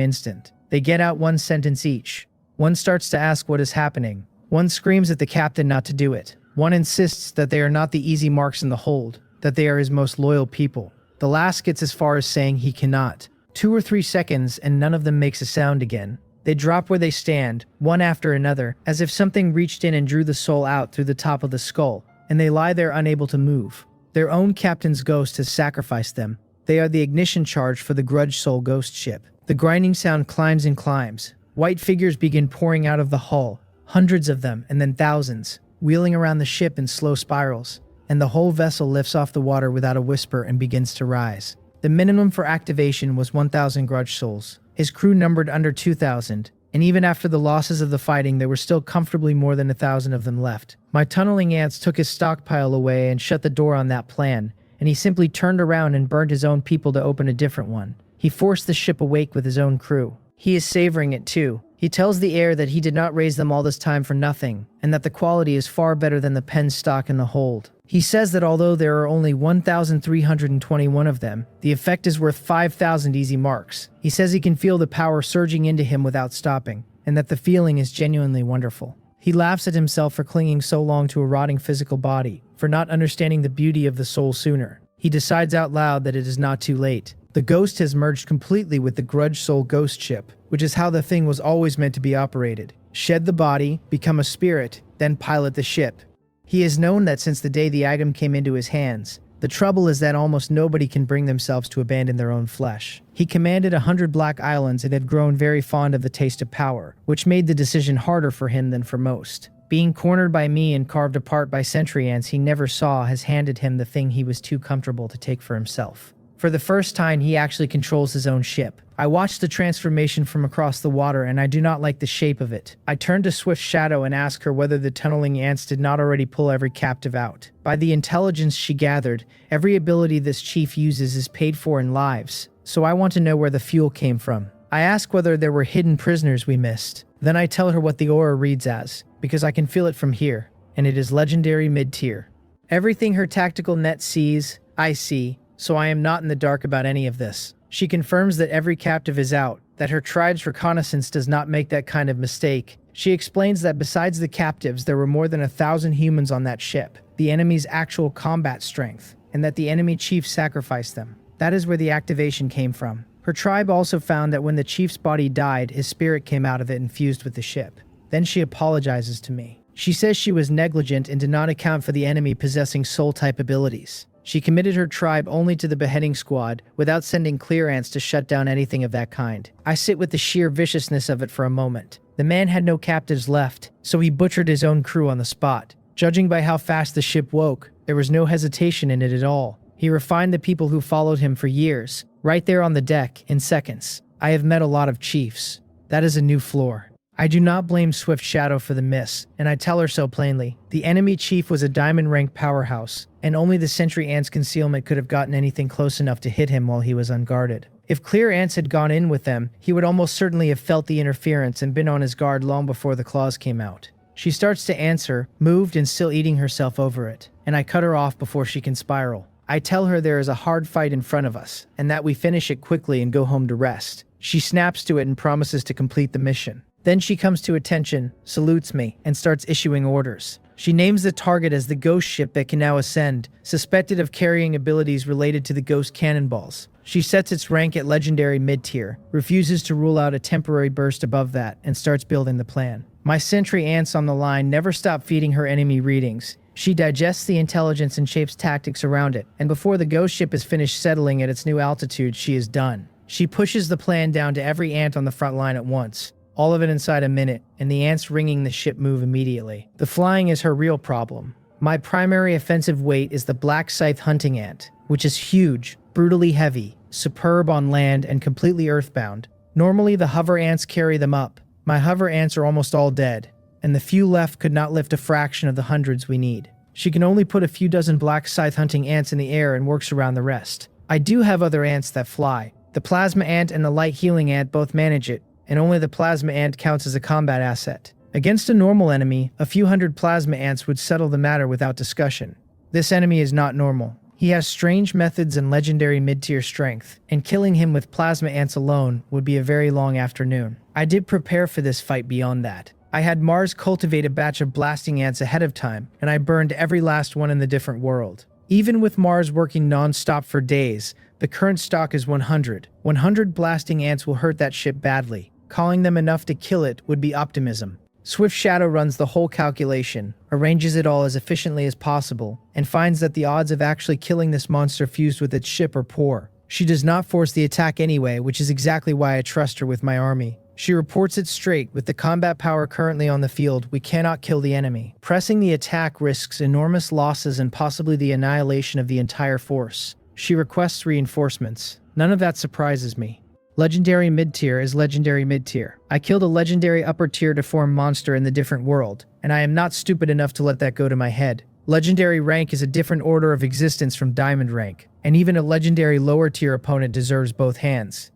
instant. They get out one sentence each. One starts to ask what is happening. One screams at the captain not to do it. One insists that they are not the easy marks in the hold, that they are his most loyal people. The last gets as far as saying he cannot. 2 or 3 seconds and none of them makes a sound again. They drop where they stand, one after another, as if something reached in and drew the soul out through the top of the skull, and they lie there unable to move. Their own captain's ghost has sacrificed them. They are the ignition charge for the Grudge Soul Ghost ship. The grinding sound climbs and climbs. White figures begin pouring out of the hull, hundreds of them and then thousands, wheeling around the ship in slow spirals, and the whole vessel lifts off the water without a whisper and begins to rise. The minimum for activation was 1,000 Grudge Souls. His crew numbered under 2,000, and even after the losses of the fighting, there were still comfortably more than 1,000 of them left. My tunneling ants took his stockpile away and shut the door on that plan, and he simply turned around and burned his own people to open a different one. He forced the ship awake with his own crew. He is savoring it too. He tells the air that he did not raise them all this time for nothing, and that the quality is far better than the pen stock in the hold. He says that although there are only 1,321 of them, the effect is worth 5,000 easy marks. He says he can feel the power surging into him without stopping, and that the feeling is genuinely wonderful. He laughs at himself for clinging so long to a rotting physical body, for not understanding the beauty of the soul sooner. He decides out loud that it is not too late. The ghost has merged completely with the Grudge Soul Ghost ship, which is how the thing was always meant to be operated. Shed the body, become a spirit, then pilot the ship. He has known that since the day the item came into his hands. The trouble is that almost nobody can bring themselves to abandon their own flesh. He commanded 100 black islands and had grown very fond of the taste of power, which made the decision harder for him than for most. Being cornered by me and carved apart by sentry ants he never saw has handed him the thing he was too comfortable to take for himself. For the first time, he actually controls his own ship. I watched the transformation from across the water, and I do not like the shape of it. I turned to Swift Shadow and asked her whether the tunneling ants did not already pull every captive out. By the intelligence she gathered, every ability this chief uses is paid for in lives, so I want to know where the fuel came from. I ask whether there were hidden prisoners we missed. Then I tell her what the aura reads as, because I can feel it from here, and it is legendary mid-tier. Everything her tactical net sees, I see, so I am not in the dark about any of this. She confirms that every captive is out, that her tribe's reconnaissance does not make that kind of mistake. She explains that besides the captives, there were more than 1,000 humans on that ship, the enemy's actual combat strength, and that the enemy chief sacrificed them. That is where the activation came from. Her tribe also found that when the chief's body died, his spirit came out of it and fused with the ship. Then she apologizes to me. She says she was negligent and did not account for the enemy possessing soul-type abilities. She committed her tribe only to the beheading squad without sending clearance to shut down anything of that kind. I sit with the sheer viciousness of it for a moment. The man had no captives left, so he butchered his own crew on the spot. Judging by how fast the ship woke, there was no hesitation in it at all. He refined the people who followed him for years, right there on the deck, in seconds. I have met a lot of chiefs. That is a new floor. I do not blame Swift Shadow for the miss, and I tell her so plainly. The enemy chief was a diamond-rank powerhouse, and only the Sentry Ant's concealment could have gotten anything close enough to hit him while he was unguarded. If Clear Ants had gone in with them, he would almost certainly have felt the interference and been on his guard long before the claws came out. She starts to answer, moved and still eating herself over it, and I cut her off before she can spiral. I tell her there is a hard fight in front of us, and that we finish it quickly and go home to rest. She snaps to it and promises to complete the mission. Then she comes to attention, salutes me, and starts issuing orders. She names the target as the ghost ship that can now ascend, suspected of carrying abilities related to the ghost cannonballs. She sets its rank at legendary mid-tier, refuses to rule out a temporary burst above that, and starts building the plan. My sentry ants on the line never stop feeding her enemy readings. She digests the intelligence and shapes tactics around it, and before the ghost ship is finished settling at its new altitude, she is done. She pushes the plan down to every ant on the front line at once. All of it inside a minute, and the ants ringing the ship move immediately. The flying is her real problem. My primary offensive weight is the black scythe hunting ant, which is huge, brutally heavy, superb on land, and completely earthbound. Normally the hover ants carry them up. My hover ants are almost all dead, and the few left could not lift a fraction of the hundreds we need. She can only put a few dozen black scythe hunting ants in the air and works around the rest. I do have other ants that fly. The plasma ant and the light healing ant both manage it, and only the plasma ant counts as a combat asset. Against a normal enemy, a few hundred plasma ants would settle the matter without discussion. This enemy is not normal. He has strange methods and legendary mid-tier strength, and killing him with plasma ants alone would be a very long afternoon. I did prepare for this fight beyond that. I had Mars cultivate a batch of blasting ants ahead of time, and I burned every last one in the different world. Even with Mars working non-stop for days, the current stock is 100. 100 blasting ants will hurt that ship badly. Calling them enough to kill it would be optimism. Swift Shadow runs the whole calculation, arranges it all as efficiently as possible, and finds that the odds of actually killing this monster fused with its ship are poor. She does not force the attack anyway, which is exactly why I trust her with my army. She reports it straight: with the combat power currently on the field, we cannot kill the enemy. Pressing the attack risks enormous losses and possibly the annihilation of the entire force. She requests reinforcements. None of that surprises me. Legendary mid-tier is legendary mid-tier. I killed a legendary upper-tier deformed monster in the different world, and I am not stupid enough to let that go to my head. Legendary rank is a different order of existence from diamond rank, and even a legendary lower-tier opponent deserves both hands.